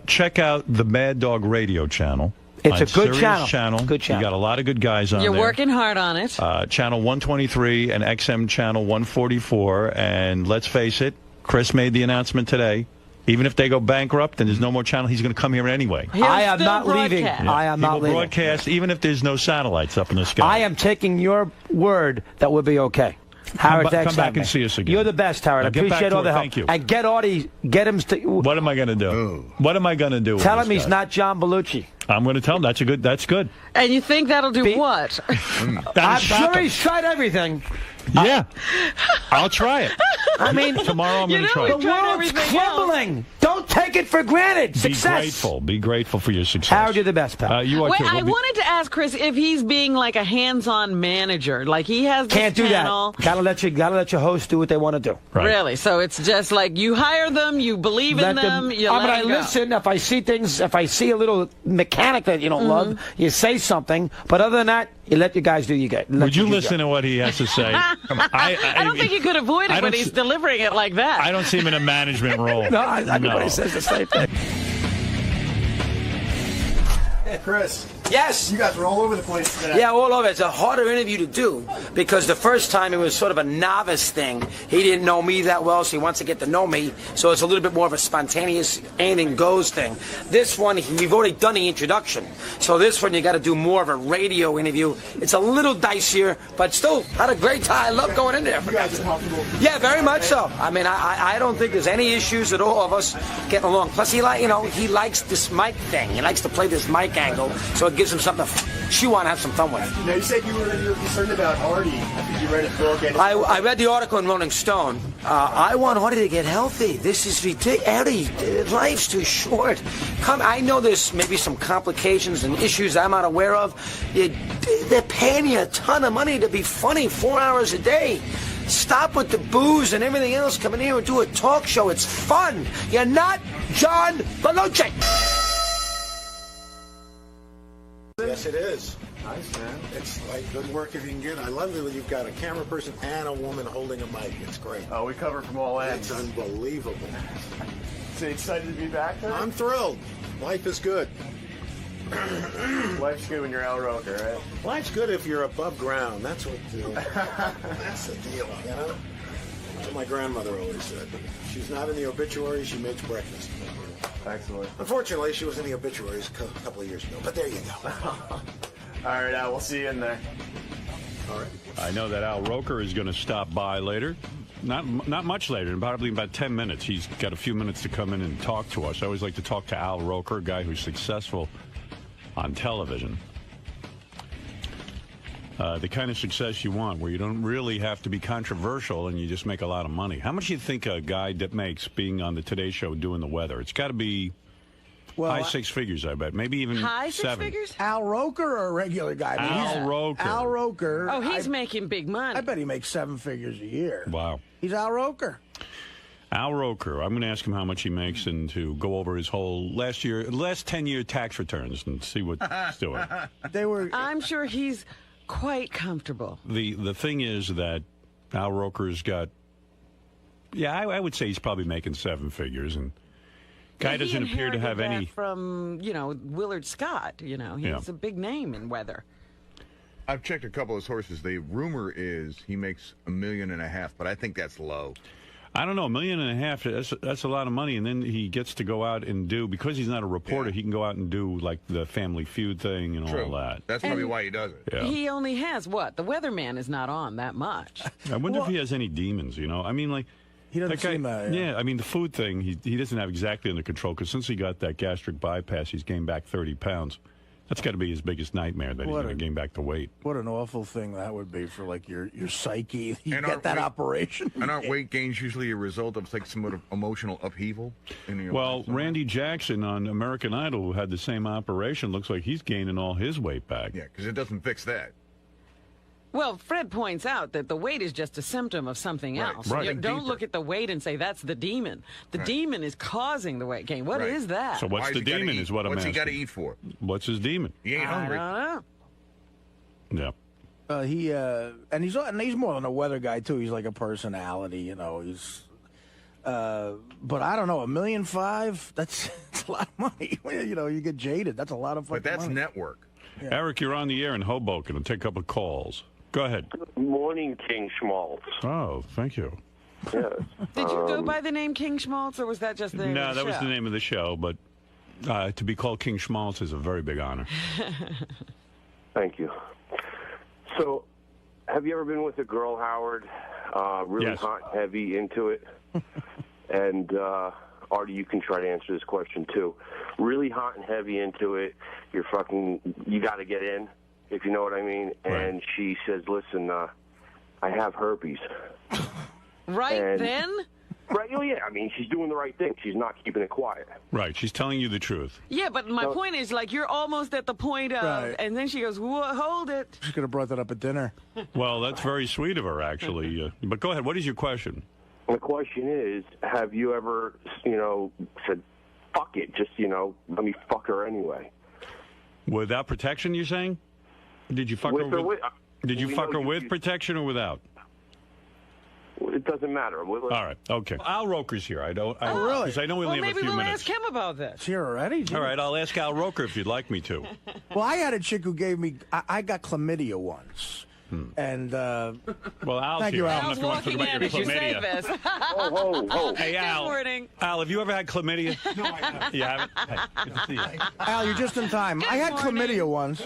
Check out the Mad Dog Radio channel. It's on a good Sirius channel. Good channel. You got a lot of good guys on You're there. working hard on it. Channel 123 and XM channel 144. And let's face it, Chris made the announcement today. Even if they go bankrupt and there's no more channel, he's going to come here anyway. I am not leaving. Yeah. I am He not will leaving. broadcast even if there's no satellites up in the sky. I am taking your word that we'll be okay. Howard, thanks come for back having and me. see us again. You're the best, Howard. Now I get back appreciate to all it. the help. Thank you. And get Artie, get him. What am I going to do? What am I going to do? Tell with him this he's guy? not John Belushi. I'm going to tell him that's good. And you think that'll do what? I'm sure he's tried everything. Yeah, I'll try it. I mean, tomorrow I'm going to try the it. world's crumbling. Don't take it for granted. Success. Be grateful for your success. Howard, you're the best, pal. You are Wait, too. I wanted to ask Chris if he's being like a hands-on manager, like he has this Can't do channel. that. Gotta let your host do what they want to do. Really? So it's just like you hire them, you believe in them, you let I them go. listen. If I see things, if I see a little mechanic that you don't love, you say something. But other than that, you let your guys do you get. Would you listen to what he has to say? I don't think you could avoid it when he's delivering it like that. I don't see him in a management role. Everybody says the same thing. Hey, Chris. Yes. You guys were all over the place today. Yeah, all over. It's a harder interview to do because the first time it was sort of a novice thing. He didn't know me that well, so he wants to get to know me. So it's a little bit more of a spontaneous anything goes thing. This one, we've already done the introduction. So this one, you got to do more of a radio interview. It's a little dicier, but still had a great time. I love going in there. You guys are comfortable? Yeah, very much so. I mean, I don't think there's any issues at all of us getting along. Plus, he likes this mic thing. He likes to play this mic angle, so it gives him something to chew on, have some fun with. Now, you said you were concerned about Artie. I think you read his book. I read the article in Rolling Stone. I want Artie to get healthy. This is ridiculous. Artie, life's too short. I know there's maybe some complications and issues I'm not aware of. They're paying you a ton of money to be funny 4 hours a day. Stop with the booze and everything else. Come in here and do a talk show. It's fun. You're not John Belushi. Yes, it is. Nice, man. It's like good work if you can get it. I love it when you've got a camera person and a woman holding a mic. It's great. Oh, we cover from all ends. It's unbelievable. So excited to be back there? I'm thrilled. Life is good. Life's good when you're Al Roker, right? Life's good if you're above ground. That's what. That's the deal, you know. That's what my grandmother always said. She's not in the obituary. She makes breakfast. Excellent. Unfortunately, she was in the obituaries a couple of years ago. But there you go. All right, Al. We'll see you in there. All right. I know that Al Roker is going to stop by later. Not much later, probably about 10 minutes. He's got a few minutes to come in and talk to us. I always like to talk to Al Roker, a guy who's successful on television. The kind of success you want, where you don't really have to be controversial and you just make a lot of money. How much do you think a guy that makes being on the Today Show doing the weather? It's got to be high six figures, I bet. Maybe even high seven. 6 figures? Al Roker or a regular guy? Al Roker. Al Roker. Oh, he's making big money. I bet he makes 7 figures a year. Wow. He's Al Roker. Al Roker. I'm going to ask him how much he makes and to go over his whole last 10-year tax returns and see what he's doing. I'm sure he's quite comfortable. The thing is that Al Roker's got, I would say he's probably making 7 figures, and guy doesn't appear to have any from Willard Scott. He's a big name in weather. I've checked a couple of sources. The rumor is he makes $1.5 million, but I think that's low. I don't know, $1.5 million, that's a lot of money, and then he gets to go out and do, because he's not a reporter, he can go out and do, like, the Family Feud thing and all that. That's probably why he does it. Yeah. He only has, what? The weatherman is not on that much. I wonder if he has any demons, I mean, like... He doesn't seem yeah, I mean, the food thing, he doesn't have exactly under control, because since he got that gastric bypass, he's gained back 30 pounds. That's got to be his biggest nightmare, that he's going to gain back the weight. What an awful thing that would be for, like, your psyche. You get that operation. And aren't weight gains usually a result of, like, some sort of emotional upheaval in your life? Randy Jackson on American Idol, who had the same operation, looks like he's gaining all his weight back. Yeah, because it doesn't fix that. Well, Fred points out that the weight is just a symptom of something else. Right. Don't look at the weight and say that's the demon. The demon is causing the weight gain. What is that? So what's the demon is what I'm asking. What's he got to eat for? What's his demon? He ain't hungry. I don't know. Yeah. And he's more than a weather guy too. He's like a personality, he's but I don't know, $1.5 million, that's a lot of money. You get jaded. That's a lot of fucking But that's money. network. Yeah. Eric, you're on the air in Hoboken. I'll take a couple of calls. Go ahead. Good morning, King Schmaltz. Oh, thank you. Yes. Did you go by the name King Schmaltz, or was that just the name of the show? No, that was the name of the show, but to be called King Schmaltz is a very big honor. Thank you. So, have you ever been with a girl, Howard, really hot and heavy into it? And, Artie, you can try to answer this question, too. Really hot and heavy into it, you got to get in, if you know what I mean. Right. And she says, listen, I have herpes. Right then? Right, yeah, I mean, she's doing the right thing. She's not keeping it quiet. Right, she's telling you the truth. Yeah, but my point is, like, you're almost at the point of, and then she goes, hold it. She could have brought that up at dinner. Well, that's very sweet of her, actually. But go ahead, what is your question? The question is, have you ever, said, fuck it, just, let me fuck her anyway? Without protection, you're saying? Did you fuck her with protection or without? It doesn't matter. All right. Okay. Al Roker's here. really? Because I know we only have a few Maybe we'll minutes. ask him about this. It's here already? All right. I'll ask Al Roker if you'd like me to. Well, I had a chick who gave me. I got chlamydia once. And well, Al's thank here. you, I Al. don't know if you want to talk about your chlamydia. Whoa. Hey, Al. Good morning. Al, have you ever had chlamydia? No, I haven't. You haven't? Hey, good to see you. Al, you're just in time. I had chlamydia once.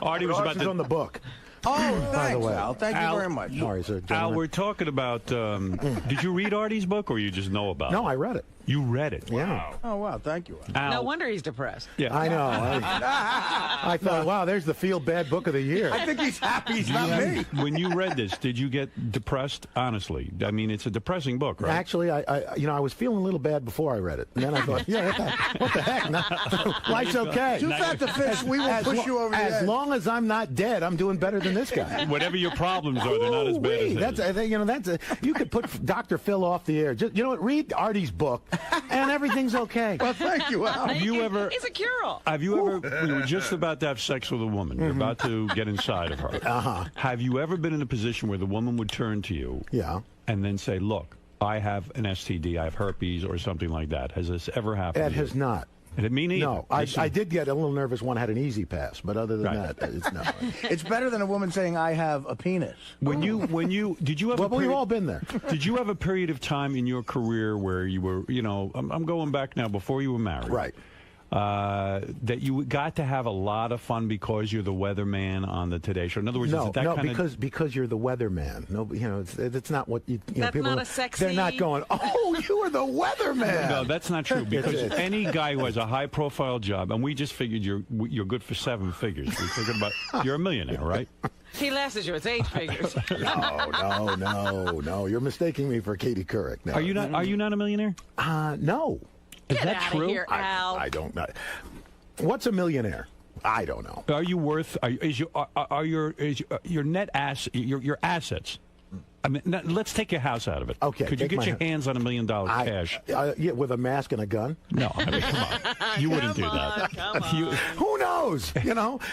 Artie was about to on the book. Oh, By the thanks, way. Al. Thank you very much. Sorry, sir. Al, we're talking about. Did you read Artie's book, or you just know about it? No, I read it. You read it? Yeah. Oh, wow. Thank you, Al. No wonder he's depressed. Yeah. I know. I thought, wow, there's the feel-bad book of the year. I think he's happy he's not me. When you read this, did you get depressed? Honestly, I mean, it's a depressing book, right? Actually, I was feeling a little bad before I read it, and then I thought, yeah, what the heck? Life's okay. Too fat to fish. We will push you over the edge. As long as I'm not dead, I'm doing better than this guy. Whatever your problems are, they're not as bad as his. You could put Dr. Phil off the air. Just, you know what? Read Artie's book, and everything's okay. Well, thank you, Al. Have you ever? He's a cure-all. Have you ever? You were just about to have sex with a woman. You're about to get inside of her. Uh-huh. Have you ever been in a position where the woman would turn to you? Yeah. And then say, "Look, I have an STD. I have herpes, or something like that." Has this ever happened? It has not. Me neither. No, I did get a little nervous. One had an easy pass, but other than that, it's no. It's better than a woman saying, I have a penis. Did you have? Well, we've all been there. Did you have a period of time in your career where you were, I'm going back now, before you were married, right? That you got to have a lot of fun because you're the weatherman on the Today Show. In other words, because you're the weatherman. No, it's not what you. That's people, not a sexy. They're not going. Oh, you are the weatherman. No, that's not true. Because any guy who has a high-profile job, and we just figured you're good for 7 figures. We figured about you're a millionaire, right? He laughs at you. It's 8 figures. No. You're mistaking me for Katie Couric. No. Are you not a millionaire? No. Is that true? Here, Al. I don't know. What's a millionaire? I don't know. Are you worth? Is your net your assets? I mean, let's take your house out of it. Okay. Could you get your hands on $1 million cash? Yeah, with a mask and a gun? No, I mean, come on. You wouldn't do that. Who knows?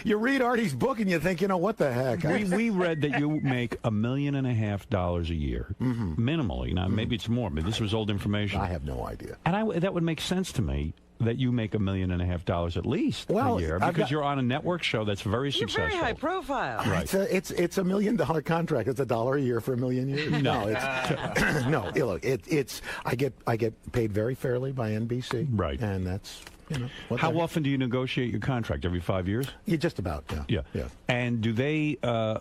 You read Artie's book and you think, what the heck? We read that you make $1.5 million a year, minimally. Now, maybe it's more, but this was old information. I have no idea. And that would make sense to me. That you make $1.5 million at least a year because you're on a network show that's very successful. You're very high profile. Right. It's $1 million contract. It's $1 a year for 1 million years. No, no. Look, I get paid very fairly by NBC. Right. And that's How often do you negotiate your contract? Every 5 years? Yeah, just about. Yeah. And do they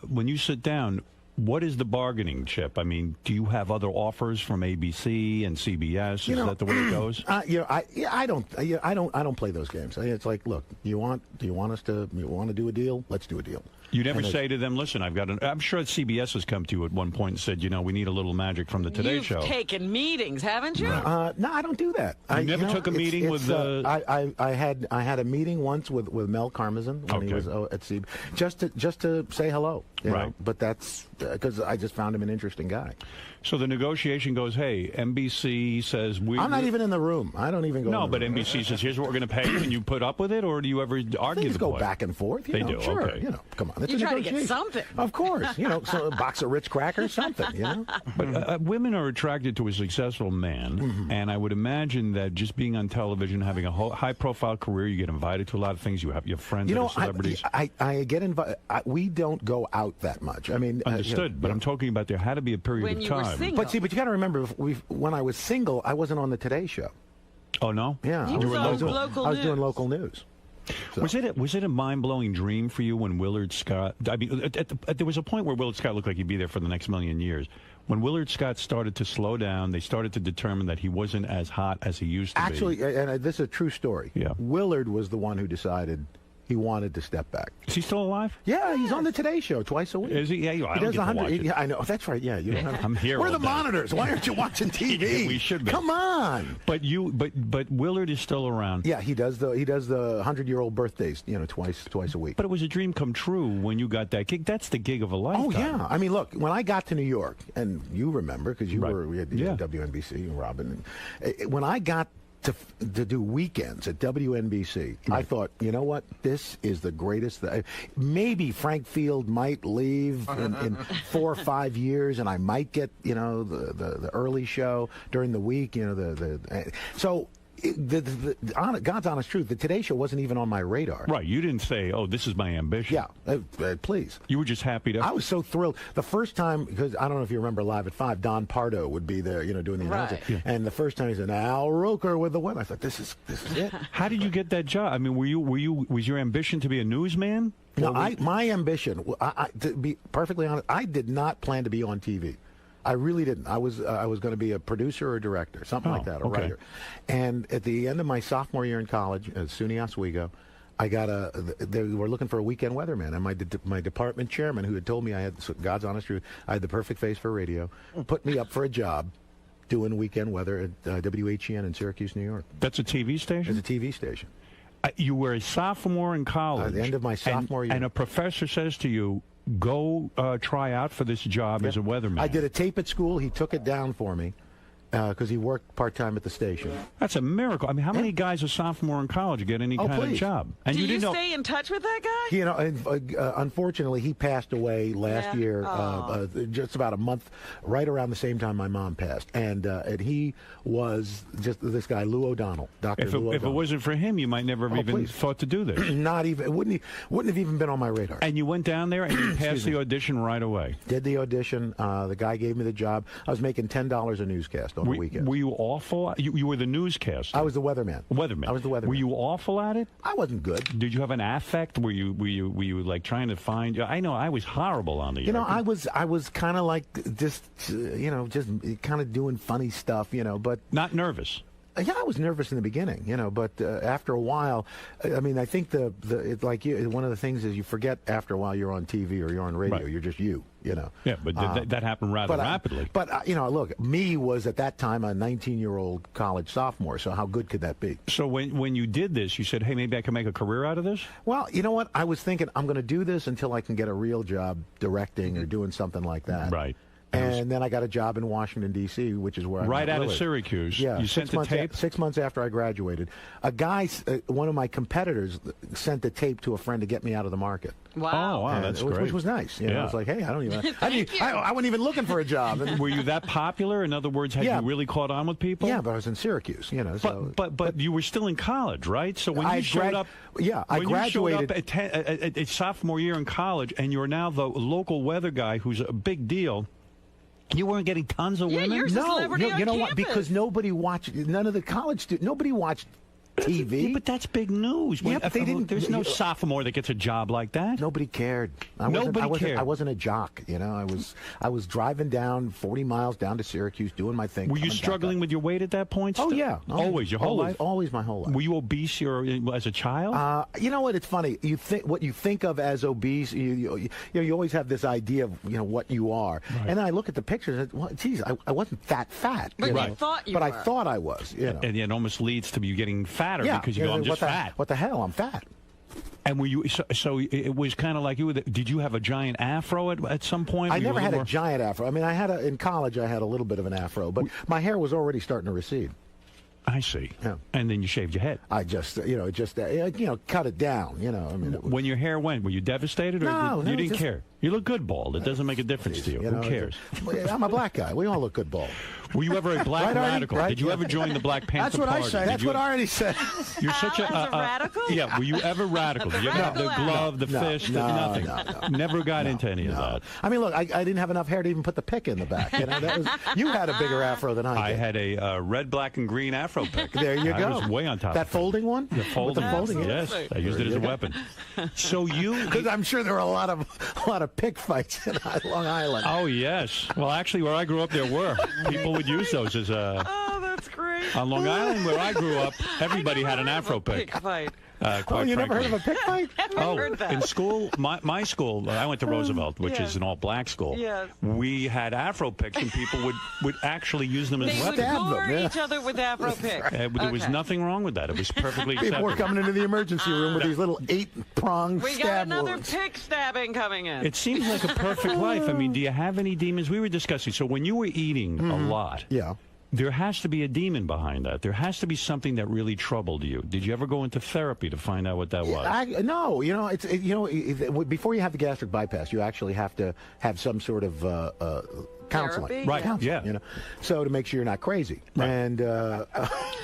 when you sit down? What is the bargaining chip? I mean, do you have other offers from ABC and CBS? Is that the way it goes? I don't play those games. It's like, look, you want to do a deal? Let's do a deal. You never say to them, listen, I'm sure CBS has come to you at one point and said, we need a little magic from the Today Show. You've taken meetings, haven't you? No, I don't do that. You never took a meeting with... I had a meeting once with Mel Karmazin when he was at CBS, just to say hello. Right. But that's because I just found him an interesting guy. So the negotiation goes, hey, NBC says I'm not even in the room. I don't even go. No, but NBC says, here's what we're going to pay you, and you put up with it, or do you ever argue Things the go point? back and forth. They do, sure. okay. Come on. It's you a try to negotiation. get something. Of course. So a box of Ritz crackers, something, But women are attracted to a successful man, and I would imagine that just being on television, having a high-profile career, you get invited to a lot of things. You have your friends that are celebrities. I get invited. We don't go out that much. I mean, understood. But I'm talking about there had to be a period when of you time. Were single. But you got to remember, when I was single, I wasn't on the Today Show. Oh no? Yeah, I was doing local news. So. Was it a mind-blowing dream for you when Willard Scott? I mean, there was a point where Willard Scott looked like he'd be there for the next million years. When Willard Scott started to slow down, they started to determine that he wasn't as hot as he used to be. Actually, and this is a true story. Yeah. Willard was the one who decided he wanted to step back. Is he still alive? Yeah, he's on the Today Show twice a week. Is he? Yeah, I he does don't get to watch it. Yeah, I know. That's right. Yeah, you don't have. I'm here. We're all the day. monitors. Why aren't you watching TV? We should be. Come on. But Willard is still around. Yeah, he does the 100-year-old birthdays, twice a week. But it was a dream come true when you got that gig. That's the gig of a lifetime. Oh yeah. I mean, look, when I got to New York, and you remember because we had Yeah. WNBC and Robin. When I got to do weekends at WNBC. I thought, you know what? This is the greatest. Maybe Frank Field might leave in 4 or 5 years, and I might get, the early show during the week. So. God's honest truth, the Today Show wasn't even on my radar. Right. You didn't say, oh, this is my ambition. Yeah, please. You were just happy to... I was so thrilled. The first time, because I don't know if you remember Live at 5, Don Pardo would be there, doing the announcing. Yeah. And the first time he said, Al Roker with the win. I thought, this is it. How did you get that job? I mean, was your ambition to be a newsman? No, my ambition, to be perfectly honest, I did not plan to be on TV. I really didn't. I was going to be a producer or a director, something like that, a writer. And at the end of my sophomore year in college at SUNY Oswego, they were looking for a weekend weatherman, and my department chairman, who had told me I had, God's honest truth, I had the perfect face for radio, put me up for a job doing weekend weather at WHEN in Syracuse, New York. That's a TV station? It's a TV station. You were a sophomore in college. At the end of my sophomore year. And a professor says to you, go try out for this job as a weatherman. I did a tape at school. He took it down for me because he worked part-time at the station. That's a miracle. I mean, how many guys a sophomore in college get any kind of job? And you didn't stay in touch with that guy? Unfortunately, he passed away last year, just about a month, right around the same time my mom passed. And he was just this guy, Lou O'Donnell, Dr. Lou O'Donnell. If it wasn't for him, you might never have even thought to do this. Not even. It wouldn't have even been on my radar. And you went down there and you passed the audition right away. Did the audition. The guy gave me the job. I was making $10 a newscast on the weekend. Were you awful? You were the newscaster. I was the weatherman. I was the weatherman. Were you awful at it? I wasn't good. Did you have an affect? Were you like trying to find? I know I was horrible on the air. I was kind of like just kind of doing funny stuff, but not nervous. Yeah, I was nervous in the beginning, but after a while, I mean, I think it's like one of the things is you forget after a while you're on TV or you're on radio. Right. You're just you. Yeah, but that happened rather rapidly. Look, me was at that time a 19-year-old college sophomore, so how good could that be? So when you did this, you said, hey, maybe I can make a career out of this? Well, you know what? I was thinking I'm going to do this until I can get a real job directing or doing something like that. Right. And then I got a job in Washington, D.C., which is where I'm right out of Syracuse. Yeah, you sent the tape? 6 months after I graduated. A guy, one of my competitors, sent the tape to a friend to get me out of the market. Wow. Oh, wow, that's great. Which was nice. I was like, hey, I wasn't even looking for a job. Were you that popular? In other words, had you really caught on with people? Yeah, but I was in Syracuse, But you were still in college, right? So when you showed up... Yeah, I graduated... You showed up at sophomore year in college, and you're now the local weather guy who's a big deal... You weren't getting tons of women? You're a celebrity on you know campus. what? Because nobody watched, none of the college students, nobody watched TV. Yeah, but that's big news. Yeah, but they didn't. There's no sophomore that gets a job like that. Nobody cared. Nobody cared. I wasn't a jock. I was driving down 40 miles down to Syracuse doing my thing. Were you struggling with your weight at that point? Oh yeah, always your whole life. Always my whole life. Were you obese as a child? You know what? It's funny. What you think of as obese. You always have this idea of what you are. Right. And then I look at the pictures. And, well, geez, I wasn't that fat. But you thought you were. But I thought I was. And it almost leads to you getting fatter because you go, I'm just fat. What the hell? I'm fat. And were you so it was kind of like you? Did you have a giant afro at some point? I never had a giant afro. I mean, in college I had a little bit of an afro, but my hair was already starting to recede. I see. Yeah. And then you shaved your head. I just, cut it down. I mean, when your hair went, were you devastated, or you didn't care? You look good bald. It doesn't make a difference to you. Who cares? I'm a black guy. We all look good bald. Were you ever a black radical? Right? Did you ever join the Black Panther Party? That's what I say. That's what I already said. You're such a radical? Yeah. Were you ever radical? Did you ever have the glove, the fist, nothing? No. Never got into any of that. I mean, look, I didn't have enough hair to even put the pick in the back. You had a bigger afro than I did. I had a red, black, and green afro pick. There you go. I was way on top. That folding one? The folding. Yes, I used it as a weapon. So because I'm sure there were a lot of pick fights in Long Island. Oh yes. Well, actually, where I grew up, there were people would use those as a. Oh, that's great. On Long Island, where I grew up, everybody had an afro pick. Fight. You never heard of a pick fight? Heard that. In school, my school, I went to Roosevelt, which is an all-black school. Yes. We had afro picks, and people would actually use them as weapons. They would gore each other with afro picks. There was nothing wrong with that. It was perfectly acceptable. People were coming into the emergency room with these little 8-pronged stab We got another wounds. pick stabbing coming in. It seems like a perfect life. I mean, do you have any demons? We were discussing. So when you were eating a lot, yeah, There has to be a demon behind that. There has to be something that really troubled you. Did you ever go into therapy to find out what that was? No, before you have the gastric bypass, you actually have to have some sort of counseling. Therapy? Right, Counseling, yeah. So to make sure you're not crazy. Right. And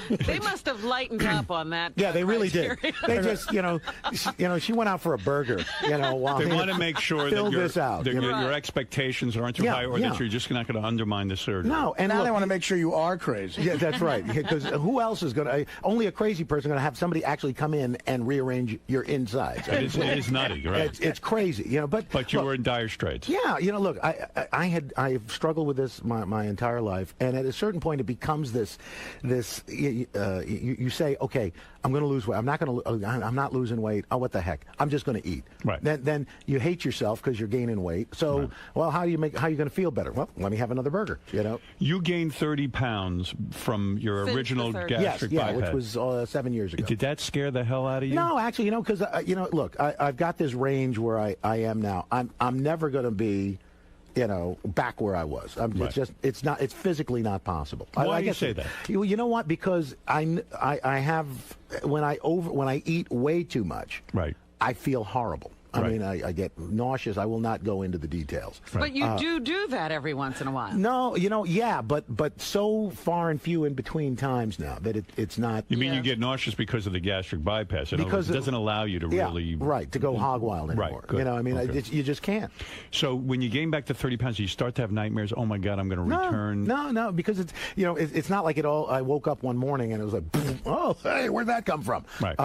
They must have lightened up on that. yeah, they really did. criteria. They just, she went out for a burger, while They want to make sure that your expectations aren't too high, or that you're just not going to undermine the surgery. No, and now they want to make sure you are crazy. Yeah, that's right. Because who else is going to? Only a crazy person going to have somebody actually come in and rearrange your insides. It is nutty, right? It's crazy, But you were in dire straits. Yeah, look, I've struggled with this my entire life, and at a certain point, it becomes this. You say, okay, I'm going to lose weight. I'm not losing weight. Oh, what the heck? I'm just going to eat. Right. Then you hate yourself because you're gaining weight. So, well, how are you going to feel better? Well, let me have another burger. You gained 30 pounds from your original gastric bypass, which was 7 years ago. Did that scare the hell out of you? No, actually, because look, I've got this range where I am now. I'm never going to be, back where I was. It's physically not possible. Why do you say that? You know what? Because I have when I eat way too much. Right. I feel horrible. I mean, I get nauseous. I will not go into the details. But you do that every once in a while. No, but so far and few in between times now that it's not. You mean you get nauseous because of the gastric bypass? Because it doesn't allow you to really to go hog wild anymore. Right. You just can't. So when you gain back to 30 pounds, you start to have nightmares. Oh my God, I'm going to return. No, because it's not like it all. I woke up one morning and it was like, oh, hey, where'd that come from? Right.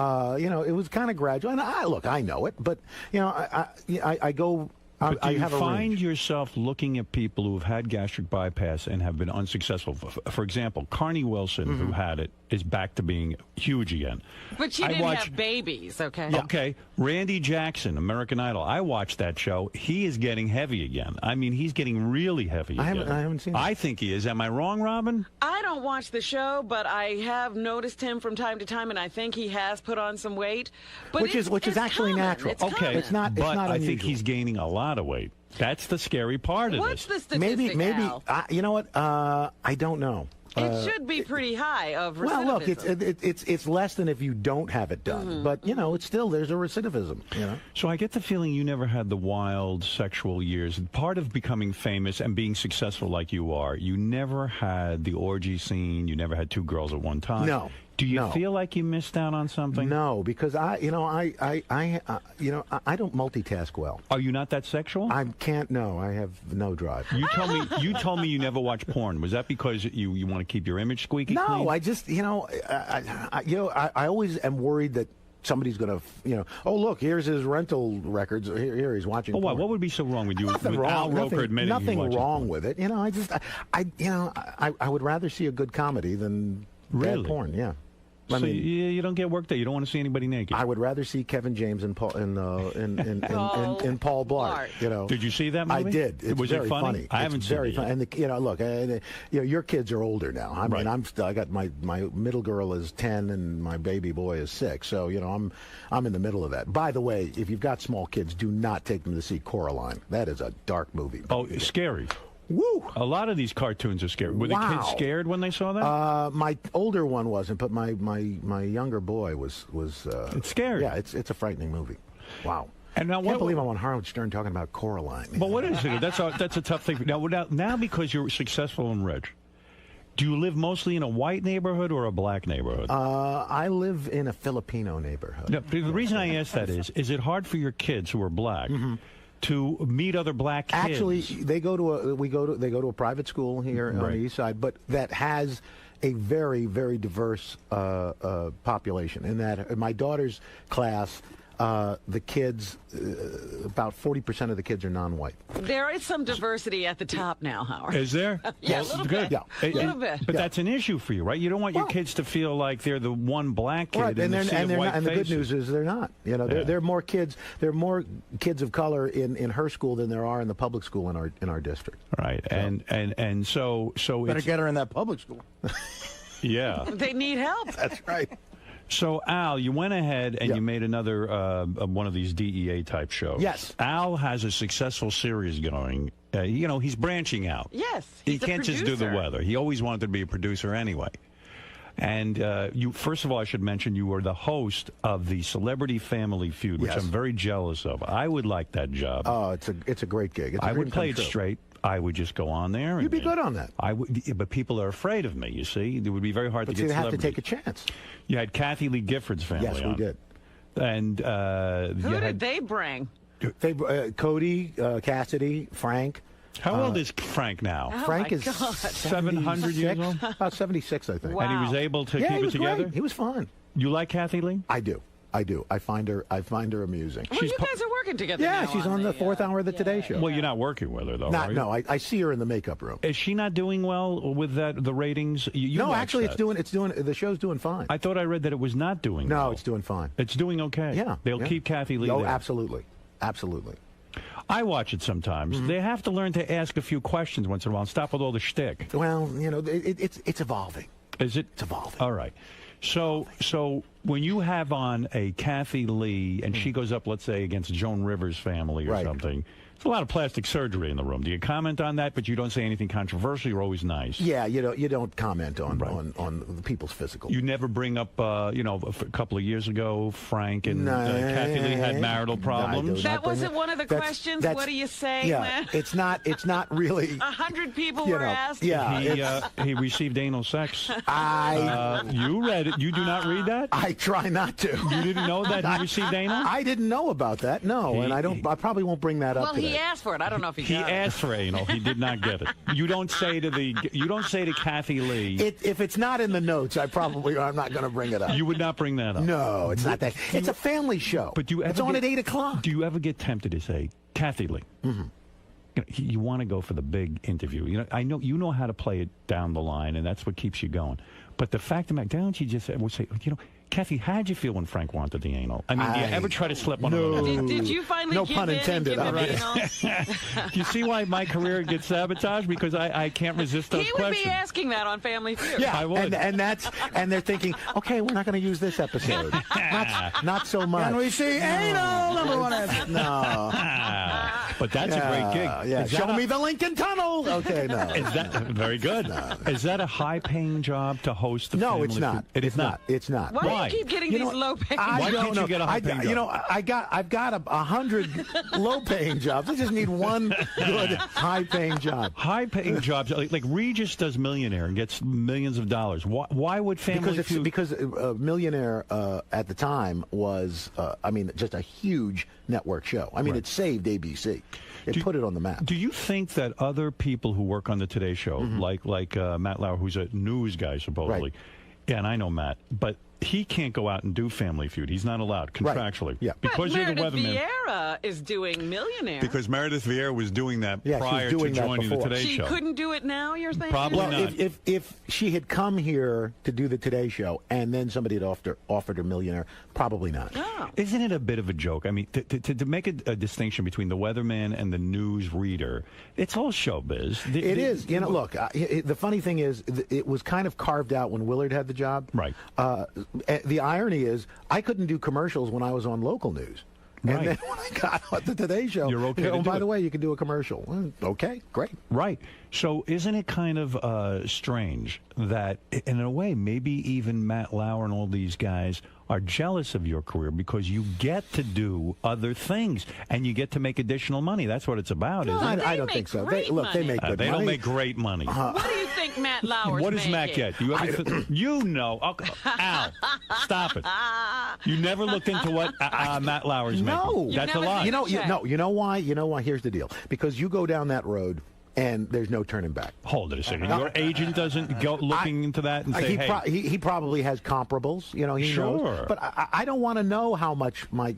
It was kind of gradual. And I know it, but I go. But do you have find yourself looking at people who have had gastric bypass and have been unsuccessful? For example, Carney Wilson, who had it, is back to being huge again. But she didn't have babies, okay? Okay. Randy Jackson, American Idol. I watched that show. He is getting heavy again. I mean, he's getting really heavy again. I haven't seen it. I think he is. Am I wrong, Robin? I don't watch the show, but I have noticed him from time to time, and I think he has put on some weight. But which is actually common. natural. It's okay. common. It's not I unusual. think he's gaining a lot of weight. That's the scary part of What's this. the statistic, maybe Al? you know what? I don't know. It should be pretty high of recidivism. Well, look, it's less than if you don't have it done, but it's still there's a recidivism. So I get the feeling you never had the wild sexual years. Part of becoming famous and being successful like you are, you never had the orgy scene. You never had two girls at one time. No. Do you feel like you missed out on something? No, because I don't multitask well. Are you not that sexual? I can't. No, I have no drive. You told me you never watch porn. Was that because you want to keep your image squeaky clean? No, I just I always am worried that somebody's going to, oh, look, here's his rental records. Here he's watching porn. What would be so wrong with you? Nothing with wrong. Al Roker admitting nothing wrong porn? with it. I would rather see a good comedy than bad porn. Yeah. So you don't get worked out. You don't want to see anybody naked. I would rather see Kevin James and Paul and Paul Blart. Did you see that movie? I did. It's Was very it funny? I haven't seen it yet. And look, your kids are older now. I mean, I got my middle girl is 10 and my baby boy is 6. So I'm in the middle of that. By the way, if you've got small kids, do not take them to see Coraline. That is a dark movie. Oh, it's scary. Woo! A lot of these cartoons are scary. Were the kids scared when they saw that? My older one wasn't, but my younger boy was. It's scary. Yeah, it's a frightening movie. Wow. And now, I can't believe I'm on Howard Stern talking about Coraline. But what is it? That's a tough thing. Now because you're successful and rich, do you live mostly in a white neighborhood or a black neighborhood? I live in a Filipino neighborhood. No, the reason I ask that is it hard for your kids who are black to meet other black kids? Actually, they go to a private school here on the east side, but that has a very, very diverse population. In that, in my daughter's class, the kids, about 40% of the kids are non-white. There is some diversity at the top now, Howard. Is there? Yeah, a little bit. Yeah. A little bit. But that's an issue for you, right? You don't want your kids to feel like they're the one black kid in the sea of white and the good faces. news is they're not. There are more kids. There are more kids of color in her school than there are in the public school in our district. Right. So better get her in that public school. Yeah. They need help. That's right. So, Al, you went ahead and you made another one of these DEA type shows. Yes. Al has a successful series going. He's branching out. Yes. He can't just do the weather. He always wanted to be a producer anyway. And first of all, I should mention you were the host of the Celebrity Family Feud, which I'm very jealous of. I would like that job. Oh, it's a great gig. I would play it straight. I would just go on there. You'd be good on that. I would, but people are afraid of me. You see, it would be very hard to get. But you have to celebrity. take a chance. You had Kathy Lee Gifford's family. Yes, we on. did. And who did they bring? Cody, Cassidy, Frank. How old is Frank now? Oh Frank is 700 years old. About 76, I think. Wow. And he was able to keep it together. Great. He was fun. You like Kathy Lee? I do. I find her amusing. Well, you guys are working together. Yeah, now she's on the fourth hour of the Today Show. Well, you're not working with her though. Not, are you? no, I see her in the makeup room. Is she not doing well with the ratings? No, actually, the show's doing fine. I thought I read that it was not doing. well. No, it's doing fine. It's doing okay. Yeah, they'll keep Kathy Lee. Oh, there. absolutely. I watch it sometimes. They have to learn to ask a few questions once in a while and stop with all the shtick. Well, it's evolving. Is it? It's evolving. All right. So when you have on a Kathy Lee and she goes up, let's say, against Joan Rivers' family or something, there's a lot of plastic surgery in the room. Do you comment on that? But you don't say anything controversial. You're always nice. Yeah, you don't comment on the people's physical. You never bring up, a couple of years ago, Frank and Kathy Lee had marital problems. That wasn't one of the questions. What do you say? Yeah, it's not really. 100 people were asked. Yeah, he received anal sex. You read it. You do not read that? I try not to. You didn't know that he received anal? I didn't know about that. No, and I probably won't bring that up. Well, he asked for it. I don't know if he got it. He asked for anal. He did not get it. You don't say to Kathy Lee. If it's not in the notes, I'm not going to bring it up. You would not bring that up. No, it's not that. It's a family show. But it's on at 8 o'clock. Do you ever get tempted to say, Kathy Lee? Mm-hmm. You want to go for the big interview. I know you know how to play it down the line, and that's what keeps you going. But the fact of the matter, don't you just say, Kathy, how'd you feel when Frank wanted the anal? I mean, do you ever try to slip one of them? Did you finally no give pun in intended. And give him Do you see why my career gets sabotaged? Because I can't resist those questions. He would be asking that on Family Feud. Yeah, I would. And they're thinking, okay, we're not going to use this episode. not so much. Can we see anal? Number one answer. No. But that's a great gig. Yeah. Show me the Lincoln Tunnel. Okay, no. Is that very good? No. Is that a high-paying job to host the No, Family it's not. Feud? It is not. It's not. Why do you keep getting these low-paying jobs? Why can't you get a high-paying job? I've got 100 low-paying jobs. I just need one good high-paying job. High-paying jobs, like Regis does Millionaire and gets millions of dollars. Why would Family Feud? Because Millionaire at the time was, just a huge network show. I mean, it saved ABC. It put it on the map. Do you think that other people who work on the Today Show, like Matt Lauer, who's a news guy supposedly, and I know Matt, but he can't go out and do Family Feud. He's not allowed contractually. Yeah. Because but you're the Meredith weatherman. Vieira is doing Millionaire. Because Meredith Vieira was doing that prior doing to that joining the before. Today Show. She couldn't do it now, you're saying? Probably not. If she had come here to do the Today Show and then somebody had offered her Millionaire, probably not. Oh. Isn't it a bit of a joke? I mean, to make a distinction between the weatherman and the news reader, it's all showbiz. It is. Look, the funny thing is, it was kind of carved out when Willard had the job. Right. The irony is, I couldn't do commercials when I was on local news. Right. And then when I got on the Today Show, you're okay. By the way, you can do a commercial. Well, okay, great. Right. So isn't it kind of strange that, in a way, maybe even Matt Lauer and all these guys are jealous of your career because you get to do other things and you get to make additional money. That's what it's about, isn't it? I don't think so. They make good money. They don't make great money. What do you think Matt Lauer's What does making? Matt get? You know. Al, stop it. You never looked into what Matt Lauer's making. No. That's a lie. You know why? You know why? Here's the deal. Because you go down that road, and there's no turning back. Hold it a second. Your agent doesn't go looking into that and say, hey. He probably has comparables. He knows. But I don't want to know how much my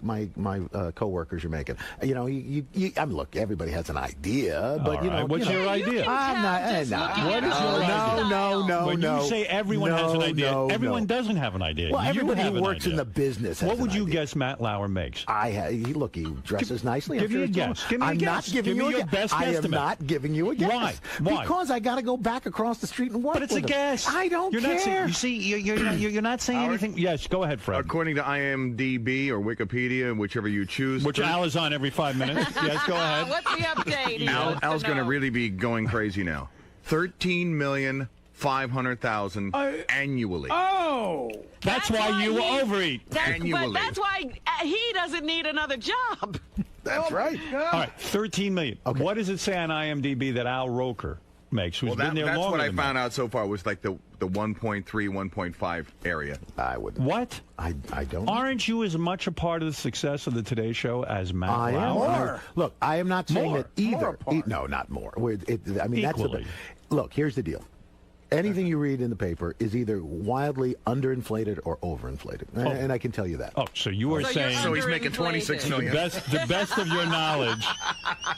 coworkers are making. Look, everybody has an idea. But, what's your idea? I'm not. What is your idea? No. When you say everyone has an idea, everyone doesn't have an idea. Well, everybody who works in the business has What would an you idea. guess Matt Lauer makes? He dresses nicely. Give me a guess. Give me a guess. I'm not giving you a best guess. I am guesstimate. not giving you a a guess. Why? Because I got to go back across the street and work. But it's a guess. I don't you're care. Not saying, you see, you're not saying anything. Yes, go ahead, Fred. According to IMDb or Wikipedia, whichever you choose. Which Al is on every 5 minutes. Yes, go ahead. What's the update? Al's going to really be going crazy now. 13,500,000 annually. Oh, that's why you overeat annually. But that's why he doesn't need another job. That's right. All right, 13 million. Okay. What does it say on IMDb that Al Roker makes? Who's been there that's longer what I than found out so far was like the 1.3, 1.5 area. I wouldn't. What? I don't. Aren't you as much a part of the success of the Today Show as Matt I am. Lauer? Look, I am not saying More. that either. More No, not more. I mean, Equally. Look, here's the deal. Anything you read in the paper is either wildly underinflated or overinflated, and I can tell you that. Oh, so you are saying so he's making 26 million. The best of your knowledge,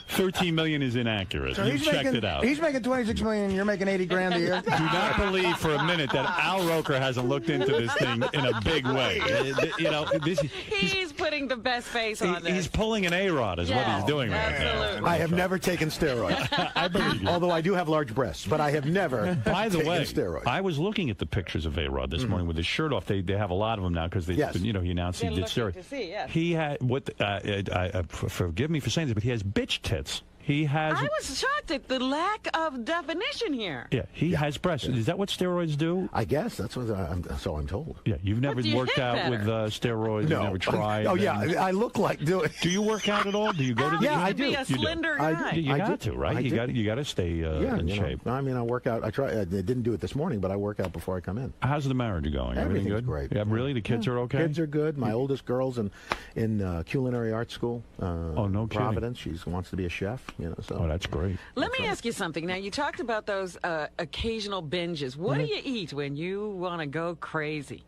13 million is inaccurate. So You've checked it out. He's making 26 million. You're making 80 grand a year. Do not believe for a minute that Al Roker hasn't looked into this thing in a big way. You know, He's putting the best face on this. He's pulling an A-Rod is what he's doing right now. I have never taken steroids. I believe you. Although I do have large breasts, but I have never By the taken way, steroids. I was looking at the pictures of A-Rod this morning with his shirt off. They have a lot of them now because he announced he did steroids. He had forgive me for saying this, but he has bitch tits. He has. I was shocked at the lack of definition here. Yeah, he has breasts. Is that what steroids do? I guess that's what I'm told. Yeah, you've never do you worked hit out with steroids. No. You've never tried. Oh yeah, I look like doing. Do you work out at all? Do you go to the Yeah, gym? I do. Be a slender guy. You got to, right? You got to stay in shape. I mean, I work out. I didn't do it this morning, but I work out before I come in. How's the marriage going? Everything good? Great. Yeah, really? The kids are okay? Kids are good. My oldest girl's in culinary arts school. No kidding. Providence. She wants to be a chef. So. Oh, that's great. Let me ask you something. Now, you talked about those occasional binges. What do you eat when you want to go crazy?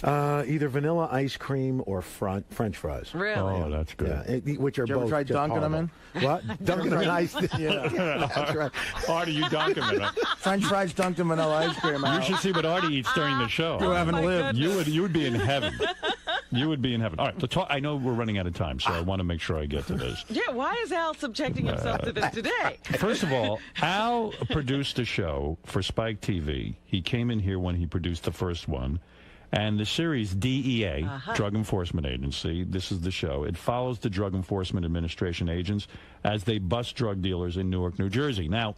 Either vanilla ice cream or French fries. Really? Oh, that's good. Yeah, which are Did you both ever try just dunking them in? horrible. What? Dunking them in ice? Yeah. That's right. Artie, you dunk them in it. French fries dunked in vanilla ice cream. You should see what Artie eats during the show. You haven't lived. You would be in heaven. You would be in heaven. All right, I know we're running out of time, so I want to make sure I get to this. Yeah, why is Al subjecting himself to this today? First of all, Al produced a show for Spike TV. He came in here when he produced the first one. And the series DEA, Drug Enforcement Agency, this is the show. It follows the Drug Enforcement Administration agents as they bust drug dealers in Newark, New Jersey. Now,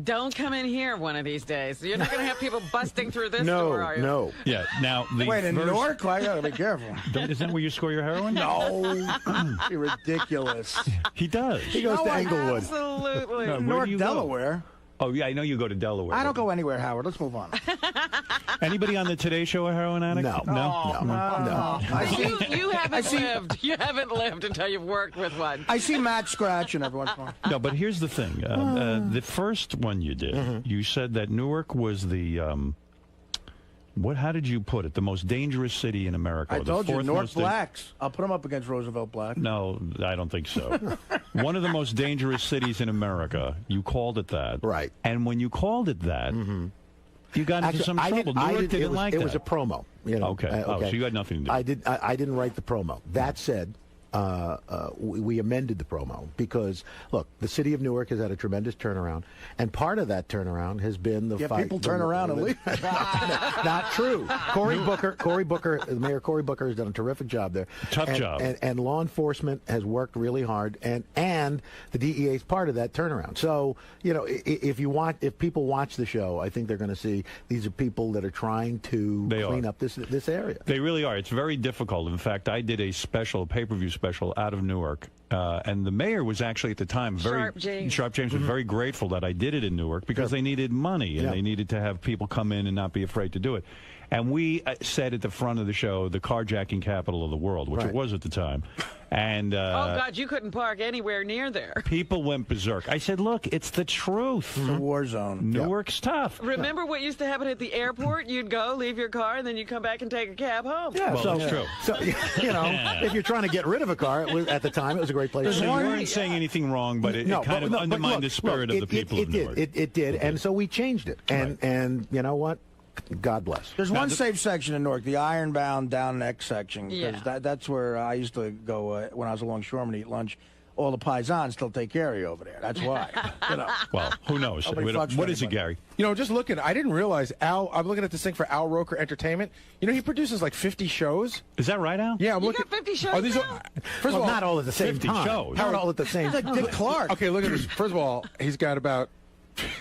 don't come in here one of these days. You're not going to have people busting through this door, are you? No. Yeah, now... Wait, in Newark? I got to be careful. Isn't that where you score your heroin? No. You're ridiculous. He does. He goes to Englewood. Absolutely. No, Newark, Delaware. Oh, yeah, I know you go to Delaware. I don't go anywhere, Howard. Let's move on. Anybody on the Today Show a heroin addict? No. No. You haven't lived. You haven't lived until you've worked with one. I see Matt scratching every once in a while. No, but here's the thing. The first one you did, you said that Newark was the... how did you put it? The most dangerous city in America. I told you, North most Blacks. I'll put them up against Roosevelt Black. No, I don't think so. One of the most dangerous cities in America. You called it that. Right. And when you called it that, you got into some trouble. Newark didn't like that. It was a promo. Okay. Oh, so you had nothing to do. I didn't write the promo. That said, we amended the promo because, look, the city of Newark has had a tremendous turnaround, and part of that turnaround has been the fight. People turn around and leave. Not true. Mayor Cory Booker has done a terrific job there. Tough job. And law enforcement has worked really hard, and the DEA is part of that turnaround. So, if people watch the show, I think they're going to see these are people that are trying to clean up this area. They really are. It's very difficult. In fact, I did a pay-per-view special out of Newark, and the mayor was actually at the time Sharp James was very grateful that I did it in Newark because they needed money and they needed to have people come in and not be afraid to do it. And we said at the front of the show, the carjacking capital of the world, which it was at the time. And oh God, you couldn't park anywhere near there. People went berserk. I said, look, it's the truth. It's a war zone. Newark's tough. Remember what used to happen at the airport? You'd go, leave your car, and then you'd come back and take a cab home. Yeah, well, that's true. So, if you're trying to get rid of a car, at the time, it was a great place. So you weren't saying anything wrong, but it kind of undermined the spirit of the people of Newark. It did, and so we changed it. And you know what? God bless. There's one safe section in Newark, the Ironbound down X section, because that's where I used to go when I was a longshoreman to eat lunch. all the paisans still take care of you over there. That's why. Well, who knows? What is it, Gary? Just looking, I didn't realize Al. I'm looking at this thing for Al Roker Entertainment. He produces like 50 shows. Is that right, Al? Yeah, I'm looking. Got 50 shows. These now? First of all, not all at the same 50 time. shows. Not all at the same time. Like Dick Clark. Okay, look at this. First of all, he's got about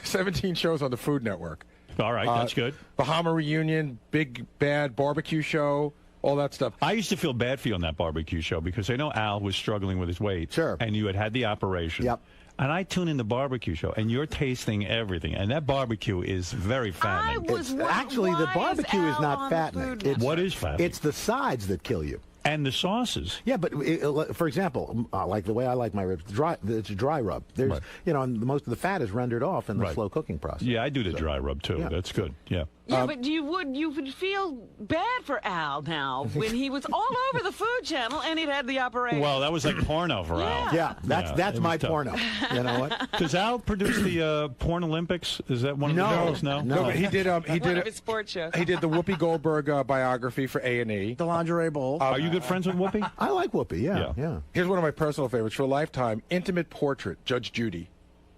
17 shows on the Food Network. All right, that's good. Bahama Reunion, Big Bad Barbecue Show, all that stuff. I used to feel bad for you on that barbecue show because I know Al was struggling with his weight. Sure. And you had the operation. Yep. And I tune in the barbecue show, and you're tasting everything. And that barbecue is very fattening. Actually, the barbecue is not fattening. What is fattening? It's the sides that kill you. And the sauces. Yeah, but for example, like the way I like my ribs, it's a dry rub. There's, and most of the fat is rendered off in the slow cooking process. Yeah, I do the dry rub too. Yeah. That's good. Yeah. Yeah, but you would feel bad for Al now when he was all over the Food Channel and he'd had the operation. Well, that was like porno for Al. Yeah, that's my porno. You know what? Does Al produce the Porn Olympics? Is that one of the shows? No, but he did. He one did of his sports shows. He did the Whoopi Goldberg biography for A&E. The Lingerie Bowl. Are you good friends with Whoopi? I like Whoopi. Yeah. Here's one of my personal favorites for Lifetime: Intimate Portrait, Judge Judy.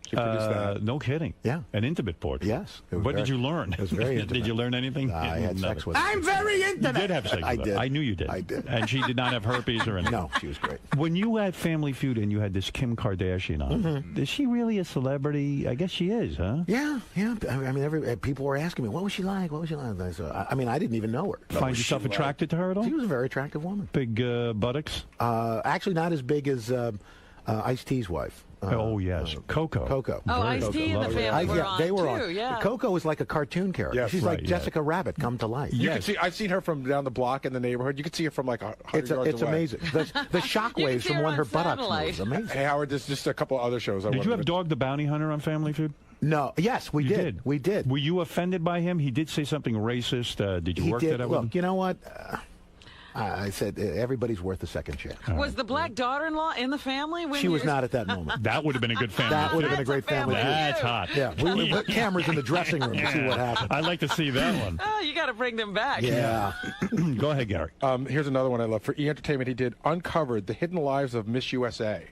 She produced that. No kidding. Yeah. An intimate portrait. Yes. What did you learn? It was very intimate. Did you learn anything? I had sex with her. I'm very intimate. You did have sex with her. I did. I knew you did. I did. And she did not have herpes or anything. No, she was great. When you had Family Feud and you had this Kim Kardashian on, is she really a celebrity? I guess she is, huh? Yeah. I mean, people were asking me, what was she like? What was she like? So, I mean, I didn't even know her. Find yourself attracted to her at all? She was a very attractive woman. Big buttocks? Actually, not as big as Ice-T's wife. Oh, yes. Coco. Oh, Ice-T and the family were on, they were too, on. yeah. Coco was like a cartoon character. Yes, She's right, like Jessica Rabbit come to life. You can see. I've seen her from down the block in the neighborhood. You can see her from like 100 yards It's away. amazing. The shockwaves from when her buttocks moves. Amazing. Hey, Howard, there's just a couple other shows. Did you have Dog the Bounty Hunter on Family Feud? No. Yes, we did. We did. Were you offended by him? He did say something racist. Did you work that out with him? Look, you know what? I said everybody's worth a second chance. Was the black daughter-in-law in the family? When She was not at that moment. That would have been a good family. That would have been a great family. That's hot. Yeah, we put cameras in the dressing room to see what happened. I'd like to see that one. Oh, you got to bring them back. Yeah. Go ahead, Gary. Here's another one I love. For E! Entertainment, he did Uncovered, The Hidden Lives of Miss USA.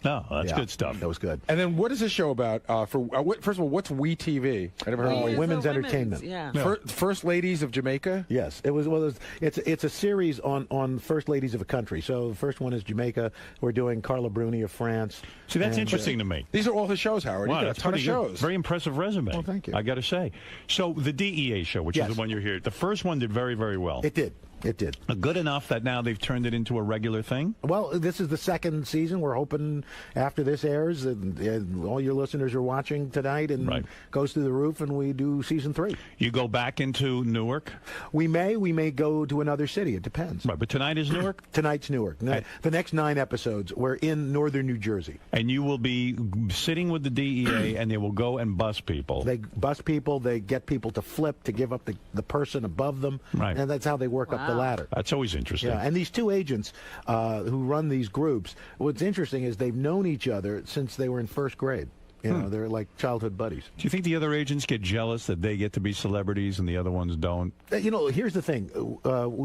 No, that's good stuff. That was good. And then what is this show about? First of all, what's We TV? I never heard of Women's Entertainment. Yeah. First Ladies of Jamaica? Yes. It was. Well, it's a series on First Ladies of a country. So the first one is Jamaica. We're doing Carla Bruni of France. See, that's interesting to me. These are all his shows, Howard. Wow, He's got that's a ton of pretty good. shows. Very impressive resume. Well, thank you. I got to say. So the DEA show, which is the one you're here, the first one did very, very well. It did. It did. Good enough that now they've turned it into a regular thing? Well, this is the second season. We're hoping after this airs and all your listeners are watching tonight and goes through the roof and we do season 3. You go back into Newark? We may go to another city. It depends. Right, but tonight is Newark? Tonight's Newark. The next 9 episodes, we're in northern New Jersey. And you will be sitting with the DEA and they will go and bust people. They bust people. They get people to flip, to give up the person above them. Right. And that's how they work up the ladder. That's always interesting. Yeah, and these two agents who run these groups, what's interesting is they've known each other since they were in first grade. You know, they're like childhood buddies. Do you think the other agents get jealous that they get to be celebrities and the other ones don't? You know, here's the thing.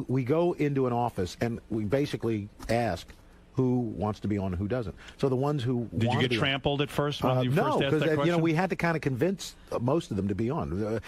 We go into an office and we basically ask who wants to be on and who doesn't. So the ones who Did you get trampled at first when you first no, asked that question? We had to kind of convince most of them to be on.